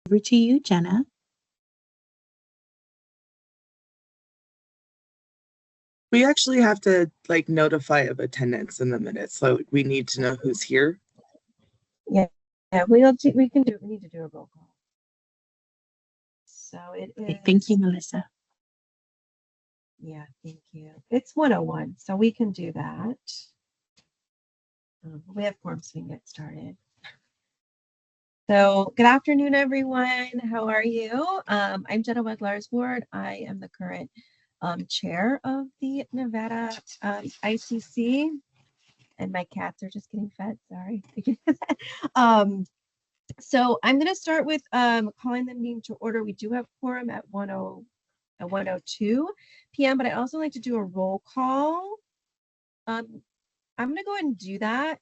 Over to you, Jenna. We actually have to notify of attendance in the minutes, so we need to know who's here. Yeah, we need to do a roll call. So it is. Okay, thank you, Melissa. Yeah, thank you. It's 1:01, so we can do that. We have forms, so we can get started. So good afternoon, everyone. How are you? I'm Jenna Weglarz-Ward. I am the current chair of the Nevada ICC, and my cats are just getting fed. Sorry. So I'm going to start with calling the meeting to order. We do have quorum at 1:02 p.m., but I also like to do a roll call. I'm going to go ahead and do that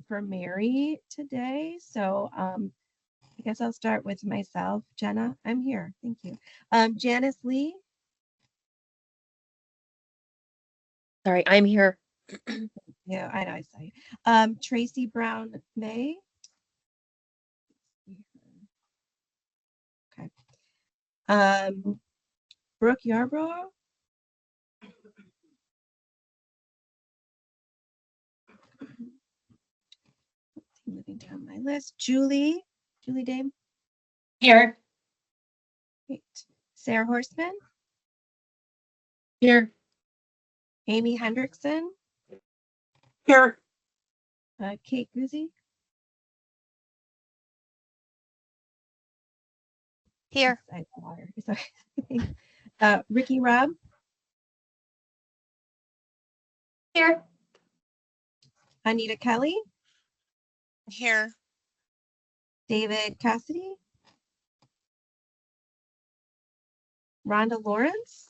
for Mary today. So I guess I'll start with myself. Jenna, I'm here. Thank you. Janice Lee. Sorry, I'm here. Yeah, I know, I saw you. Tracy Brown May. Okay. Brooke Yarbrough. Moving down my list. Julie Dame. Here. Great. Sarah Horseman. Here. Amy Hendrickson. Here. Kate Guzzi. Here. Sorry. Ricky Robb. Here. Anita Kelly. Here. David Cassidy. Rhonda Lawrence.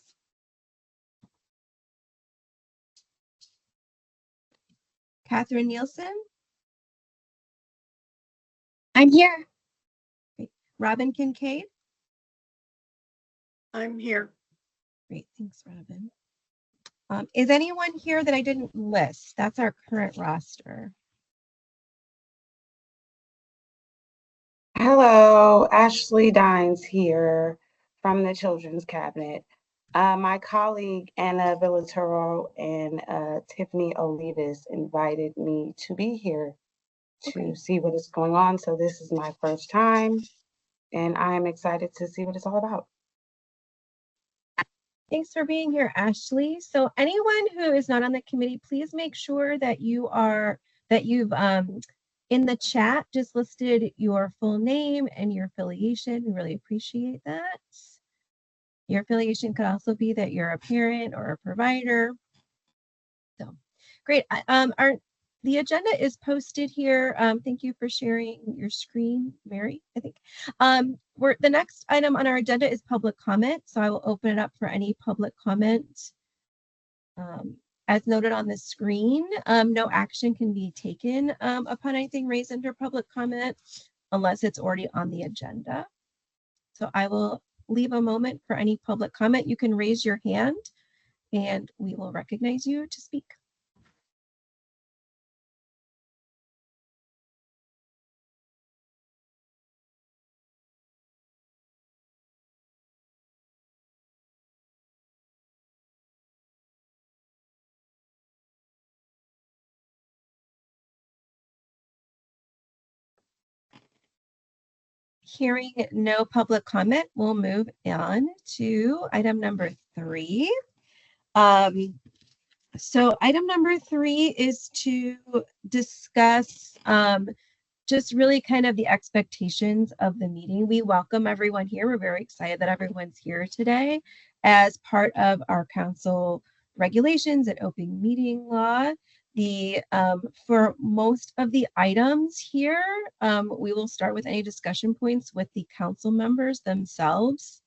Catherine Nielsen. I'm here. Great. Robin Kincaid. I'm here. Great, thanks, Robin. Is anyone here that I didn't list? That's our current roster. Hello, Ashley Dines here from the Children's Cabinet. My colleague Anna Villatoro and Tiffany Olivas invited me to be here to see what is going on. So this is my first time and I'm excited to see what it's all about. Thanks for being here, Ashley. So anyone who is not on the committee, please make sure that you've in the chat just listed your full name and your affiliation. We really appreciate that. Your affiliation could also be that you're a parent or a provider. So great. The agenda is posted here. Thank you for sharing your screen, Mary, I think. The next item on our agenda is public comment. So I will open it up for any public comment. As noted on the screen, no action can be taken upon anything raised under public comment unless it's already on the agenda. So I will leave a moment for any public comment. You can raise your hand and we will recognize you to speak. Hearing no public comment, we'll move on to item number 3. So item number 3 is to discuss just really kind of the expectations of the meeting. We welcome everyone here. We're very excited that everyone's here today as part of our council regulations and open meeting law. For most of the items here, we will start with any discussion points with the council members themselves.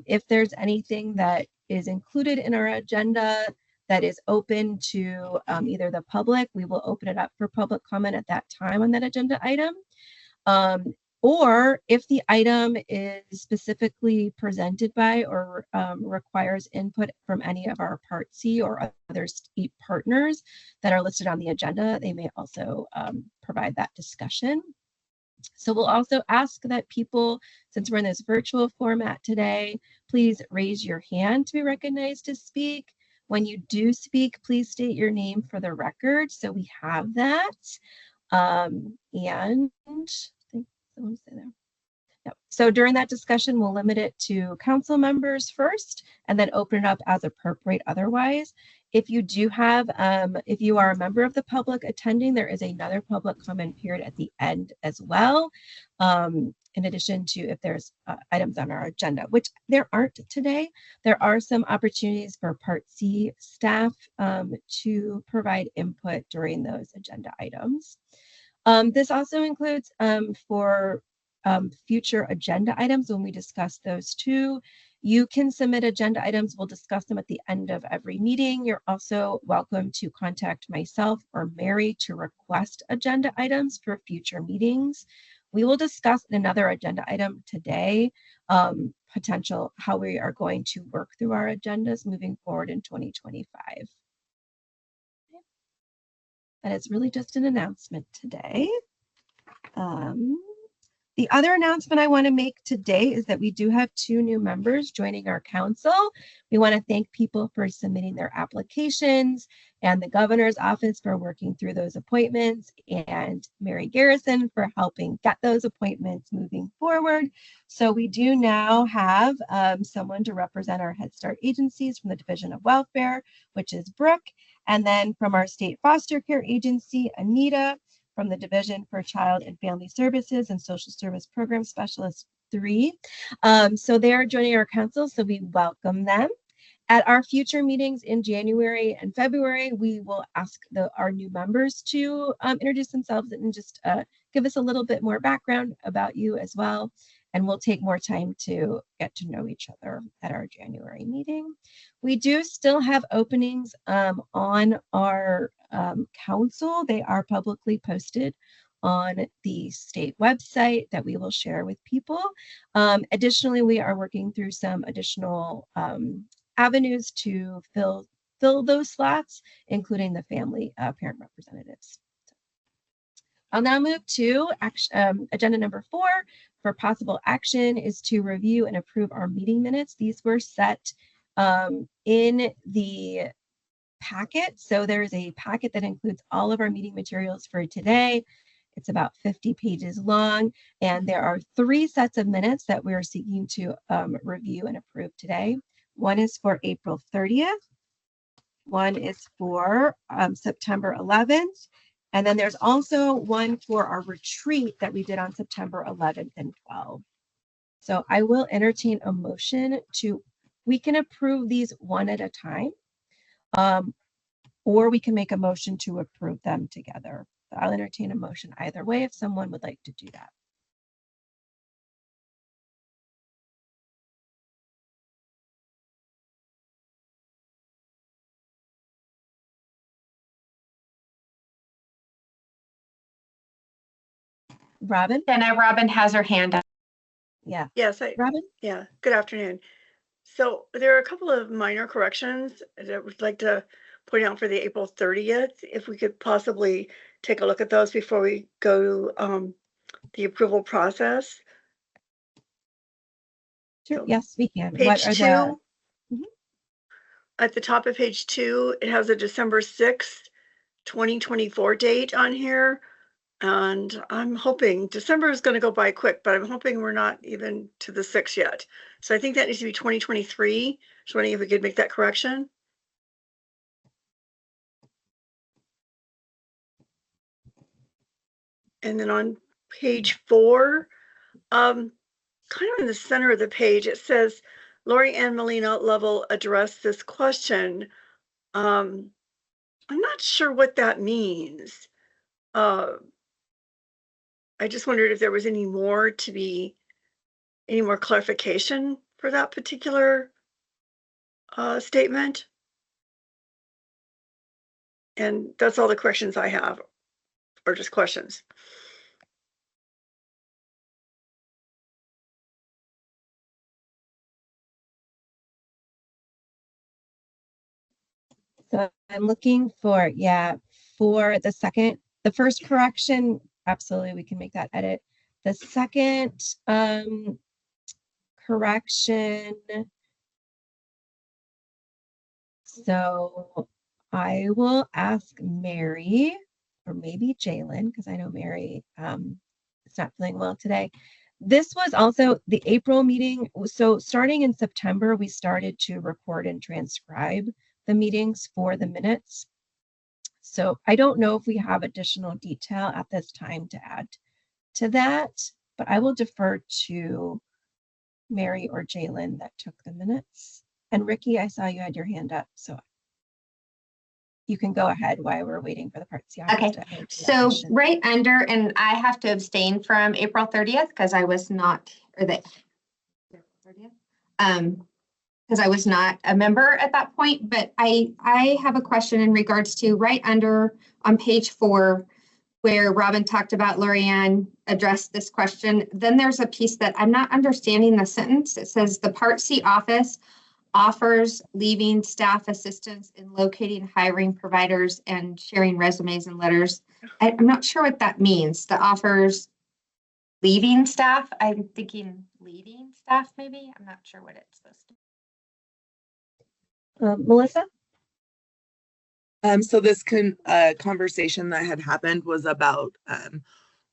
If there's anything that is included in our agenda that is open to either the public, we will open it up for public comment at that time on that agenda item. Or if the item is specifically presented by or requires input from any of our Part C or other state partners that are listed on the agenda, they may also provide that discussion. So we'll also ask that people, since we're in this virtual format today, please raise your hand to be recognized to speak. When you do speak, please state your name for the record so we have that. And I think someone say there. Yep. So during that discussion, we'll limit it to council members first and then open it up as appropriate otherwise. If you do have, if you are a member of the public attending, there is another public comment period at the end as well. In addition to if there's items on our agenda, which there aren't today, there are some opportunities for Part C staff to provide input during those agenda items. This also includes for future agenda items when we discuss those too. You can submit agenda items. We'll discuss them at the end of every meeting. You're also welcome to contact myself or Mary to request agenda items for future meetings. We will discuss another agenda item today, potential how we are going to work through our agendas moving forward in 2025. And it's really just an announcement today. The other announcement I want to make today is that we do have 2 new members joining our council. We want to thank people for submitting their applications and the governor's office for working through those appointments and Mary Garrison for helping get those appointments moving forward. So we do now have someone to represent our Head Start agencies from the Division of Welfare, which is Brooke, and then from our state foster care agency, Anita, from the Division for Child and Family Services and Social Service Program Specialist 3. So they are joining our council, so we welcome them. At our future meetings in January and February, we will ask our new members to introduce themselves and just give us a little bit more background about you as well. And we'll take more time to get to know each other at our January meeting. We do still have openings on our council. They are publicly posted on the state website that we will share with people. Additionally, we are working through some additional avenues to fill those slots, including the family parent representatives. I'll now move to agenda number 4 for possible action is to review and approve our meeting minutes. These were set in the packet. So there's a packet that includes all of our meeting materials for today. It's about 50 pages long, and there are 3 sets of minutes that we're seeking to review and approve today. One is for April 30th. One is for September 11th. And then there's also one for our retreat that we did on September 11th and 12th. So I will entertain a motion we can approve these one at a time, or we can make a motion to approve them together. I'll entertain a motion either way if someone would like to do that. Robin? Robin has her hand up. Yeah. Yes, Robin? yeah, good afternoon. So there are a couple of minor corrections that I would like to point out for the April 30th. If we could possibly take a look at those before we go to the approval process. Sure. So Yes, we can. Page What are 2, the... at the top of page 2, it has a December 6th, 2024 date on here. And I'm hoping December is going to go by quick, but I'm hoping we're not even to the 6th yet. So I think that needs to be 2023. Just wondering if we could make that correction. And then on page 4, kind of in the center of the page, it says, Lori Ann Molina Lovell addressed this question. I'm not sure what that means. I just wondered if there was any more clarification for that particular statement. And that's all the questions I have, or just questions. So I'm looking for, for the first correction, absolutely, we can make that edit. The second correction. So I will ask Mary, or maybe Jalen, because I know Mary is not feeling well today. This was also the April meeting. So starting in September, we started to record and transcribe the meetings for the minutes. So I don't know if we have additional detail at this time to add to that, but I will defer to Mary or Jalen that took the minutes. And Ricky, I saw you had your hand up, so you can go ahead while we're waiting for the Part C. Okay, so right under, and I have to abstain from April 30th because I was not, or the 30th, because I was not a member at that point. But I have a question in regards to right under on page 4, where Robin talked about Lorianne addressed this question. Then there's a piece that I'm not understanding the sentence. It says the Part C office offers leaving staff assistance in locating hiring providers and sharing resumes and letters. I'm not sure what that means. The offers leaving staff. I'm thinking leading staff, maybe. I'm not sure what it's supposed to be. Melissa? So this conversation that had happened was about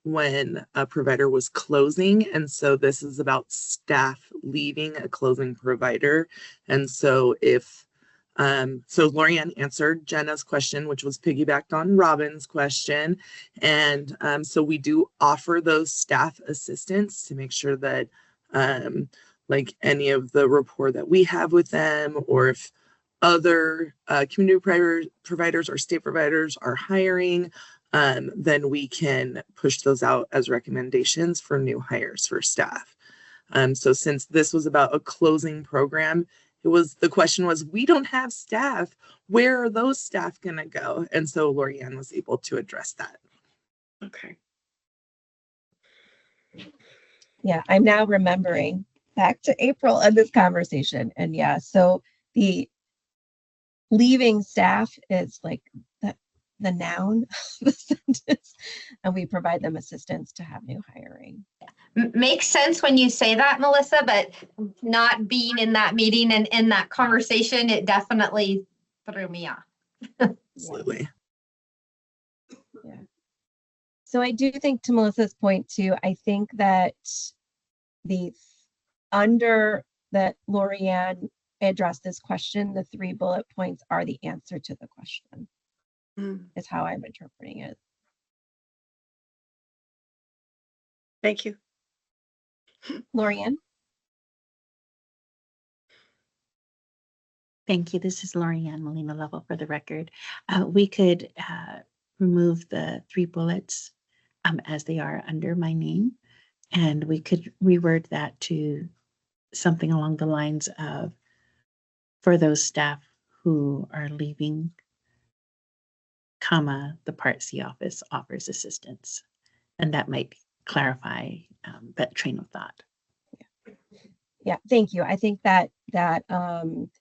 when a provider was closing. And so this is about staff leaving a closing provider. And so if, so Lorianne answered Jenna's question, which was piggybacked on Robin's question. And so we do offer those staff assistants to make sure that like any of the rapport that we have with them, or if other community providers or state providers are hiring, then we can push those out as recommendations for new hires for staff. So since this was about a closing program, the question was, we don't have staff. Where are those staff going to go? And so Lorianne was able to address that. Okay. Yeah, I'm now remembering back to April of this conversation. And yeah, so the leaving staff is like the noun of the sentence, and we provide them assistance to have new hiring. Makes sense when you say that, Melissa, but not being in that meeting and in that conversation, it definitely threw me off. Absolutely. Yeah. So I do think, to Melissa's point too, I think that under that Lorianne addressed this question, the 3 bullet points are the answer to the question. Is how I'm interpreting it. Thank you. Lorianne? Thank you. This is Lorianne Molina Level for the record. We could remove the 3 bullets as they are under my name, and we could reword that to something along the lines of, for those staff who are leaving, comma, the Part C office offers assistance. And that might clarify that train of thought. Yeah, thank you. I think that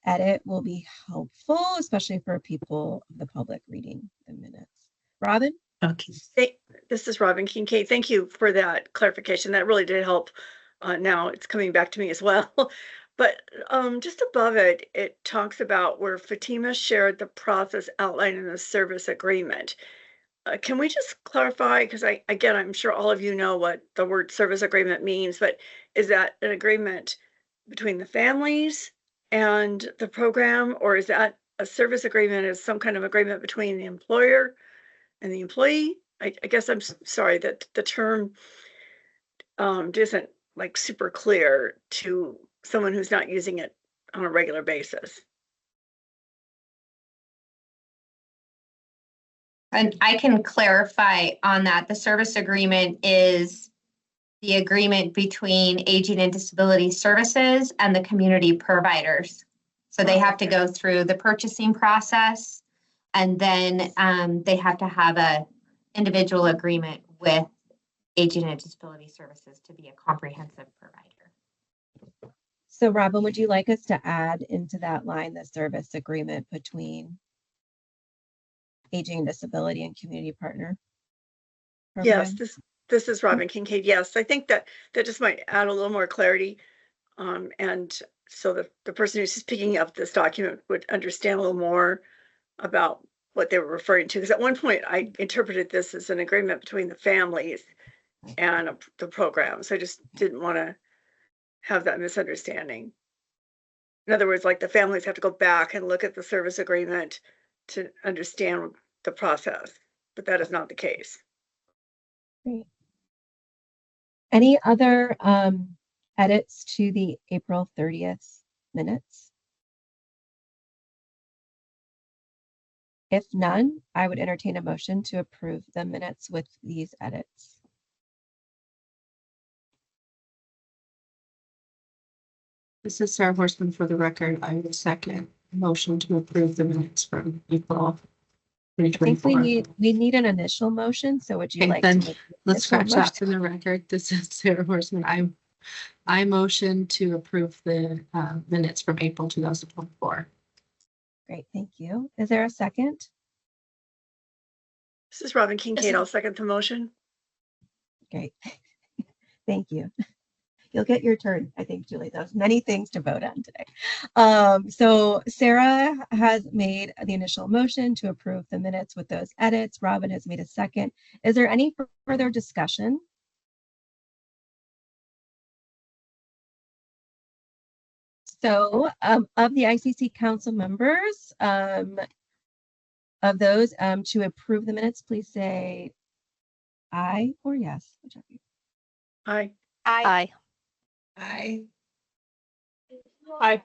edit will be helpful, especially for people of the public reading the minutes. Robin? Okay. This is Robin Kincaid. Thank you for that clarification. That really did help. Now it's coming back to me as well. But just above it, it talks about where Fatima shared the process outlined in the service agreement. Can we just clarify? Because again, I'm sure all of you know what the word service agreement means, but is that an agreement between the families and the program, or is that a service agreement as some kind of agreement between the employer and the employee? I guess I'm sorry that the term isn't like super clear to someone who's not using it on a regular basis. And I can clarify on that. The service agreement is the agreement between Aging and Disability Services and the community providers. So they have to go through the purchasing process, and then they have to have a individual agreement with Aging and Disability Services to be a comprehensive provider. So Robin, would you like us to add into that line the service agreement between Aging and Disability and Community Partner program? Yes, This is Robin Kincaid. Yes, I think that just might add a little more clarity. And so the person who's picking up this document would understand a little more about what they were referring to. Because at one point I interpreted this as an agreement between the families and the program. So I just didn't want to have that misunderstanding. In other words, like the families have to go back and look at the service agreement to understand the process, but that is not the case. Great. Any other edits to the April 30th minutes? If none, I would entertain a motion to approve the minutes with these edits. This is Sarah Horseman for the record. I would second motion to approve the minutes from April I think 2024. we need an initial motion. So would you Okay, like then to make the let's initial scratch that from the record. This is Sarah Horseman. I motion to approve the minutes from April 2024. Great, thank you. Is there a second? This is Robin Kincaid. I'll second the motion. Great. Thank you. You'll get your turn, I think, Julie. There's many things to vote on today. So Sarah has made the initial motion to approve the minutes with those edits. Robin has made a second. Is there any further discussion? So of the ICC council members, of those to approve the minutes, please say aye or yes, whichever. Aye. Aye. Aye. Aye.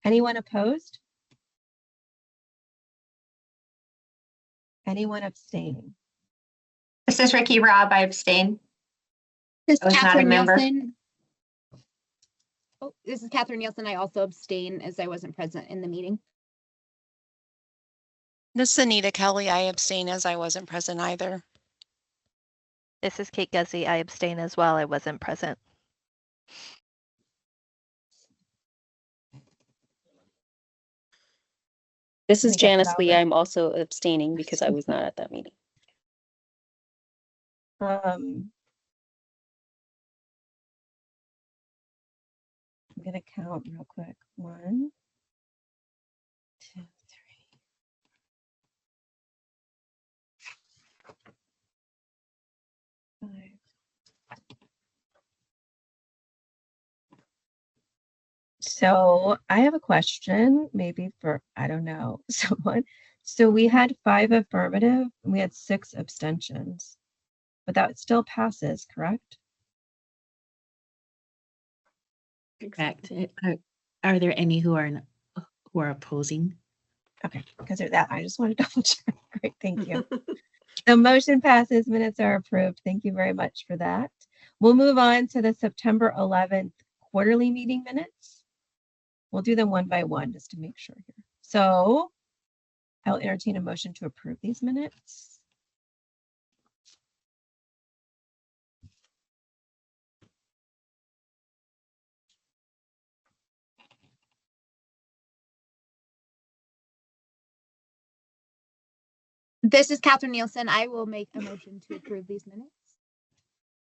Anyone opposed? Anyone abstaining? This is Ricky Robb. I abstain. This I is was not a Catherine member. Nielsen. Oh, this is Catherine Nielsen. I also abstain as I wasn't present in the meeting. This is Anita Kelly. I abstain as I wasn't present either. This is Kate Guzzi. I abstain as well. I wasn't present. This is Let me get Janice Lee. Robin. I'm also abstaining because I was not at that meeting. I'm gonna count real quick. 1, 2, 3. So I have a question, maybe for, I don't know, someone. So we had 5 affirmative and we had 6 abstentions, but that still passes, correct? Correct. Are there any who are opposing? Okay, because of that, I just want to double check. Great, thank you. The motion passes, minutes are approved. Thank you very much for that. We'll move on to the September 11th quarterly meeting minutes. We'll do them one by one just to make sure here. So I'll entertain a motion to approve these minutes. This is Catherine Nielsen. I will make a motion to approve these minutes.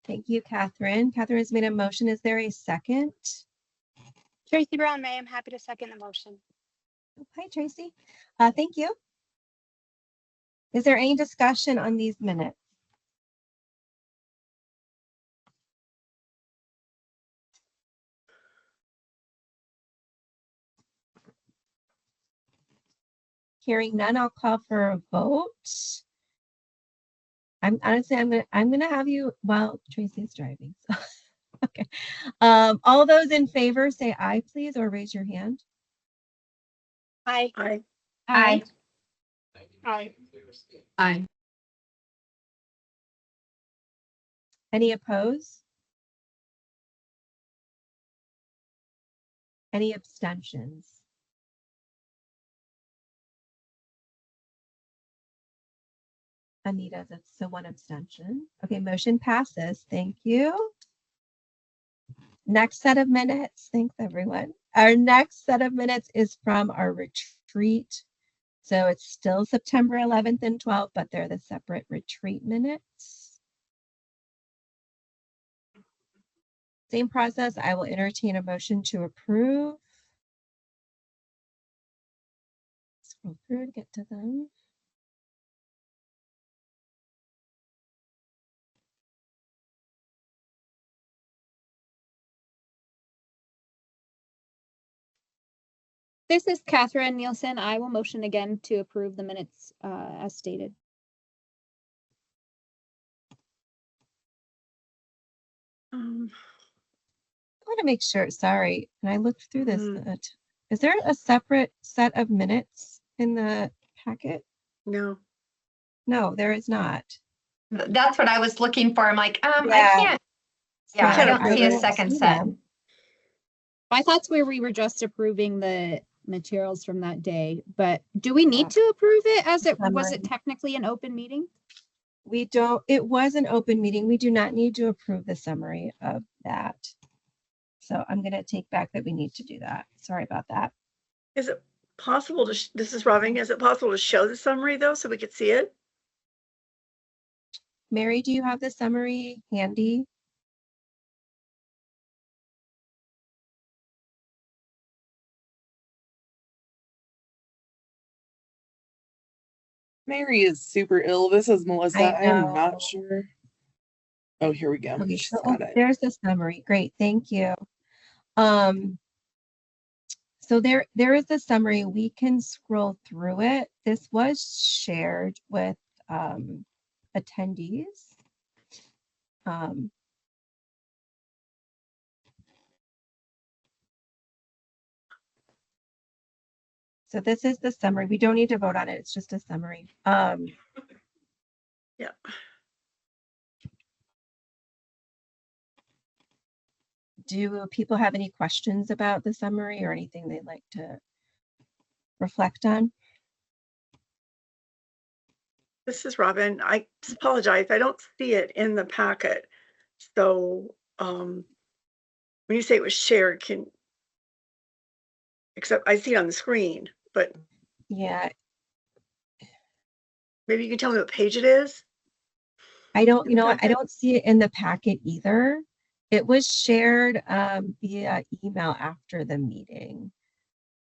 Thank you, Catherine. Catherine has made a motion. Is there a second? Tracy Brown May, I'm happy to second the motion. Hi, Tracy. Thank you. Is there any discussion on these minutes? Hearing none, I'll call for a vote. I'm gonna have you, well, Tracy's driving, so okay. All those in favor say aye, please, or raise your hand. Aye. Aye. Aye. Aye. Aye. Any opposed? Any abstentions? Anita, that's the 1 abstention. Okay, motion passes. Thank you. Next set of minutes. Thanks, everyone. Our next set of minutes is from our retreat So it's still September 11th and 12th, but they're the separate retreat minutes. Same process. I will entertain a motion to approve. Scroll through to get to them. This is Catherine Nielsen. I will motion again to approve the minutes as stated. I want to make sure, sorry, and I looked through this. Is there a separate set of minutes in the packet? No. No, there is not. That's what I was looking for. I'm like, I Yeah. can't. Yeah, I don't see a don't second see set. them. I thought that's where we were just approving the materials from that day, but do we need to approve it as it was it technically an open meeting? We don't, it was an open meeting. We do not need to approve the summary of that. So I'm going to take back that we need to do that. Sorry about that. Is it possible to, this is Robin, is it possible to show the summary though, so we could see it? Mary, do you have the summary handy? Mary is super ill. This is Melissa. I am know. not sure. Oh, here we go. Okay, She's so, got it. there's the summary. Great, thank you. So there is the summary. We can scroll through it. This was shared with attendees. So this is the summary. We don't need to vote on it. It's just a summary. Yeah. Do people have any questions about the summary or anything they'd like to reflect on? This is Robin. I apologize. I don't see it in the packet. So when you say it was shared, except I see it on the screen, but yeah, maybe you can tell me what page it is. I don't, you know what, I don't see it in the packet either. It was shared via email after the meeting.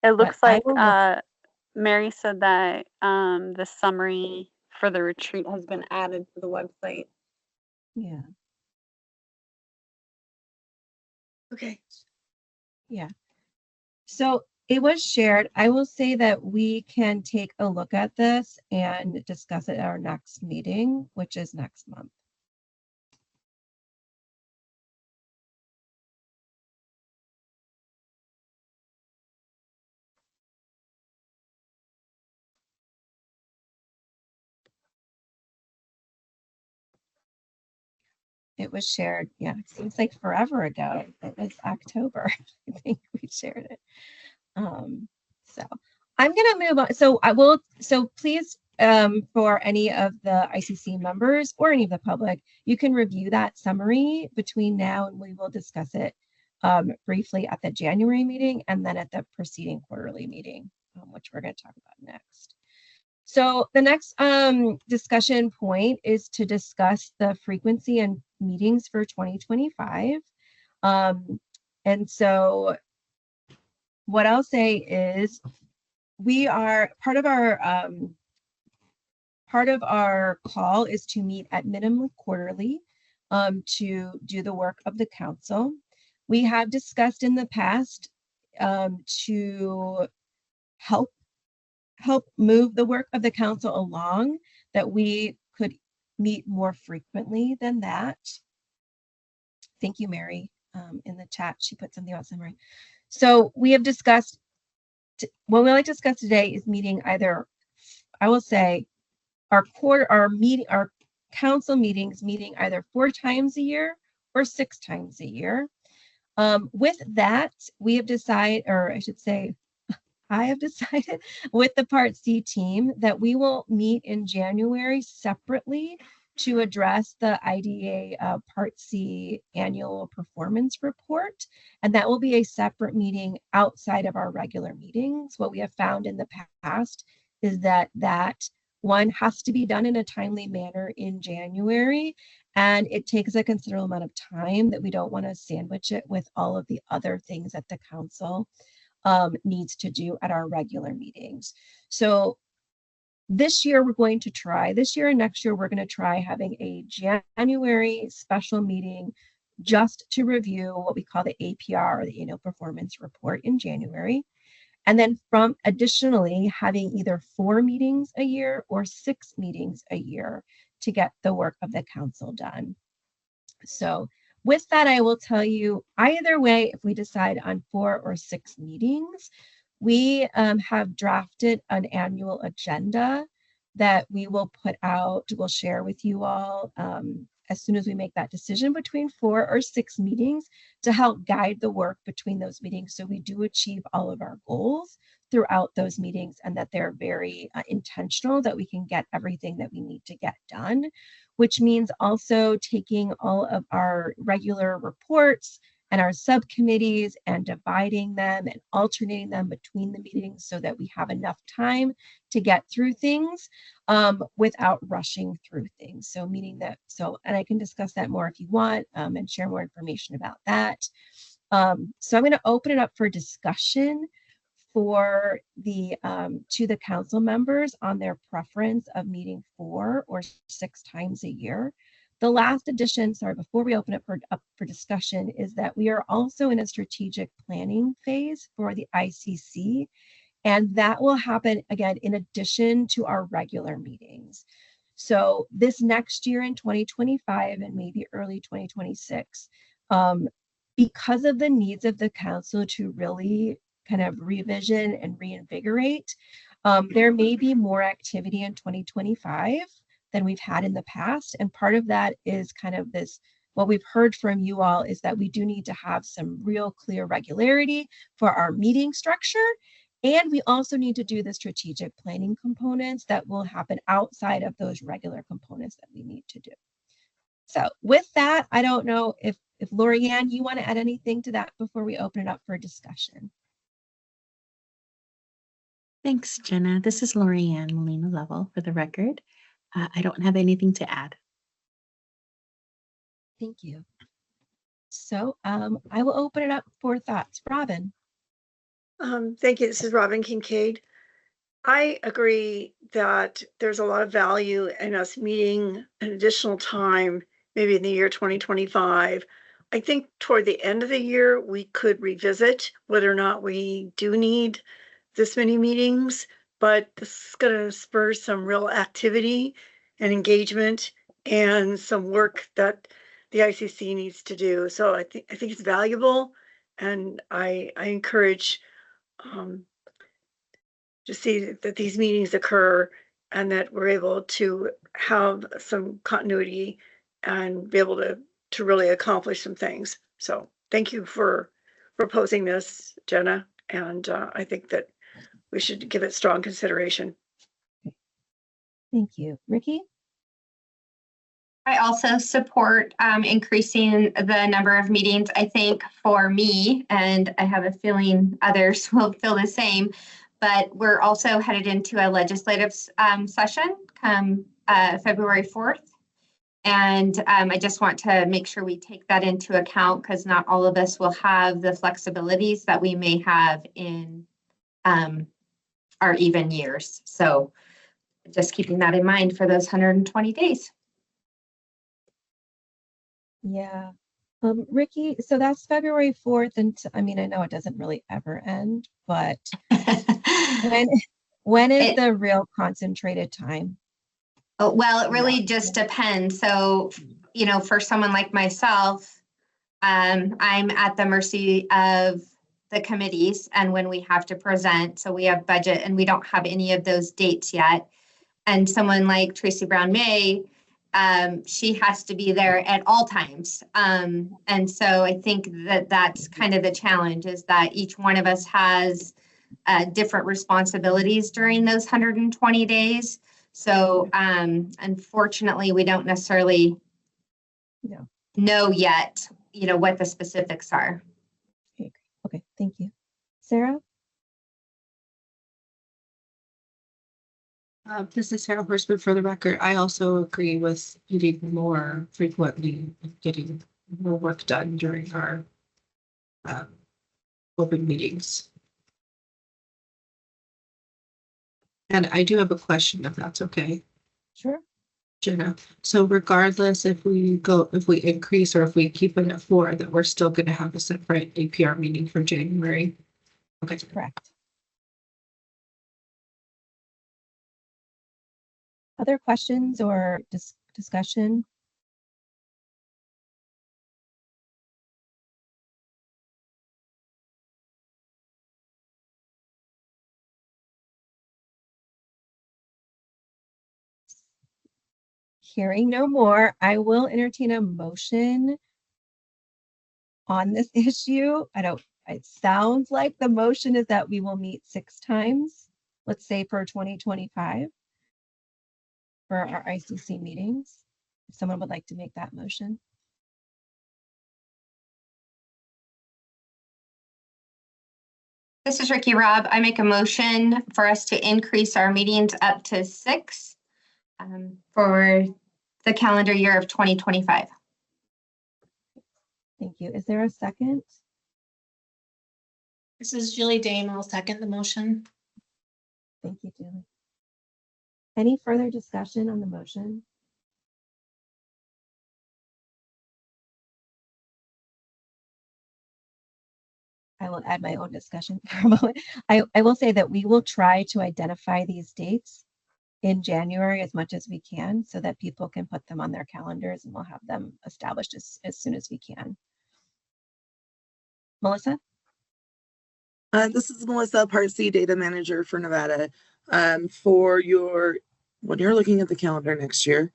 It looks like will Mary said that the summary for the retreat has been added to the website. Yeah. Okay. Yeah. So it was shared. I will say that we can take a look at this and discuss it at our next meeting, which is next month. It was shared. Yeah, it seems like forever ago. It was October. I think we shared it. So I'm going to move on. So I will. So please, for any of the ICC members or any of the public, you can review that summary between now and we will discuss it briefly at the January meeting and then at the preceding quarterly meeting, which we're going to talk about next. So the next discussion point is to discuss the frequency and meetings for 2025. And so what I'll say is we are part of our call is to meet at minimum quarterly to do the work of the council. We have discussed in the past to help move the work of the council along, that we could meet more frequently than that. Thank you, Mary. In the chat, she put something about summary. So we have discussed, what we like to discuss today is meeting either, I will say, our council meetings meeting either 4 times a year or 6 times a year. With that, we have decided, or I should say, I have decided with the Part C team that we will meet in January separately to address the IDA Part C annual performance report. And that will be a separate meeting outside of our regular meetings. What we have found in the past is that one has to be done in a timely manner in January, and it takes a considerable amount of time that we don't want to sandwich it with all of the other things that the council needs to do at our regular meetings. So this year and next year, we're going to try having a January special meeting just to review what we call the APR, or the annual performance report, in January. And then additionally, having either 4 meetings a year or 6 meetings a year to get the work of the council done. So with that, I will tell you, either way, if we decide on 4 or 6 meetings, we have drafted an annual agenda that we will put out, we'll share with you all as soon as we make that decision between 4 or 6 meetings, to help guide the work between those meetings so we do achieve all of our goals throughout those meetings, and that they're very intentional, that we can get everything that we need to get done, which means also taking all of our regular reports and our subcommittees and dividing them and alternating them between the meetings so that we have enough time to get through things without rushing through things. So and I can discuss that more if you want and share more information about that. So I'm going to open it up for discussion for to the council members on their preference of meeting 4 or 6 times a year. The last addition, before we open it up for discussion, is that we are also in a strategic planning phase for the ICC, and that will happen again in addition to our regular meetings. So this next year in 2025 and maybe early 2026, because of the needs of the council to really kind of revision and reinvigorate, there may be more activity in 2025 than we've had in the past. And part of that is kind of what we've heard from you all is that we do need to have some real clear regularity for our meeting structure. And we also need to do the strategic planning components that will happen outside of those regular components that we need to do. So with that, I don't know if Lorianne, you want to add anything to that before we open it up for discussion. Thanks, Jenna. This is Lorianne Molina-Lovell for the record. I don't have anything to add. Thank you. So I will open it up for thoughts. Robin. Thank you. This is Robin Kincaid. I agree that there's a lot of value in us meeting an additional time, maybe in the year 2025. I think toward the end of the year, we could revisit whether or not we do need this many meetings, but this is going to spur some real activity and engagement and some work that the ICC needs to do. So I think it's valuable, and I encourage to see that these meetings occur and that we're able to have some continuity and be able to really accomplish some things. So thank you for proposing this, Jenna, and I think that we should give it strong consideration. Thank you. Ricky? I also support increasing the number of meetings. I think for me, and I have a feeling others will feel the same, but we're also headed into a legislative session come February 4th. And I just want to make sure we take that into account, because not all of us will have the flexibilities that we may have in our even years. So just keeping that in mind for those 120 days. Yeah. Ricky, so that's February 4th. And I mean, I know it doesn't really ever end, but when is the real concentrated time? Well, it really just depends. So, you know, for someone like myself, I'm at the mercy of the committees and when we have to present. So we have budget and we don't have any of those dates yet. And someone like Tracy Brown May, she has to be there at all times. And so I think that that's kind of the challenge, is that each one of us has different responsibilities during those 120 days. So unfortunately, we don't necessarily know yet, you know, what the specifics are. Okay, thank you. Sarah? This is Sarah Horseman for the record. I also agree with meeting more frequently and getting more work done during our open meetings. And I do have a question, if that's okay. Sure. Jenna. So regardless if we increase or if we keep it at 4, that we're still going to have a separate APR meeting for January. Okay. Correct. Other questions or discussion? Hearing no more, I will entertain a motion on this issue. It sounds like the motion is that we will meet 6 times, let's say for 2025 for our ICC meetings. If someone would like to make that motion. This is Ricky Robb. I make a motion for us to increase our meetings up to 6 for the calendar year of 2025. Thank you. Is there a second? This is Julie Dame. I'll second the motion. Thank you, Julie. Any further discussion on the motion? I will add my own discussion for a moment. I will say that we will try to identify these dates in January as much as we can so that people can put them on their calendars, and we'll have them established as soon as we can. Melissa? This is Melissa, Part C Data Manager for Nevada. When you're looking at the calendar next year,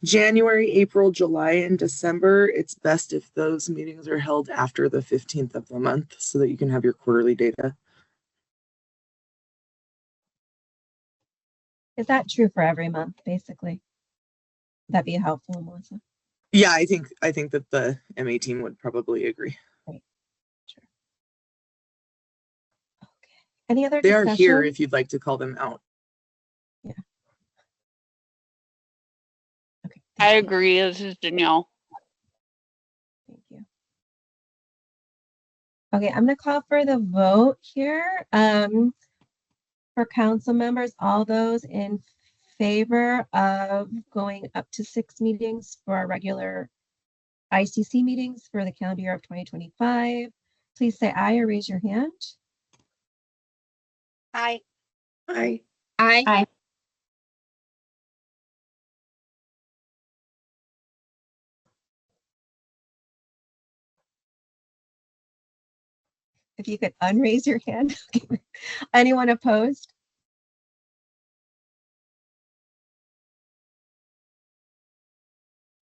January, April, July, and December, it's best if those meetings are held after the 15th of the month so that you can have your quarterly data. Is that true for every month, basically? Would that be helpful, Melissa? Yeah, I think that the MA team would probably agree. Right. Sure. Okay. Any other They discussion? are here if you'd like to call them out. Yeah. Okay. I agree. This is Danielle. Thank you. Okay, I'm going to call for the vote here. For council members, all those in favor of going up to 6 meetings for our regular ICC meetings for the calendar year of 2025, please say aye or raise your hand. Aye. Aye. Aye. Aye. If you could unraise your hand. Anyone opposed?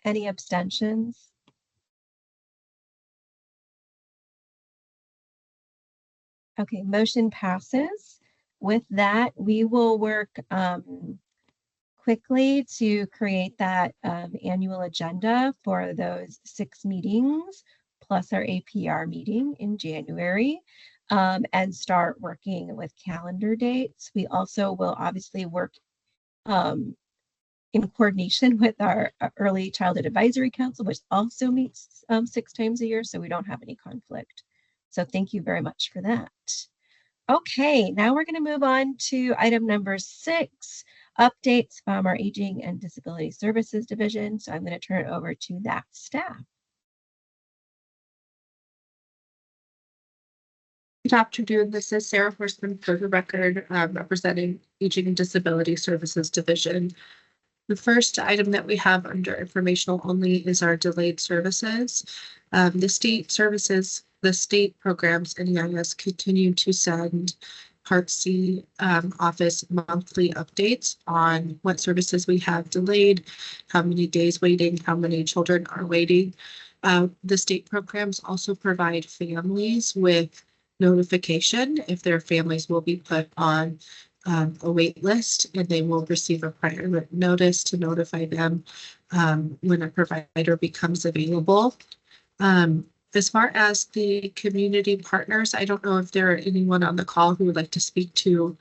Any abstentions? Okay, motion passes. With that, we will work quickly to create that annual agenda for those 6 meetings, plus our APR meeting in January, and start working with calendar dates. We also will obviously work in coordination with our Early Childhood Advisory Council, which also meets 6 times a year, so we don't have any conflict. So thank you very much for that. Okay, now we're going to move on to item number 6, updates from our Aging and Disability Services Division. So I'm going to turn it over to that staff. Good afternoon. This is Sarah Horseman for the record, representing Aging and Disability Services Division. The first item that we have under informational only is our delayed services. The state programs and EIS continue to send Part C office monthly updates on what services we have delayed, how many days waiting, how many children are waiting. The state programs also provide families with notification if their families will be put on a wait list, and they will receive a prior written notice to notify them when a provider becomes available. As far as the community partners, I don't know if there are anyone on the call who would like to speak to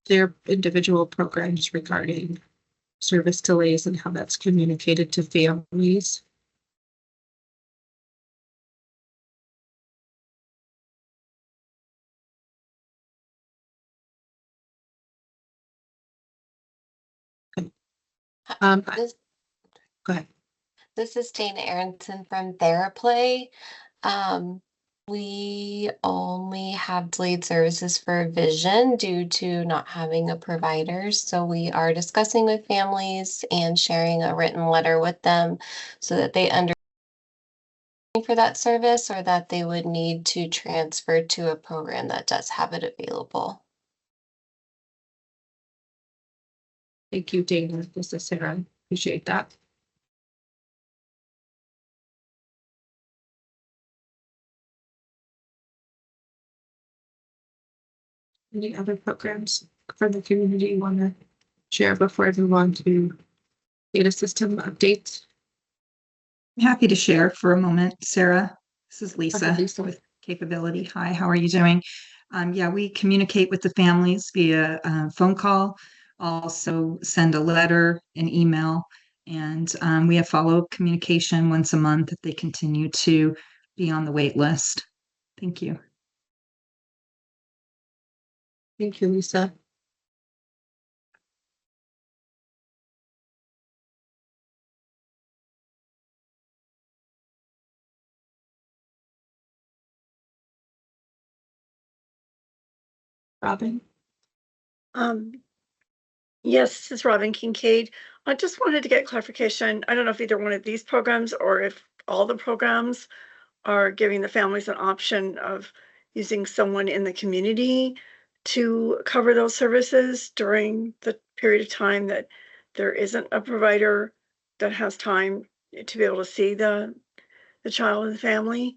their individual programs regarding service delays and how that's communicated to families. This, Go ahead. this is Dana Aronson from TheraPlay. We only have delayed services for vision due to not having a provider. So we are discussing with families and sharing a written letter with them so that they understand for that service or that they would need to transfer to a program that does have it available. Thank you, Dana. This is Sarah. Appreciate that. Any other programs from the community you want to share before I move on to data system updates? I'm happy to share for a moment, Sarah. This is Lisa with Capability. Hi, how are you doing? Yeah, we communicate with the families via phone call, also send a letter, an email, and we have follow-up communication once a month if they continue to be on the wait list. Thank you. Thank you, Lisa. Robin? Yes, this is Robin Kincaid. I just wanted to get clarification. I don't know if either one of these programs or if all the programs are giving the families an option of using someone in the community to cover those services during the period of time that there isn't a provider that has time to be able to see the child and the family.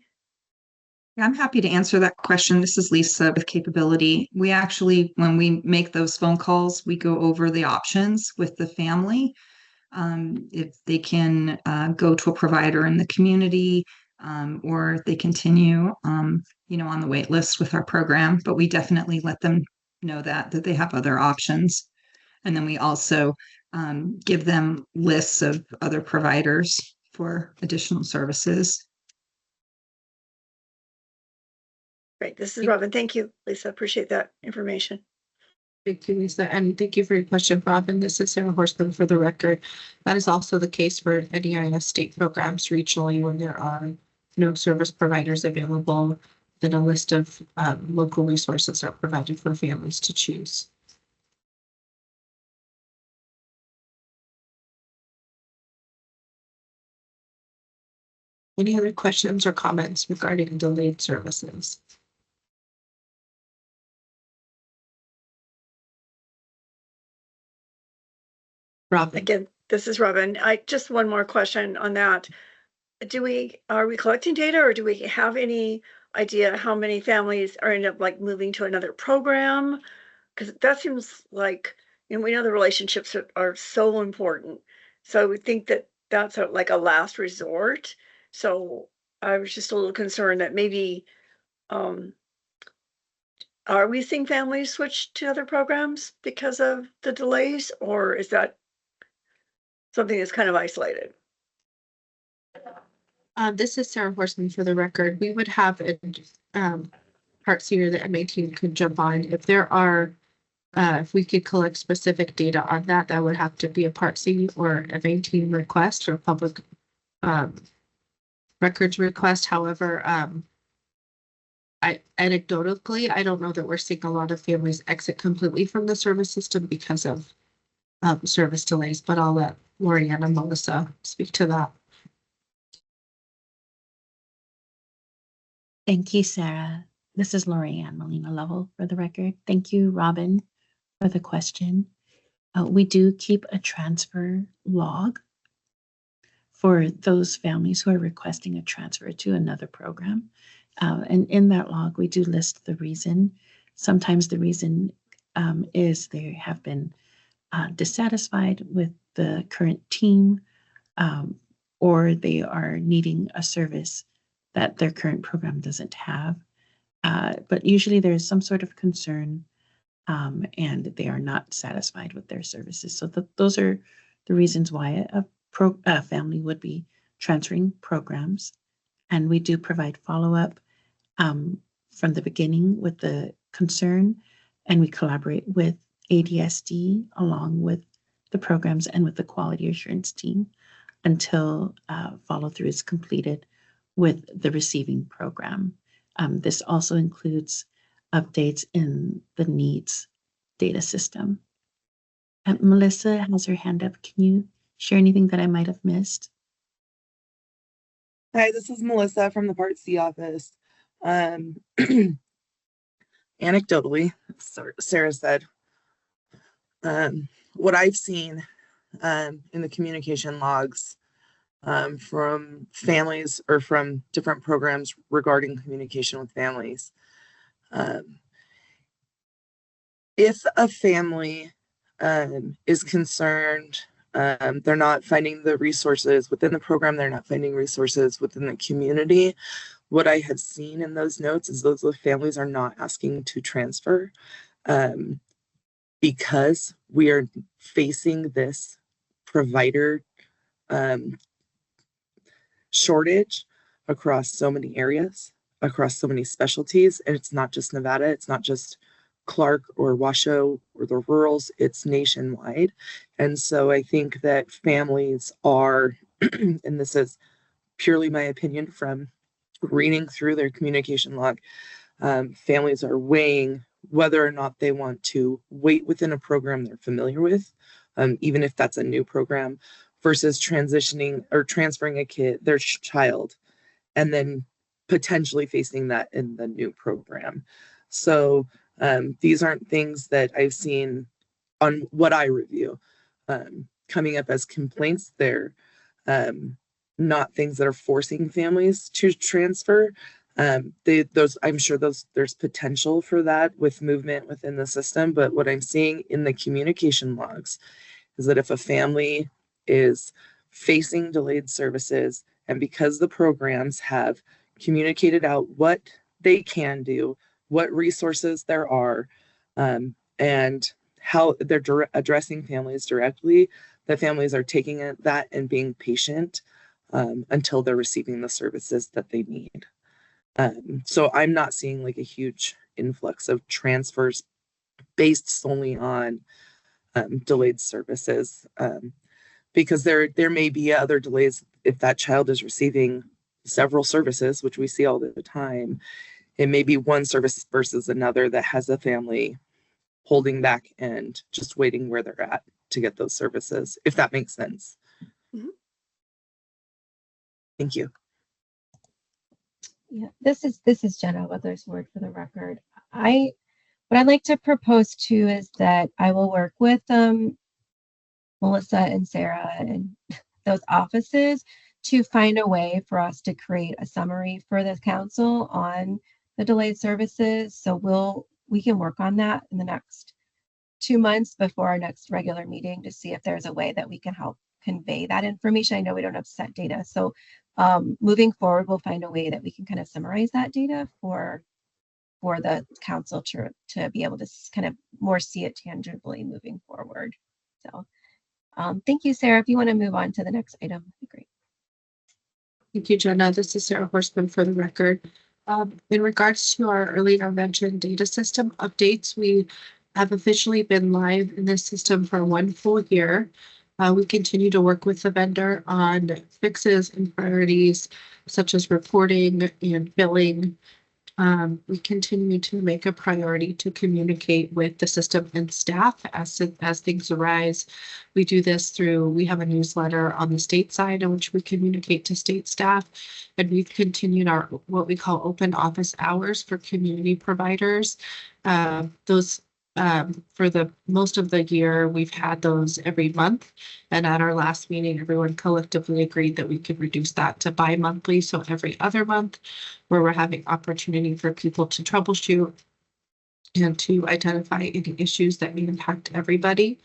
I'm happy to answer that question. This is Lisa with Capability. We actually, when we make those phone calls, we go over the options with the family. If they can go to a provider in the community, or if they continue, on the wait list with our program. But we definitely let them know that they have other options. And then we also give them lists of other providers for additional services. Great. This is Robin. Thank you, Lisa. Appreciate that information. Thank you, Lisa. And thank you for your question, Robin. This is Sarah Horseman for the record. That is also the case for NEIS state programs regionally when there are no service providers available. Then a list of local resources are provided for families to choose. Any other questions or comments regarding delayed services? Robin. Again, this is Robin. I just one more question on that. Are we collecting data or do we have any idea how many families are end up like moving to another program? Because that seems like, we know the relationships are so important. So I would think that that's like a last resort. So I was just a little concerned that maybe, are we seeing families switch to other programs because of the delays, or is that something that's kind of isolated? This is Sarah Horseman for the record. We would have a Part C or the MA team could jump on. If there are, if we could collect specific data on that, that would have to be a Part C or MA team request or public records request. However, anecdotally, I don't know that we're seeing a lot of families exit completely from the service system because of service delays, but I'll let Lorianne and Melissa speak to that. Thank you, Sarah. This is Lorianne Molina Lovell for the record. Thank you, Robin, for the question. We do keep a transfer log for those families who are requesting a transfer to another program. And in that log, we do list the reason. Sometimes the reason is they have been dissatisfied with the current team, or they are needing a service that their current program doesn't have. But usually there is some sort of concern and they are not satisfied with their services. So those are the reasons why a family would be transferring programs. And we do provide follow-up from the beginning with the concern, and we collaborate with ADSD along with the programs and with the quality assurance team until follow-through is completed with the receiving program. This also includes updates in the needs data system. Melissa has her hand up. Can you share anything that I might have missed? Hi, this is Melissa from the Part C office. Anecdotally, Sarah said, what I've seen in the communication logs from families or from different programs regarding communication with families. If a family is concerned, they're not finding the resources within the program, they're not finding resources within the community. What I have seen in those notes is those families are not asking to transfer because we are facing this provider shortage across so many areas, across so many specialties. And it's not just Nevada, it's not just Clark or Washoe or the rurals, it's nationwide. And so I think that families are, and this is purely my opinion from reading through their communication log, families are weighing whether or not they want to wait within a program they're familiar with, even if that's a new program, versus transitioning or transferring their child, and then potentially facing that in the new program. So these aren't things that I've seen on what I review coming up as complaints. They're not things that are forcing families to transfer. I'm sure there's potential for that with movement within the system, but what I'm seeing in the communication logs is that if a family is facing delayed services, and because the programs have communicated out what they can do, what resources there are, and how they're addressing families directly, the families are taking that and being patient until they're receiving the services that they need. So I'm not seeing like a huge influx of transfers based solely on delayed services, because there may be other delays if that child is receiving several services, which we see all the time. It may be one service versus another that has a family holding back and just waiting where they're at to get those services, if that makes sense. Mm-hmm. Thank you. Yeah, this is Jenna Weglarz-Ward for the record. What I'd like to propose too is that I will work with Melissa and Sarah and those offices to find a way for us to create a summary for the council on the delayed services. So we can work on that in the next 2 months before our next regular meeting to see if there's a way that we can help convey that information. I know we don't have set data. So moving forward, we'll find a way that we can kind of summarize that data for the council to be able to kind of more see it tangibly moving forward. So thank you, Sarah. If you want to move on to the next item, that'd be great. Thank you, Jenna. This is Sarah Horseman for the record. In regards to our early intervention data system updates, we have officially been live in this system for 1 full year. We continue to work with the vendor on fixes and priorities such as reporting and billing. We continue to make a priority to communicate with the system and staff as things arise. We do this we have a newsletter on the state side in which we communicate to state staff, and we've continued our what we call open office hours for community providers. For the most of the year, we've had those every month. And at our last meeting, everyone collectively agreed that we could reduce that to bi-monthly, so every other month, where we're having opportunity for people to troubleshoot and to identify any issues that may impact everybody.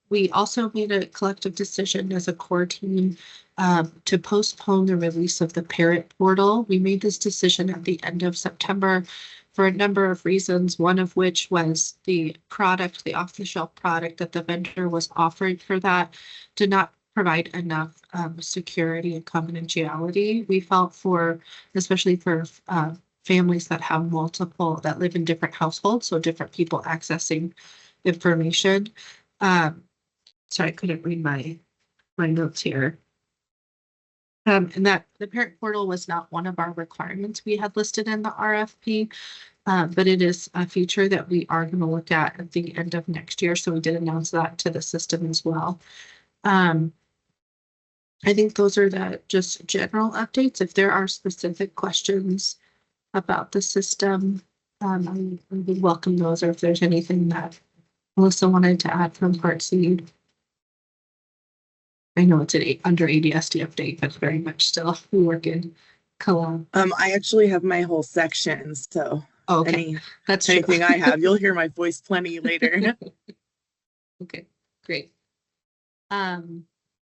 We also made a collective decision as a core team to postpone the release of the parent portal. We made this decision at the end of September for a number of reasons, one of which was the product, the off-the-shelf product that the vendor was offering for that did not provide enough security and confidentiality. We felt especially for families that have that live in different households, so different people accessing information. Sorry, I couldn't read my notes here. And that the parent portal was not one of our requirements we had listed in the RFP, but it is a feature that we are going to look at the end of next year. So we did announce that to the system as well. I think those are the just general updates. If there are specific questions about the system, I would welcome those, or if there's anything that Melissa wanted to add from Part C. I know it's under ADSD update, but very much still we work in collab. I actually have my whole section, so okay, that's anything I have. You'll hear my voice plenty later. Okay, great.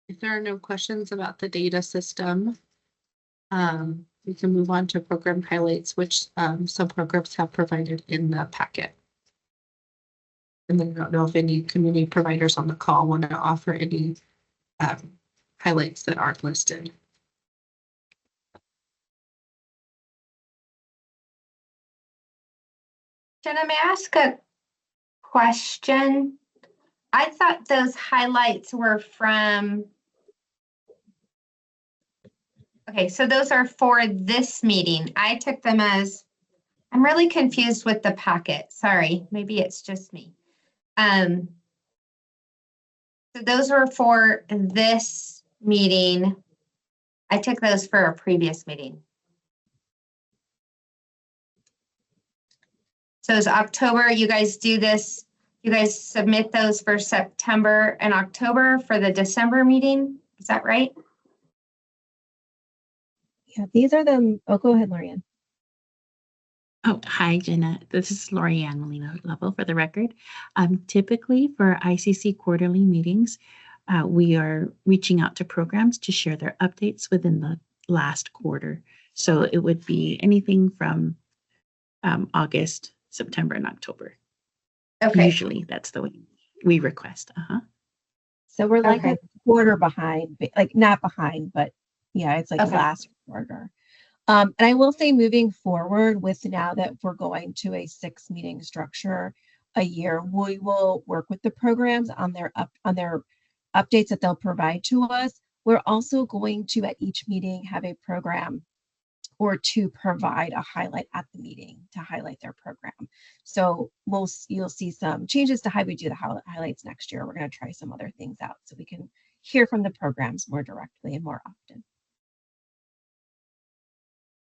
If there are no questions about the data system, we can move on to program highlights, which some programs have provided in the packet. And then I don't know if any community providers on the call want to offer any highlights that aren't listed. Jenna, may I ask a question? I thought those highlights were from. Okay, so those are for this meeting. I took them as, I'm really confused with the packet. Sorry, maybe it's just me. So those were for this meeting. I took those for a previous meeting. So it's October, you guys do this, you guys submit those for September and October for the December meeting. Is that right? Yeah, these are the, oh, go ahead, Lorianne. Oh, hi, Jenna. This is Lorianne Molina Level for the record. Typically for ICC quarterly meetings, we are reaching out to programs to share their updates within the last quarter. So it would be anything from August, September, and October. Okay. Usually that's the way we request. So we're like a quarter behind, like not behind, but yeah, it's like last quarter. And I will say moving forward with now that we're going to a 6 meeting structure a year, we will work with the programs on their updates that they'll provide to us. We're also going to at each meeting have a program or to provide a highlight at the meeting to highlight their program. So you'll see some changes to how we do the highlights next year. We're going to try some other things out so we can hear from the programs more directly and more often.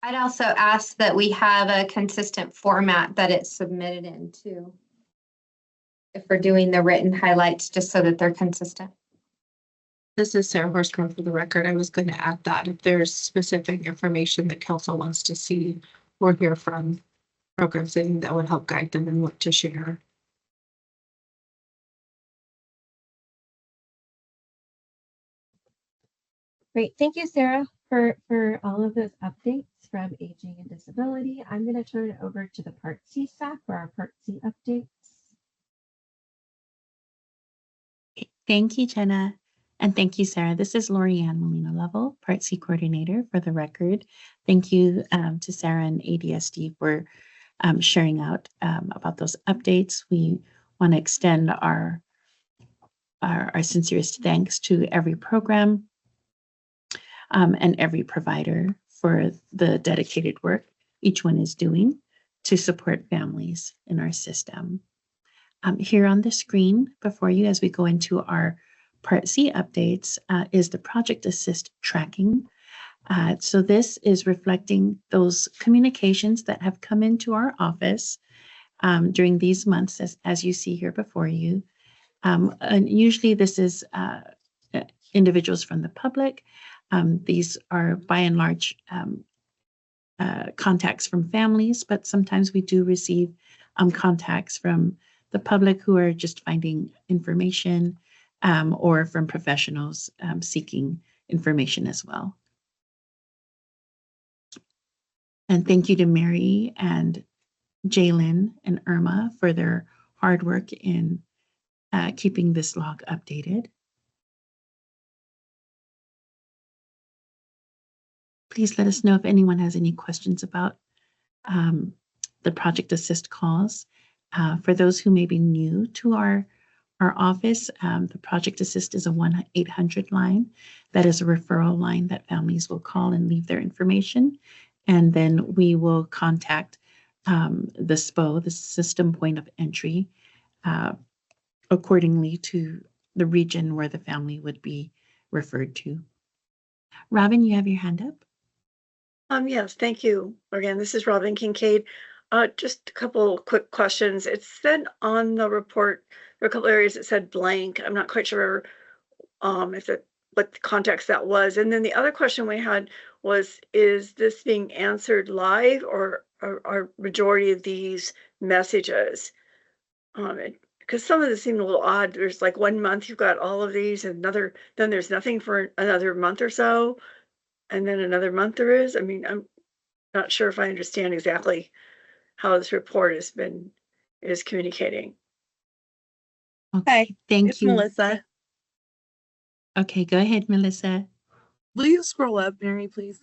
I'd also ask that we have a consistent format that it's submitted in too. If we're doing the written highlights, just so that they're consistent. This is Sarah Horstman for the record. I was going to add that if there's specific information that council wants to see or hear from programs, that would help guide them in what to share. Great. Thank you, Sarah, for all of those updates from Aging and Disability. I'm going to turn it over to the Part C staff for our Part C updates. Thank you, Jenna. And thank you, Sarah. This is Lorianne Molina Level, Part C Coordinator for the record. Thank you to Sarah and ADSD for sharing out about those updates. We want to extend our sincerest thanks to every program and every provider for the dedicated work each one is doing to support families in our system. Here on the screen before you as we go into our Part C updates is the Project Assist tracking. So this is reflecting those communications that have come into our office during these months as you see here before you. And usually this is individuals from the public. These are by and large contacts from families, but sometimes we do receive contacts from the public who are just finding information or from professionals seeking information as well. And thank you to Mary and Jalen and Irma for their hard work in keeping this log updated. Please let us know if anyone has any questions about the Project Assist calls. For those who may be new to our office, the Project Assist is a 1-800 line. That is a referral line that families will call and leave their information. And then we will contact the SPO, the System Point of Entry, accordingly to the region where the family would be referred to. Robin, you have your hand up. Yes, thank you. Again, this is Robin Kincaid. Just a couple quick questions. It said on the report, there are a couple areas that said blank. I'm not quite sure what the context that was. And then the other question we had was, is this being answered live, or are majority of these messages? Because some of this seemed a little odd. There's like 1 month you've got all of these, and then there's nothing for another month or so, and then another month there is. I mean, I'm not sure if I understand exactly how this report is communicating. Okay, thank It's you. Melissa. Okay, go ahead, Melissa. Will you scroll up, Mary, please?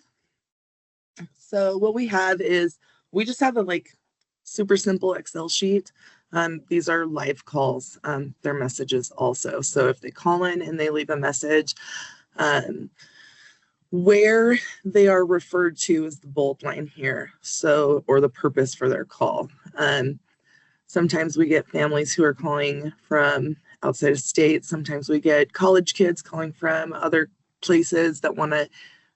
So what we have is, we just have a super simple Excel sheet. These are live calls. They're messages also. So if they call in and they leave a message, where they are referred to is the bold line here. So, or the purpose for their call. Sometimes we get families who are calling from outside of state. Sometimes we get college kids calling from other places that want to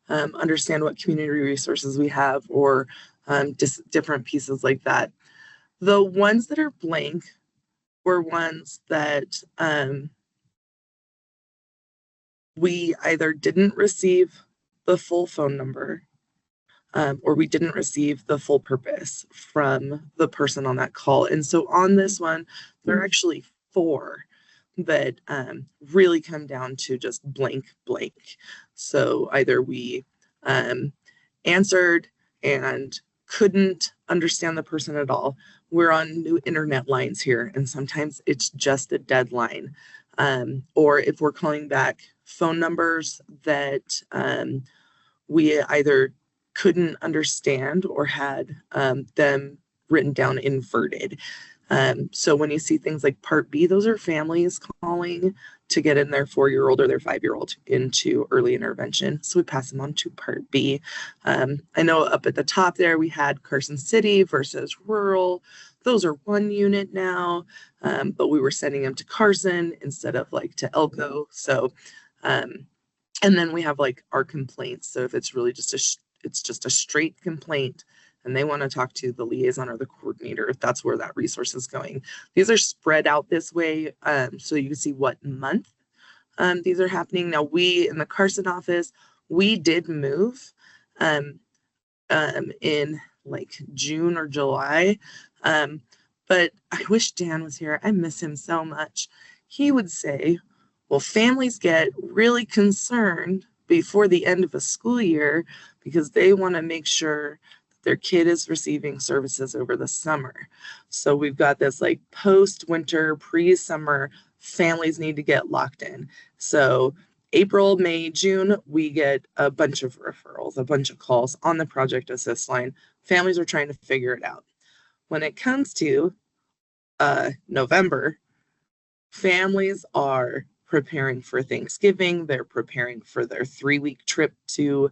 understand what community resources we have, or just different pieces like that. The ones that are blank were ones that we either didn't receive the full phone number, or we didn't receive the full purpose from the person on that call. And so on this one, there are actually 4 that really come down to just blank. So either we answered and couldn't understand the person at all. We're on new internet lines here, and sometimes it's just a dead line. Or if we're calling back phone numbers that we either couldn't understand or had them written down inverted. So when you see things like Part B, those are families calling to get in their 4-year-old or their 5-year-old into early intervention. So we pass them on to Part B. I know up at the top there, we had Carson City versus rural. Those are 1 unit now, but we were sending them to Carson instead of to Elko. So, and then we have our complaints. So if it's really just a straight complaint, and they want to talk to the liaison or the coordinator, if that's where that resource is going. These are spread out this way, so you can see what month these are happening. Now, we in the Carson office, we did move in June or July, but I wish Dan was here. I miss him so much. He would say, well, families get really concerned before the end of a school year because they want to make sure their kid is receiving services over the summer. So we've got this post-winter, pre-summer, families need to get locked in. So April, May, June, we get a bunch of referrals, a bunch of calls on the Project Assist line. Families are trying to figure it out. When it comes to November, families are preparing for Thanksgiving. They're preparing for their 3-week trip to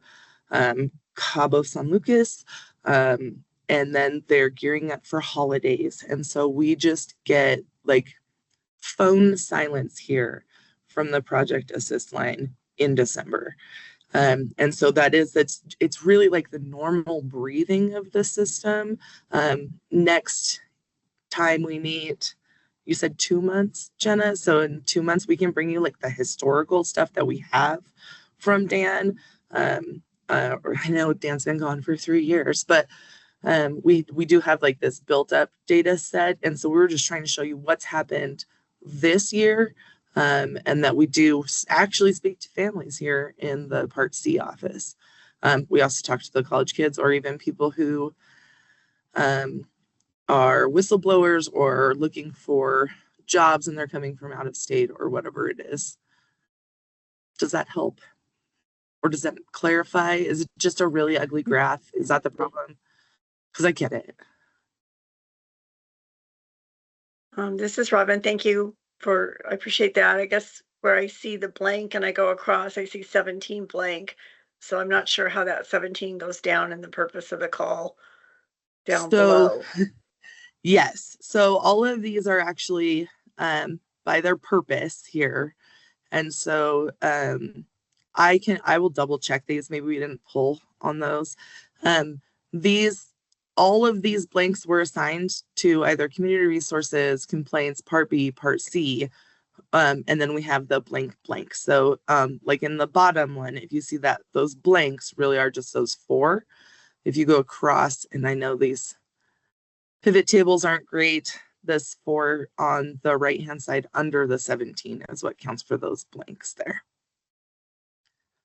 Cabo San Lucas. And then they're gearing up for holidays. And so we just get phone silence here from the Project Assist line in December. And so it's really the normal breathing of the system. Next time we meet, you said 2 months, Jenna. So in 2 months, we can bring you the historical stuff that we have from Dan. I know Dan's been gone for 3 years, but we do have this built up data set. And so we're just trying to show you what's happened this year, and that we do actually speak to families here in the Part C office. We also talk to the college kids, or even people who are whistleblowers or looking for jobs and they're coming from out of state or whatever it is. Does that help? Or does that clarify? Is it just a really ugly graph? Is that the problem? Because I get it. This is Robin. Thank you I appreciate that. I guess where I see the blank and I go across, I see 17 blank. So I'm not sure how that 17 goes down in the purpose of the call down below. Yes. So all of these are actually by their purpose here. And so I will double check these. Maybe we didn't pull on those. All of these blanks were assigned to either community resources, complaints, part B, part C. And then we have the blank. So like in the bottom one, if you see that those blanks really are just those 4. If you go across, and I know these pivot tables aren't great, this 4 on the right-hand side under the 17 is what counts for those blanks there.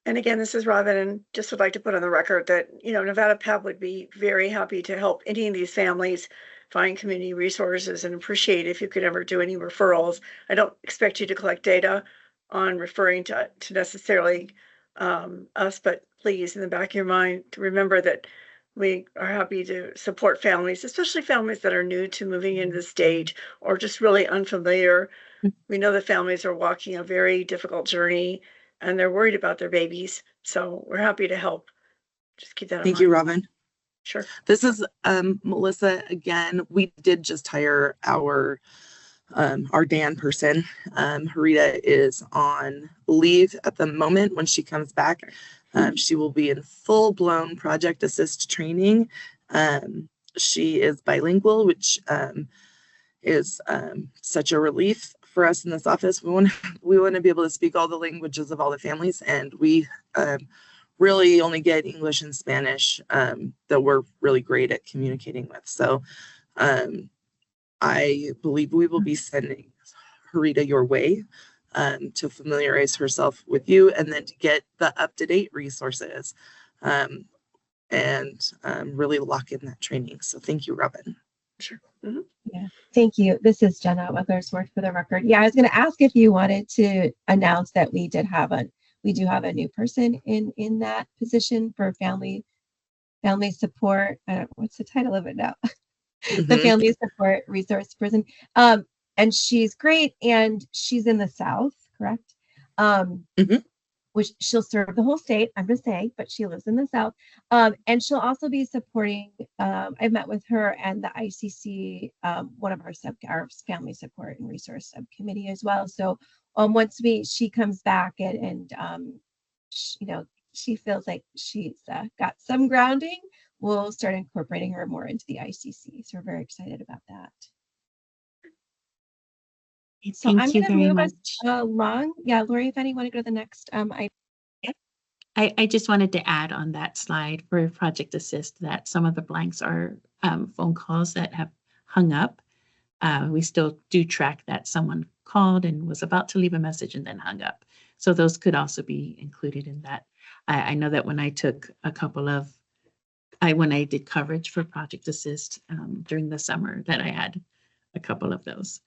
And again, this is Robin, and just would like to put on the record that, Nevada PEP would be very happy to help any of these families find community resources and appreciate if you could ever do any referrals. I don't expect you to collect data on referring to necessarily us, but please, in the back of your mind, to remember that we are happy to support families, especially families that are new to moving into the state or just really unfamiliar. We know that families are walking a very difficult journey and they're worried about their babies. So we're happy to help. Just keep that in mind. Thank you, Robin. Sure. This is Melissa again. We did just hire our DAN person. Harita is on leave at the moment. When she comes back, she will be in full-blown project assist training. She is bilingual, which is such a relief for us in this office. We want to be able to speak all the languages of all the families, and we really only get English and Spanish that we're really great at communicating with. So I believe we will be sending Harita your way to familiarize herself with you and then to get the up-to-date resources and really lock in that training. So thank you, Robin. Sure. Mm-hmm. Yeah, thank you. This is Jenna Weglarz-Ward for the record. Yeah, I was going to ask if you wanted to announce that we do have a new person in that position for family support. What's the title of it now? The Family Support Resource Person. And she's great, and she's in the South, correct? Which she'll serve the whole state, I'm just saying, but she lives in the South. And she'll also be supporting, I've met with her and the ICC, one of our family support and resource subcommittee as well. So once she comes back and she feels like she's got some grounding, we'll start incorporating her more into the ICC. So we're very excited about that. So Thank I'm you going to very move much. us along. Yeah, Lori, if anyone want to go to the next I just wanted to add on that slide for Project Assist that some of the blanks are phone calls that have hung up. We still do track that someone called and was about to leave a message and then hung up. So those could also be included in that. I know that when I took when I did coverage for Project Assist during the summer, that I had a couple of those.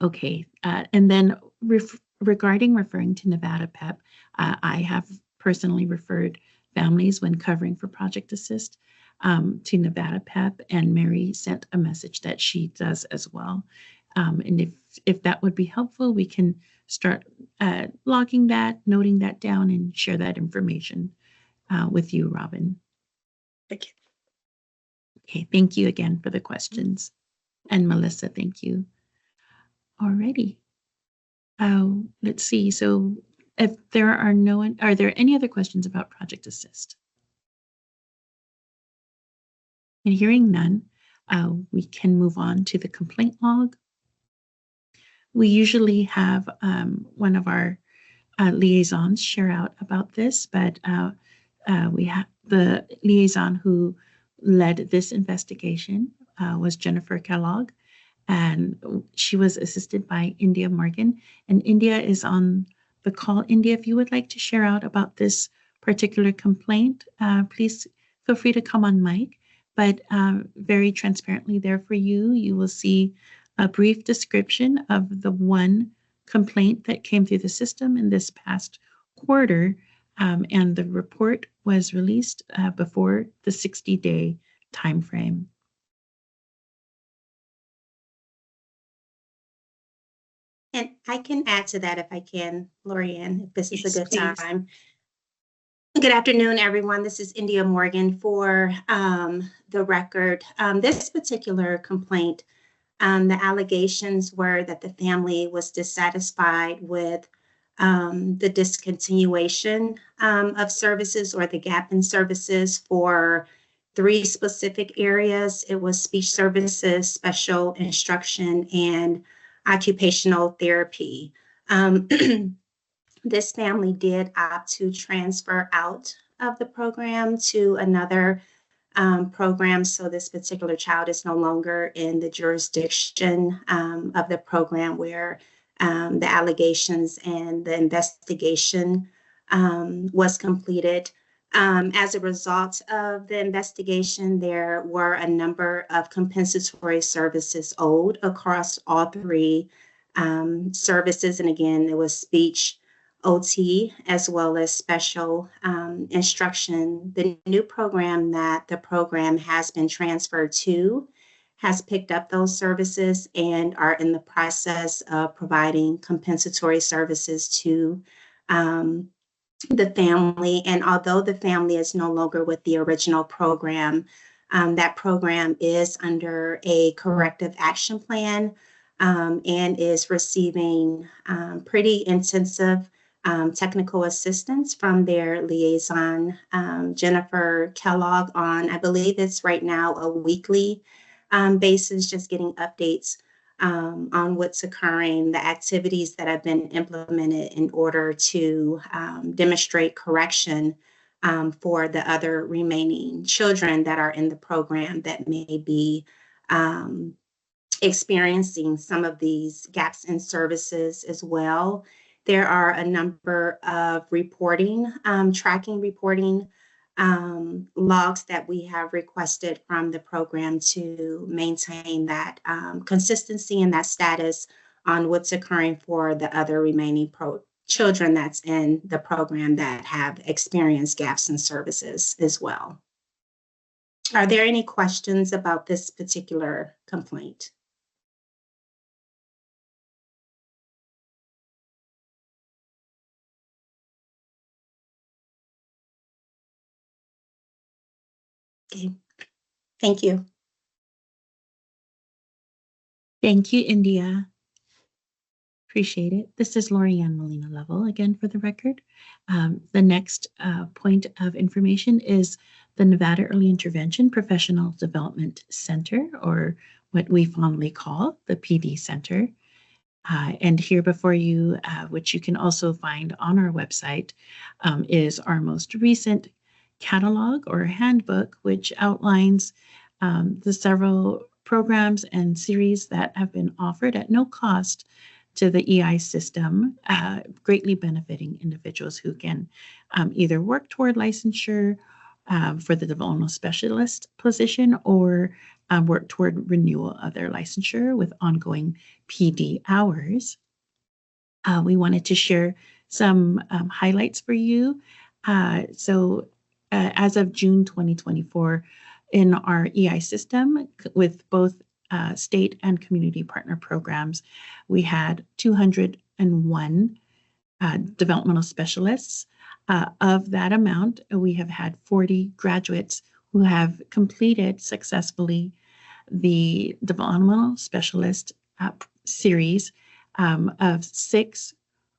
Okay, and then regarding referring to Nevada PEP, I have personally referred families when covering for Project Assist to Nevada PEP, and Mary sent a message that she does as well. And if that would be helpful, we can start logging that, noting that down, and share that information with you, Robin. Thank you. Okay, thank you again for the questions. And Melissa, thank you. Alrighty. Let's see. So if there are there any other questions about Project Assist? And hearing none, we can move on to the complaint log. We usually have one of our liaisons share out about this, but we have the liaison who led this investigation was Jennifer Kellogg, and she was assisted by India Morgan. And India is on the call. India, if you would like to share out about this particular complaint, please feel free to come on mic. but very transparently there for you. You will see a brief description of the one complaint that came through the system in this past quarter, and the report was released before the 60-day time frame. And I can add to that if I can, Lorianne, if this is a good time. Good afternoon, everyone. This is India Morgan for the record. This particular complaint, the allegations were that the family was dissatisfied with the discontinuation of services or the gap in services for 3 specific areas. It was speech services, special instruction, and occupational therapy. This family did opt to transfer out of the program to another program. So this particular child is no longer in the jurisdiction of the program where the allegations and the investigation was completed. As a result of the investigation, there were a number of compensatory services owed across all 3 services. And again, it was speech, OT, as well as special instruction. The new program that the program has been transferred to has picked up those services and are in the process of providing compensatory services to the family. And although the family is no longer with the original program, that program is under a corrective action plan and is receiving pretty intensive technical assistance from their liaison, Jennifer Kellogg, on, I believe it's right now a weekly basis, just getting updates on what's occurring, the activities that have been implemented in order to demonstrate correction for the other remaining children that are in the program that may be experiencing some of these gaps in services as well. There are a number of reporting, tracking reporting logs that we have requested from the program to maintain that consistency and that status on what's occurring for the other remaining children that's in the program that have experienced gaps in services as well. Are there any questions about this particular complaint? Okay, thank you. Thank you, India. Appreciate it. This is Lorianne Molina Level again for the record. The next point of information is the Nevada Early Intervention Professional Development Center, or what we fondly call the PD Center. And here before you, which you can also find on our website, is our most recent catalog or handbook, which outlines the several programs and series that have been offered at no cost to the EI system, greatly benefiting individuals who can either work toward licensure for the developmental specialist position or work toward renewal of their licensure with ongoing PD hours. We wanted to share some highlights for you. As of June 2024, in our EI system, with both state and community partner programs, we had 201 developmental specialists. Of that amount, we have had 40 graduates who have completed successfully the developmental specialist series of 6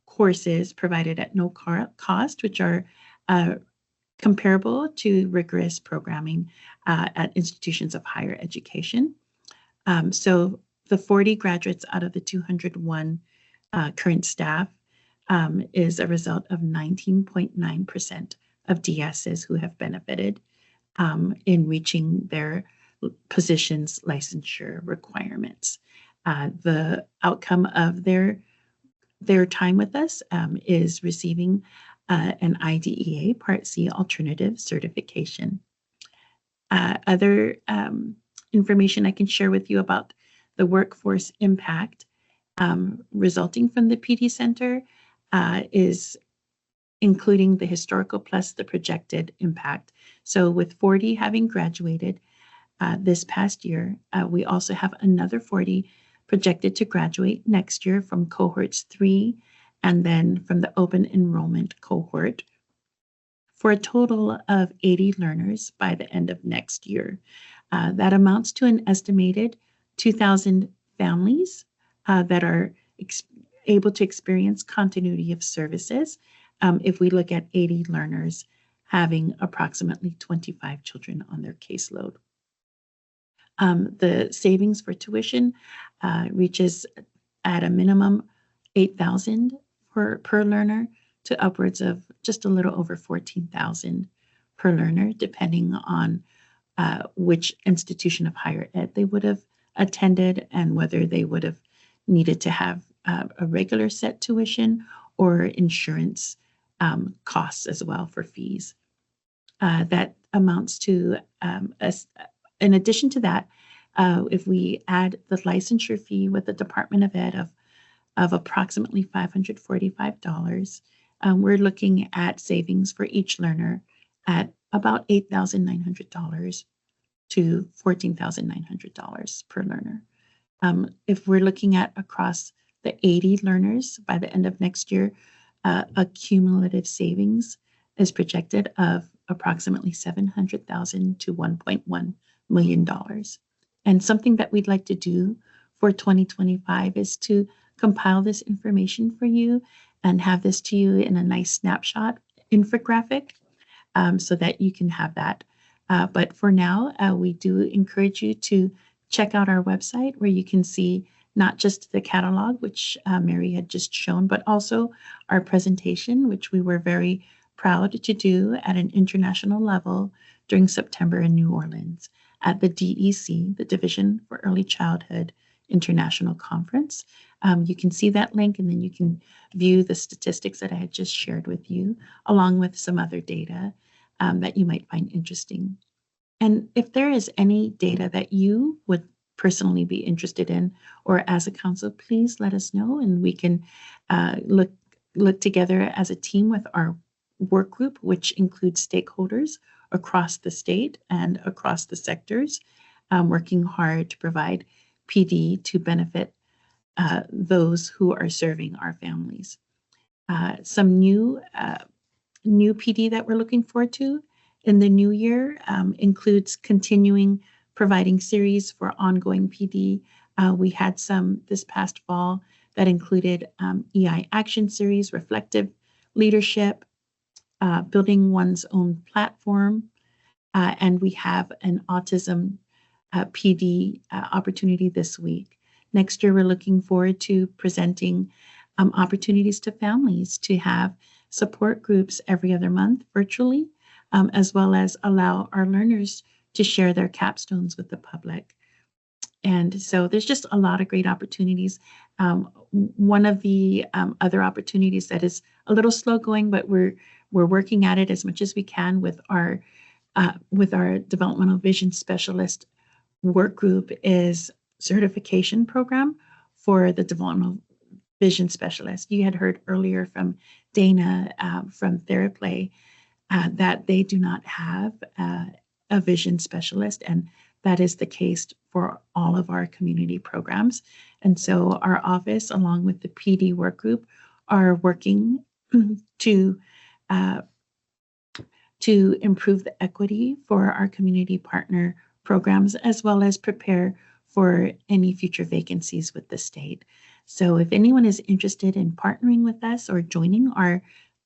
courses provided at no cost, which are comparable to rigorous programming at institutions of higher education. So the 40 graduates out of the 201 current staff is a result of 19.9% of DSs who have benefited in reaching their positions licensure requirements. The outcome of their time with us is receiving an IDEA Part C alternative certification. Other information I can share with you about the workforce impact resulting from the PD Center is including the historical plus the projected impact. So with 40 having graduated this past year, we also have another 40 projected to graduate next year from cohorts 3 and then from the open enrollment cohort, for a total of 80 learners by the end of next year. That amounts to an estimated 2,000 families that are able to experience continuity of services if we look at 80 learners having approximately 25 children on their caseload. The savings for tuition reaches at a minimum $8,000 per learner to upwards of just a little over $14,000 per learner, depending on which institution of higher ed they would have attended and whether they would have needed to have a regular set tuition or insurance costs as well for fees. That amounts to, in addition to that, if we add the licensure fee with the Department of Ed of approximately $545, we're looking at savings for each learner at about $8,900 to $14,900 per learner. If we're looking at across the 80 learners by the end of next year, a cumulative savings is projected of approximately $700,000 to $1.1 million. And something that we'd like to do for 2025 is to compile this information for you and have this to you in a nice snapshot infographic so that you can have that. But for now, we do encourage you to check out our website where you can see not just the catalog, which Mary had just shown, but also our presentation, which we were very proud to do at an international level during September in New Orleans at the DEC, the Division for Early Childhood International Conference. You can see that link and then you can view the statistics that I had just shared with you, along with some other data that you might find interesting. And if there is any data that you would personally be interested in, or as a council, please let us know and we can look together as a team with our work group, which includes stakeholders across the state and across the sectors, working hard to provide PD to benefit those who are serving our families. Some new PD that we're looking forward to in the new year includes continuing providing series for ongoing PD. We had some this past fall that included EI Action Series, Reflective Leadership, Building One's Own Platform, and we have an Autism PD opportunity this week. Next year, we're looking forward to presenting opportunities to families to have support groups every other month virtually, as well as allow our learners to share their capstones with the public. And so there's just a lot of great opportunities. One of the other opportunities that is a little slow going, but we're working at it as much as we can with our developmental vision specialist work group is certification program for the developmental vision specialist. You had heard earlier from Dana from TheraPlay that they do not have a vision specialist, and that is the case for all of our community programs. And so our office, along with the PD work group, are working to improve the equity for our community partner programs, as well as prepare for any future vacancies with the state. So if anyone is interested in partnering with us or joining our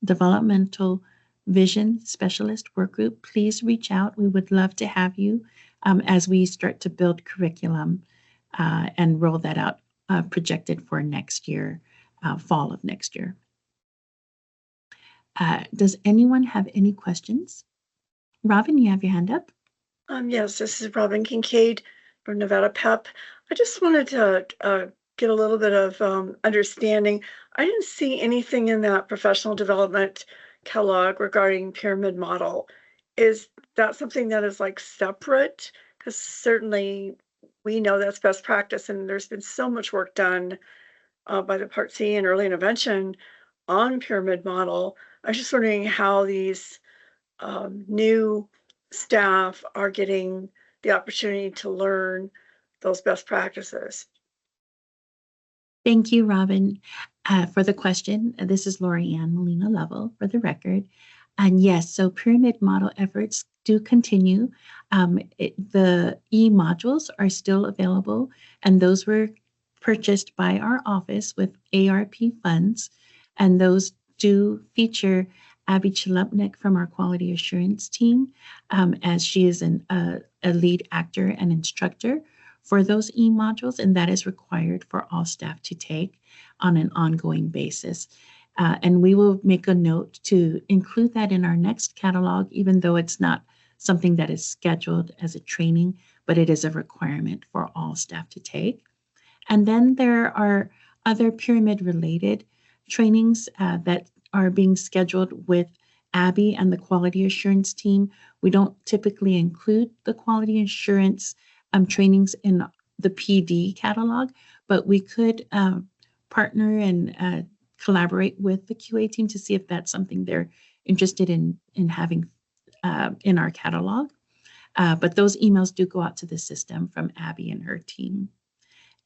developmental vision specialist work group, please reach out. We would love to have you as we start to build curriculum and roll that out projected for next year, fall of next year. Does anyone have any questions? Robin, you have your hand up. Yes, this is Robin Kincaid from Nevada PEP. I just wanted to get a little bit of understanding. I didn't see anything in that professional development catalog regarding pyramid model. Is that something that is like separate? Because certainly we know that's best practice, and there's been so much work done by the Part C and early intervention on pyramid model. I was just wondering how these new staff are getting the opportunity to learn those best practices. Thank you, Robin, for the question. This is Lori Ann Molina Lovell for the record. And yes, so pyramid model efforts do continue. The e-modules are still available, and those were purchased by our office with ARP funds, and those do feature Abby Chalupnik from our quality assurance team, as she is a lead actor and instructor for those e-modules, and that is required for all staff to take on an ongoing basis. And we will make a note to include that in our next catalog, even though it's not something that is scheduled as a training, but it is a requirement for all staff to take. And then there are other pyramid-related trainings that are being scheduled with Abby and the quality assurance team. We don't typically include the quality assurance trainings in the PD catalog, but we could partner and collaborate with the QA team to see if that's something they're interested in having in our catalog. But those emails do go out to the system from Abby and her team.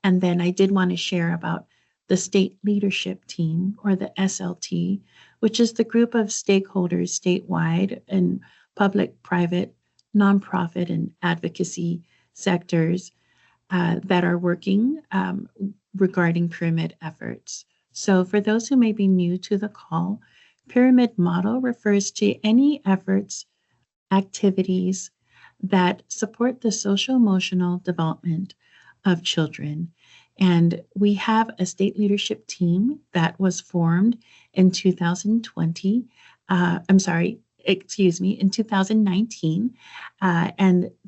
And then I did want to share about the state leadership team, or the SLT, which is the group of stakeholders statewide in public, private, nonprofit, and advocacy sectors that are working regarding pyramid efforts. So for those who may be new to the call, pyramid model refers to any efforts, activities that support the social-emotional development of children. And we have a state leadership team that was formed in 2019. And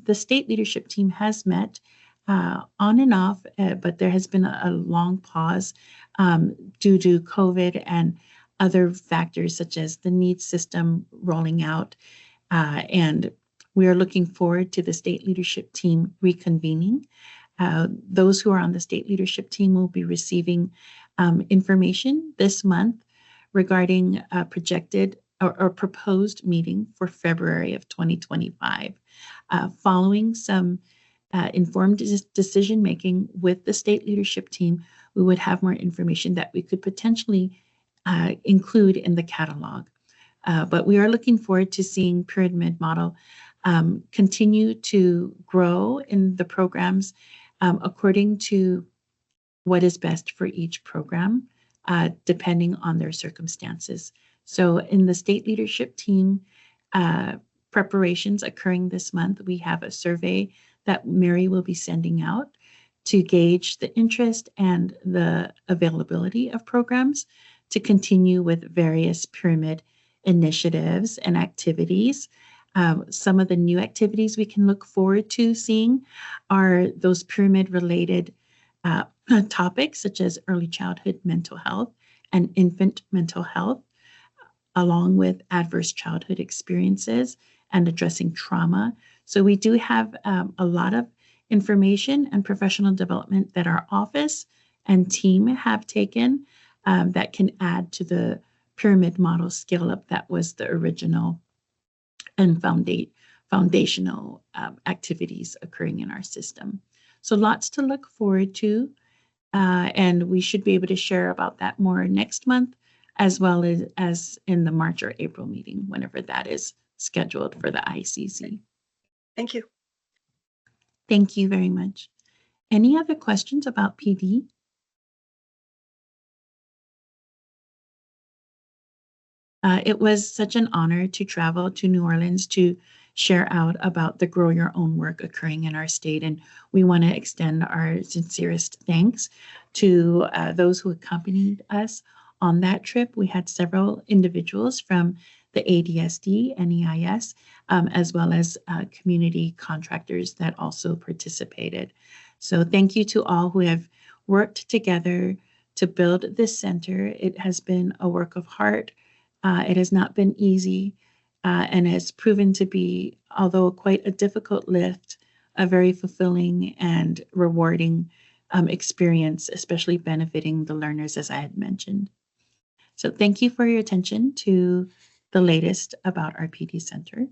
the state leadership team has met on and off, but there has been a long pause due to COVID and other factors such as the NEED system rolling out. And we are looking forward to the state leadership team reconvening. Those who are on the state leadership team will be receiving information this month regarding a projected or proposed meeting for February of 2025. Following some informed decision-making with the state leadership team, we would have more information that we could potentially include in the catalog. But we are looking forward to seeing pyramid model continue to grow in the programs according to what is best for each program, depending on their circumstances. So in the state leadership team preparations occurring this month, we have a survey that Mary will be sending out to gauge the interest and the availability of programs to continue with various pyramid initiatives and activities. Some of the new activities we can look forward to seeing are those pyramid-related topics such as early childhood mental health and infant mental health, along with adverse childhood experiences and addressing trauma. So we do have a lot of information and professional development that our office and team have taken that can add to the pyramid model scale up that was the original and foundational activities occurring in our system. So lots to look forward to, and we should be able to share about that more next month, as well as in the March or April meeting, whenever that is scheduled for the ICC. Thank you. Thank you very much. Any other questions about PD? It was such an honor to travel to New Orleans to share out about the Grow Your Own work occurring in our state. And we want to extend our sincerest thanks to those who accompanied us on that trip. We had several individuals from the ADSD, NEIS, as well as community contractors that also participated. So thank you to all who have worked together to build this center. It has been a work of heart. It has not been easy and has proven to be although quite a difficult lift, a very fulfilling and rewarding experience, especially benefiting the learners, as I had mentioned. So thank you for your attention to the latest about our PD Center.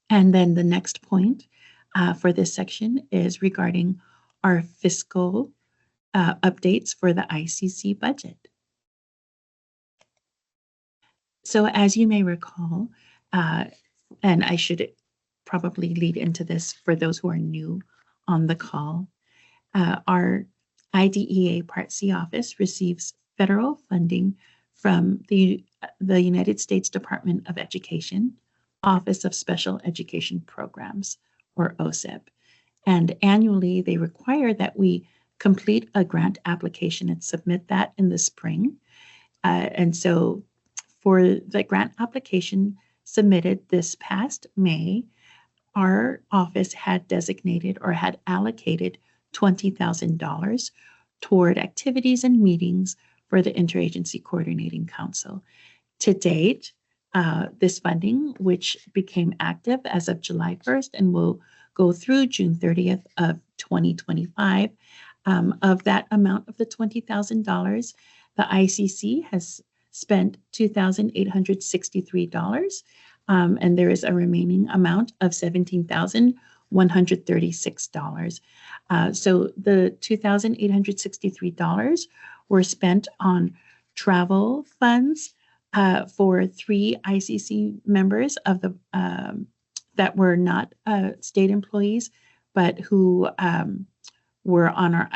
And then the next point for this section is regarding our fiscal updates for the ICC budget. So as you may recall, and I should probably lead into this for those who are new on the call, our IDEA Part C office receives federal funding from the United States Department of Education, Office of Special Education Programs, or OSEP. And annually, they require that we complete a grant application and submit that in the spring. And so for the grant application submitted this past May, our office had designated or had allocated $20,000 toward activities and meetings for the Interagency Coordinating Council. To date, this funding, which became active as of July 1st and will go through June 30th of 2025, of that amount of the $20,000, the ICC has spent $2,863, and there is a remaining amount of $17,136. So the $2,863 were spent on travel funds for 3 ICC members of the that were not state employees, but who are on our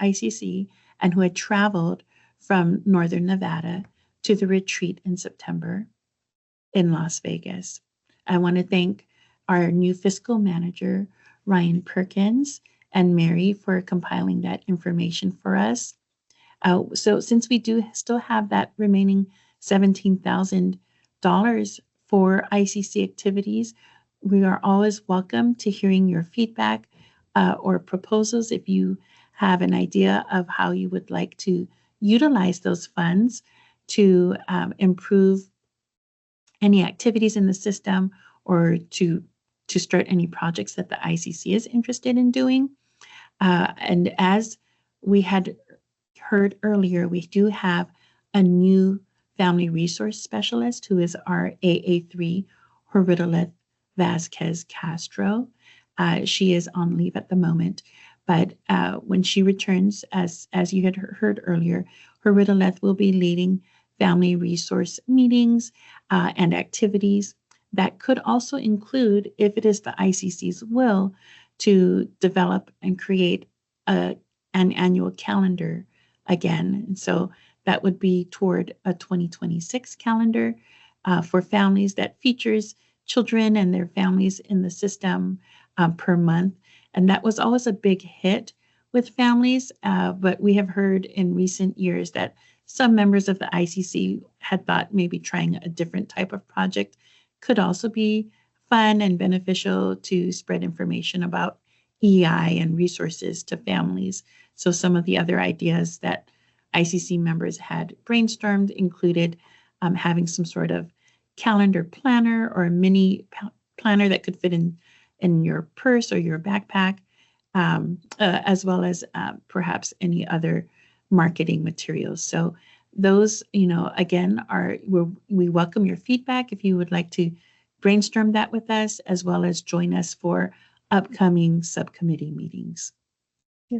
ICC and who had traveled from Northern Nevada to the retreat in September in Las Vegas. I want to thank our new fiscal manager, Ryan Perkins, and Mary for compiling that information for us. So since we do still have that remaining $17,000 for ICC activities, we are always welcome to hearing your feedback or proposals if you have an idea of how you would like to utilize those funds to improve any activities in the system or to start any projects that the ICC is interested in doing. And as we had heard earlier, we do have a new family resource specialist who is our AA3, Horidolith Vasquez Castro. She is on leave at the moment, but when she returns, as you had heard earlier, Horidolith will be leading family resource meetings and activities that could also include, if it is the ICC's will, to develop and create an annual calendar again. And so that would be toward a 2026 calendar for families that features children and their families in the system per month. And that was always a big hit with families, but we have heard in recent years that some members of the ICC had thought maybe trying a different type of project could also be fun and beneficial to spread information about EI and resources to families. So some of the other ideas that ICC members had brainstormed included having some sort of calendar planner or a mini planner that could fit in your purse or your backpack, as well as perhaps any other marketing materials. So those, again, we welcome your feedback if you would like to brainstorm that with us, as well as join us for upcoming subcommittee meetings.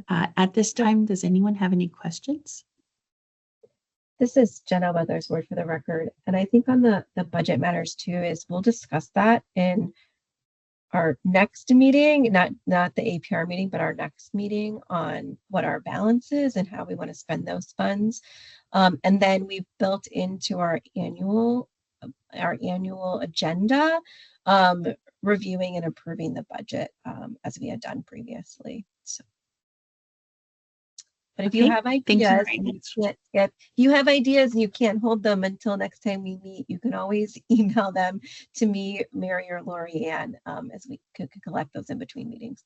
At this time, does anyone have any questions? This is Jenna Weglarz-Ward for the record. And I think on the budget matters too is we'll discuss that in our next meeting, not the APR meeting, but our next meeting on what our balance is and how we want to spend those funds. And then we've built into our annual agenda, reviewing and approving the budget as we had done previously. So. But if you have ideas, you have ideas and you can't hold them until next time we meet, you can always email them to me, Mary, or Lori Ann, as we could collect those in between meetings.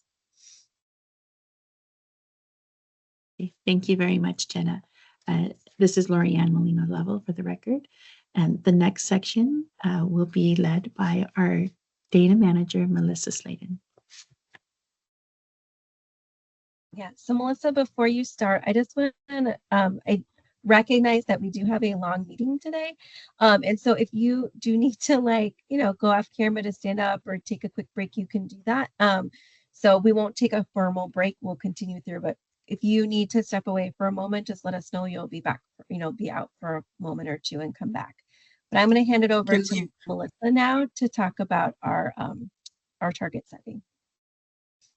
Thank you very much, Jenna. This is Lori Ann Molina Level for the record. And the next section will be led by our data manager, Melissa Sladen. Yeah, so Melissa, before you start, I just want to, I recognize that we do have a long meeting today. And so if you do need to go off camera to stand up or take a quick break, you can do that. So we won't take a formal break, we'll continue through, but if you need to step away for a moment, just let us know. You'll be back, be out for a moment or two and come back. But I'm going to hand it over to Melissa now to talk about our target setting.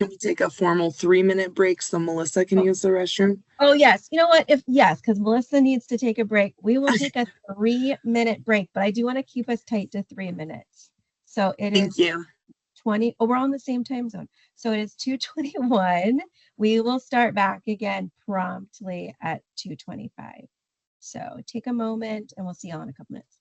Can we take a formal 3-minute break so Melissa can use the restroom? Oh, yes. You know what? Because Melissa needs to take a break. We will take a 3-minute break, but I do want to keep us tight to 3 minutes. So it is 20. Oh, we're on the same time zone. So it is 2:21. We will start back again promptly at 2:25. So take a moment and we'll see you all in a couple minutes.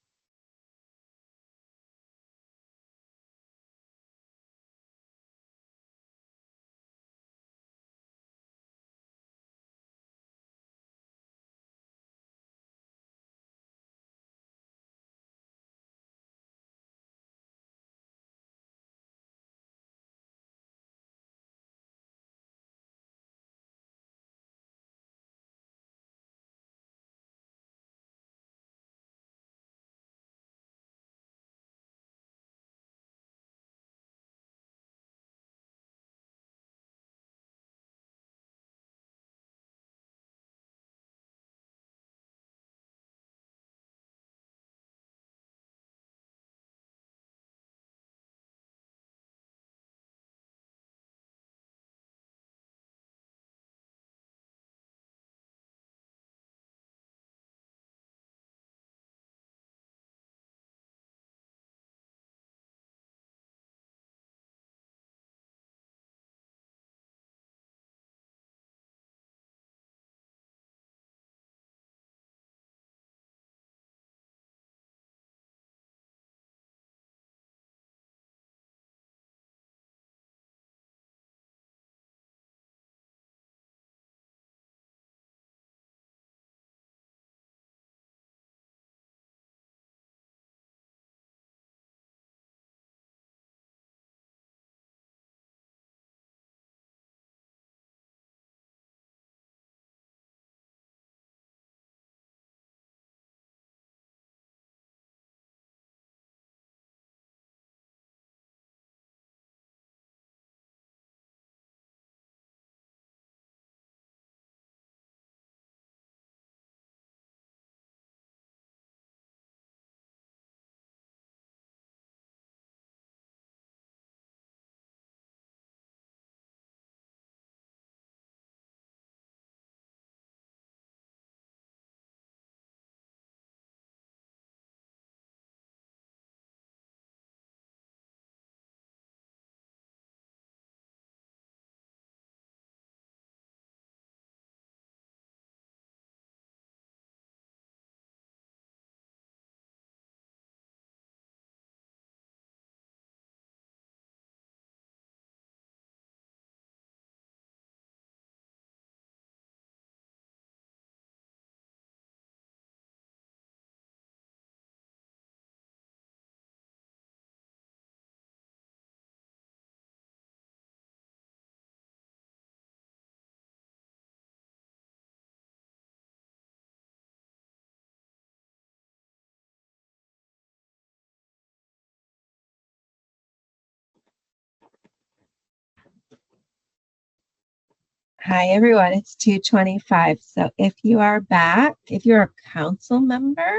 Hi, everyone. It's 2:25. So if you are back, if you're a council member,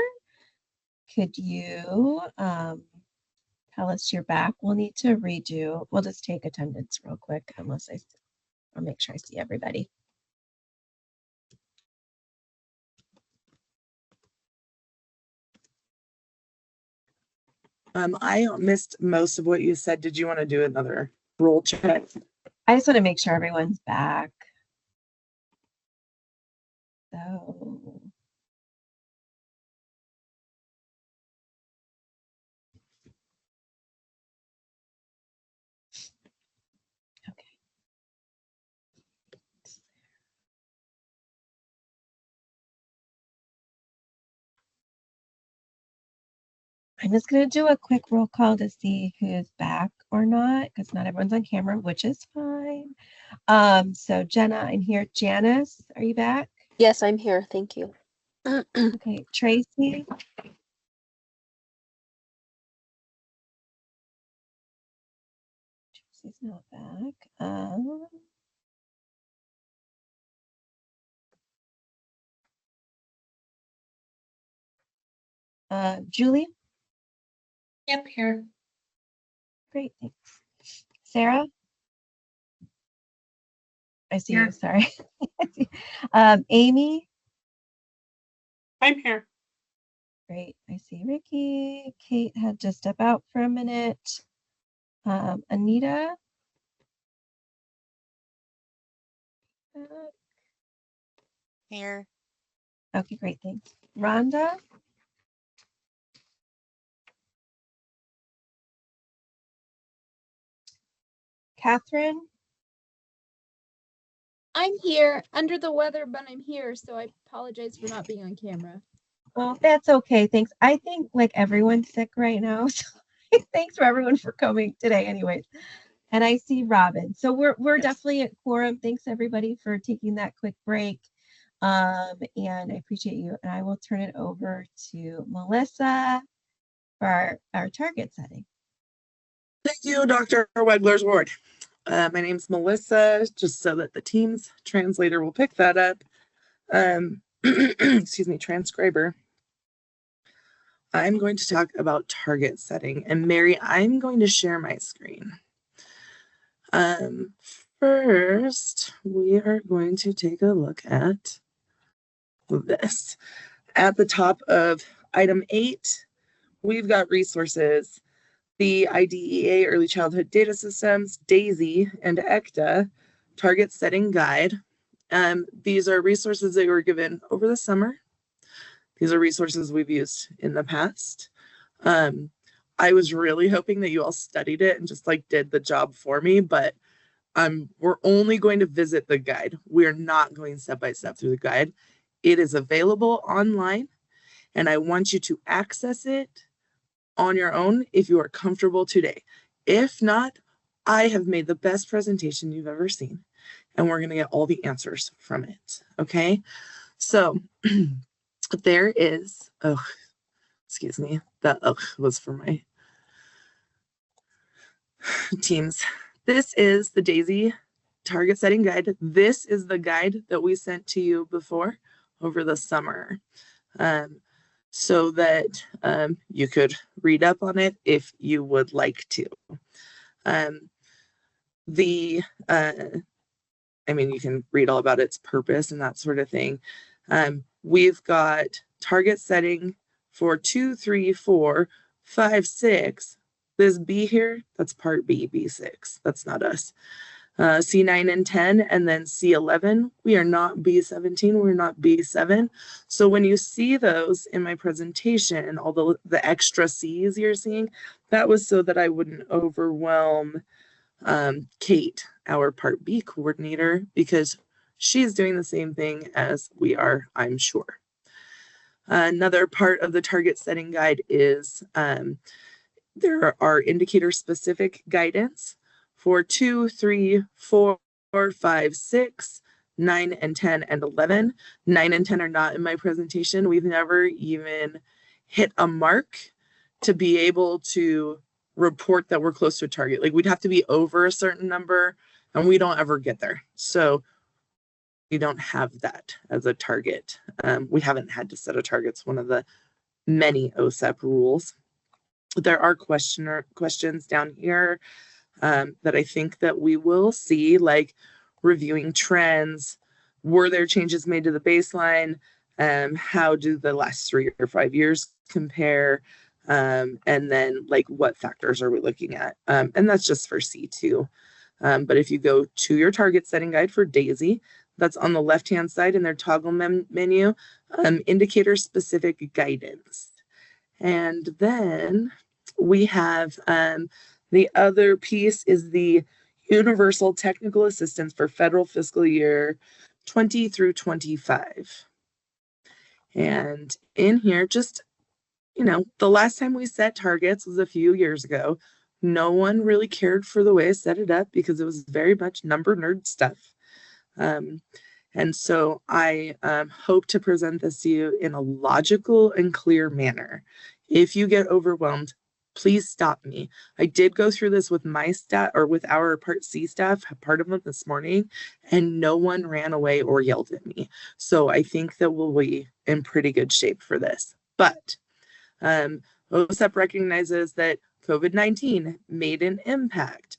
could you tell us you're back? We'll need to redo. We'll just take attendance real quick I'll make sure I see everybody. I missed most of what you said. Did you want to do another roll check? I just want to make sure everyone's back. So. I'm just going to do a quick roll call to see who's back or not, because not everyone's on camera, which is fine. So Jenna, I'm here. Janice, are you back? Yes, I'm here. Thank you. Okay, Tracy. Tracy's not back. Julie? Yep, here. Great, thanks. Sarah? I see you, sorry. Amy? I'm here. Great, I see Ricky. Kate had to step out for a minute. Anita? Here. Okay, great, thanks. Rhonda? Catherine? I'm here, under the weather, but I'm here, so I apologize for not being on camera. Well, that's okay, thanks. I think like everyone's sick right now, so thanks for everyone for coming today anyways. And I see Robin. So we're definitely at quorum. Thanks everybody for taking that quick break. And I appreciate you. And I will turn it over to Melissa for our target setting. Thank you, Dr. Weglarz-Ward. My name's Melissa, just so that the Teams translator will pick that up. Excuse me, transcriber. I'm going to talk about target setting. And Mary, I'm going to share my screen. First, we are going to take a look at this. At the top of item 8, we've got resources. The IDEA, Early Childhood Data Systems, DAISY, and ECTA Target Setting Guide. These are resources that were given over the summer. These are resources we've used in the past. I was really hoping that you all studied it and just like did the job for me, but we're only going to visit the guide. We're not going step by step through the guide. It is available online, and I want you to access it on your own if you are comfortable today. If not, I have made the best presentation you've ever seen, and we're going to get all the answers from it. Okay, so there is, oh, excuse me, that was for my Teams. This is the DAISY Target Setting Guide. This is the guide that we sent to you before over the summer, so that you could read up on it if you would like to. I mean, you can read all about its purpose and that sort of thing. We've got target setting for 2, 3, 4, 5, 6. This B here, that's part B, B6. That's not us. C9 and 10, and then C11. We are not B17, we're not B7. So when you see those in my presentation, all the extra C's you're seeing, that was so that I wouldn't overwhelm Kate, our Part B coordinator, because she's doing the same thing as we are, I'm sure. Another part of the target setting guide is there are indicator specific guidance for 2, 3, 4, 5, 6, 9, and 10, and 11. 9 and 10 are not in my presentation. We've never even hit a mark to be able to report that we're close to a target. Like we'd have to be over a certain number, and we don't ever get there. So we don't have that as a target. We haven't had to set a target. It's one of the many OSEP rules. There are questions down here that I think that we will see, like reviewing trends. Were there changes made to the baseline? How do the last 3 or 5 years compare? And then like what factors are we looking at? And that's just for C2. But if you go to your target setting guide for DAISY, that's on the left-hand side in their toggle menu, indicator specific guidance. And then we have the other piece is the Universal Technical Assistance for Federal Fiscal Year 20 through 25. And in here, just you know, the last time we set targets was a few years ago. No one really cared for the way I set it up because it was very much number nerd stuff. And so I hope to present this to you in a logical and clear manner. If you get overwhelmed, please stop me. I did go through this with my staff or with our Part C staff, part of them this morning, and no one ran away or yelled at me. So I think that we'll be in pretty good shape for this. But OSEP recognizes that COVID-19 made an impact.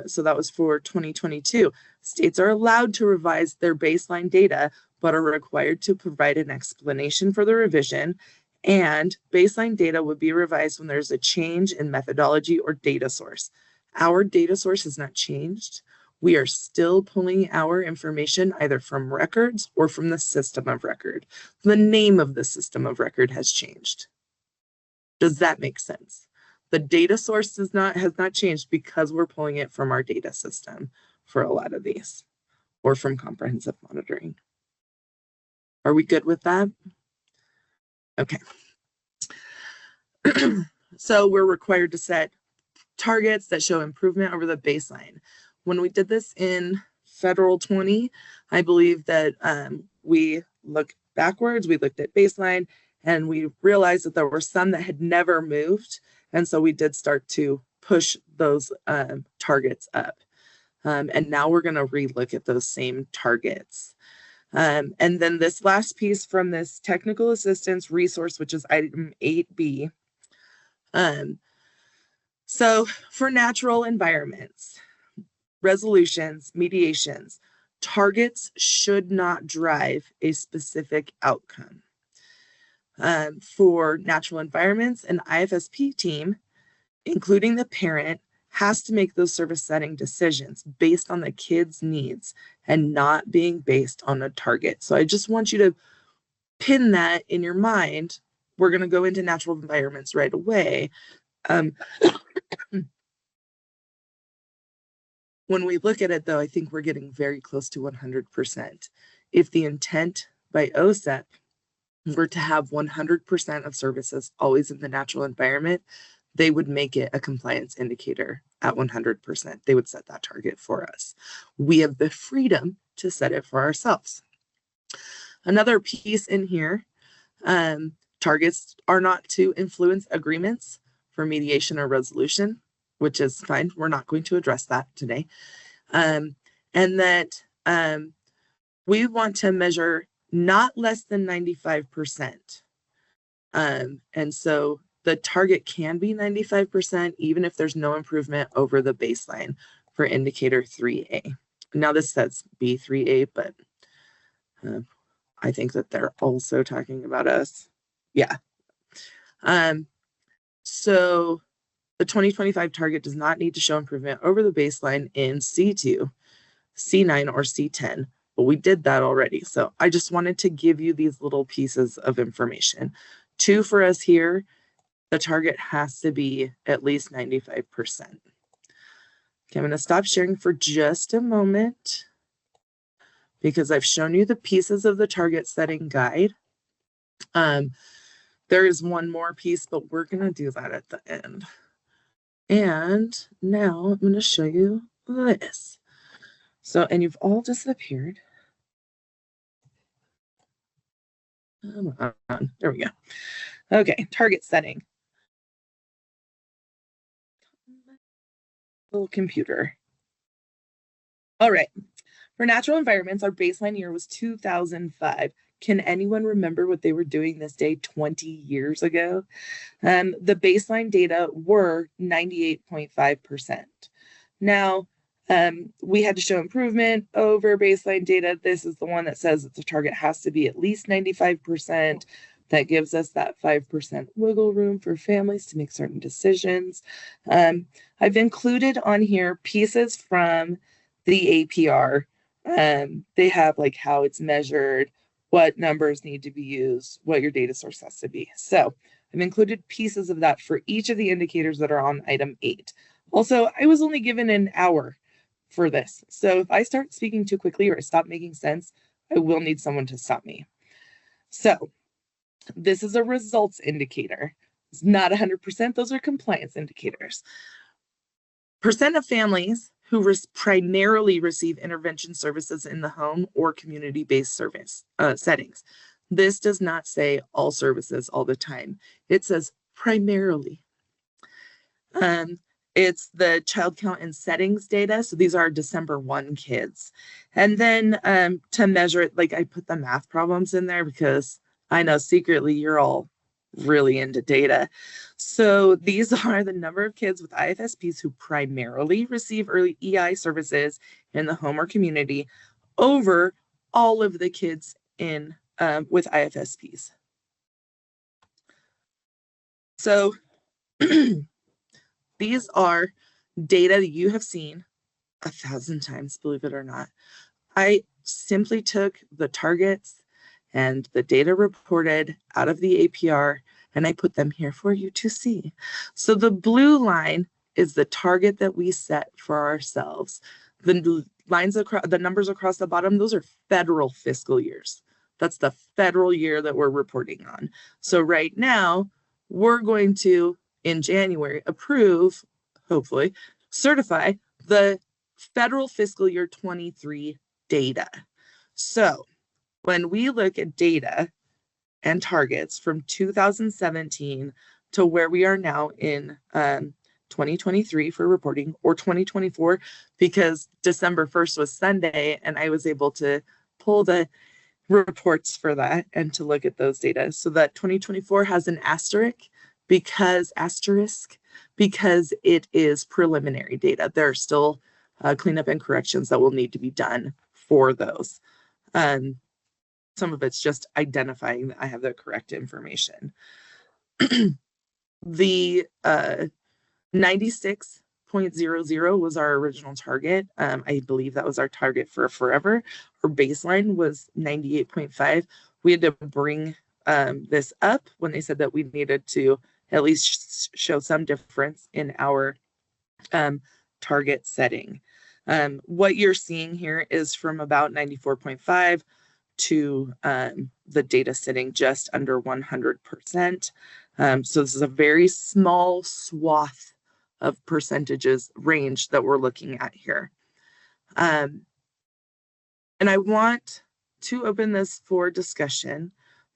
So that was for 2022. States are allowed to revise their baseline data, but are required to provide an explanation for the revision. And baseline data would be revised when there's a change in methodology or data source. Our data source has not changed. We are still pulling our information either from records or from the system of record. The name of the system of record has changed. Does that make sense? The data source has not changed because we're pulling it from our data system for a lot of these, or from comprehensive monitoring. Are we good with that? Okay. So we're required to set targets that show improvement over the baseline. When we did this in Federal 20, I believe that we looked backwards, we looked at baseline, and we realized that there were some that had never moved. And so we did start to push those targets up. And now we're going to relook at those same targets. And then this last piece from this technical assistance resource, which is item 8B. So for natural environments, resolutions, mediations, targets should not drive a specific outcome. For natural environments, an IFSP team, including the parent, has to make those service setting decisions based on the kid's needs and not being based on a target. So I just want you to pin that in your mind. We're going to go into natural environments right away. When we look at it, though, I think we're getting very close to 100%. If the intent by OSEP were to have 100% of services always in the natural environment, they would make it a compliance indicator at 100%. They would set that target for us. We have the freedom to set it for ourselves. Another piece in here, targets are not to influence agreements for mediation or resolution, which is fine. We're not going to address that today. And that we want to measure not less than 95%. And so the target can be 95%, even if there's no improvement over the baseline for indicator 3A. Now this says B3A, but I think that they're also talking about us. Yeah. So the 2025 target does not need to show improvement over the baseline in C2, C9, or C10, but we did that already. So I just wanted to give you these little pieces of information. 2 for us here, the target has to be at least 95%. Okay, I'm going to stop sharing for just a moment because I've shown you the pieces of the target setting guide. There is one more piece, but we're going to do that at the end. And now I'm going to show you this. So, and you've all disappeared. Come on, there we go. Okay, target setting. Little computer. All right, for natural environments, our baseline year was 2005. Can anyone remember what they were doing this day 20 years ago? The baseline data were 98.5%. Now, we had to show improvement over baseline data. This is the one that says that the target has to be at least 95%. That gives us that 5% wiggle room for families to make certain decisions. I've included on here pieces from the APR. They have like how it's measured, what numbers need to be used, what your data source has to be. So I've included pieces of that for each of the indicators that are on item 8. Also, I was only given an hour for this. So if I start speaking too quickly or I stop making sense, I will need someone to stop me. So This is a results indicator. It's not 100%. Those are compliance indicators. Percent of families who primarily receive intervention services in the home or community-based service settings. This does not say all services all the time. It says primarily. It's the child count and settings data. So these are December 1 kids. And then to measure it, like I put the math problems in there because I know secretly you're all really into data. So these are the number of kids with IFSPs who primarily receive early EI services in the home or community over all of the kids in with IFSPs. So these are data that you have seen 1,000 times, believe it or not. I simply took the targets and the data reported out of the APR, and I put them here for you to see. So the blue line is the target that we set for ourselves. The lines across, the numbers across the bottom, those are federal fiscal years. That's the federal year that we're reporting on. So right now, we're going to, in January, approve, hopefully, certify the federal fiscal year 23 data. So when we look at data and targets from 2017 to where we are now in 2023 for reporting, or 2024, because December 1st was Sunday and I was able to pull the reports for that and to look at those data. So that 2024 has an asterisk because it is preliminary data. There are still cleanup and corrections that will need to be done for those. Some of it's just identifying that I have the correct information. The 96.00 was our original target. I believe that was our target for forever. Our baseline was 98.5. We had to bring this up when they said that we needed to at least show some difference in our target setting. What you're seeing here is from about 94.5 to the data sitting just under 100%. So this is a very small swath of percentages range that we're looking at here. And I want to open this for discussion.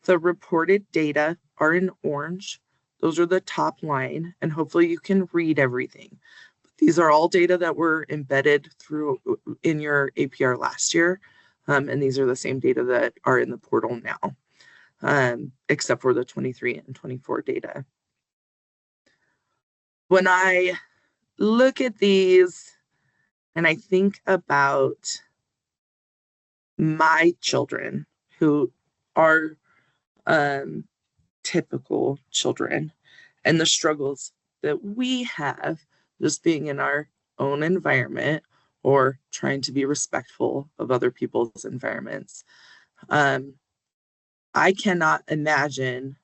The reported data are in orange. Those are the top line, and hopefully you can read everything. But these are all data that were embedded through in your APR last year. And these are the same data that are in the portal now, except for the 23 and 24 data. When I look at these and I think about my children who are typical children and the struggles that we have just being in our own environment or trying to be respectful of other people's environments. I cannot imagine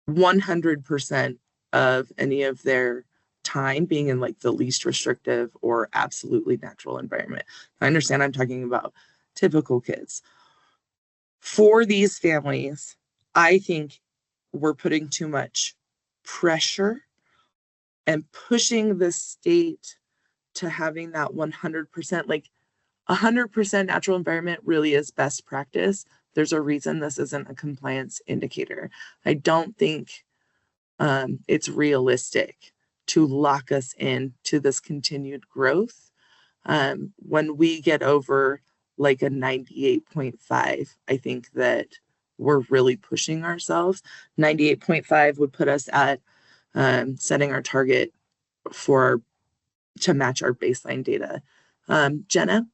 100% of any of their time being in like the least restrictive or absolutely natural environment. I understand I'm talking about typical kids. For these families, I think we're putting too much pressure and pushing the state to having that 100%, like 100% natural environment really is best practice. There's a reason this isn't a compliance indicator. I don't think it's realistic to lock us into this continued growth. When we get over like a 98.5, I think that we're really pushing ourselves. 98.5 would put us at setting our target to match our baseline data. Jenna?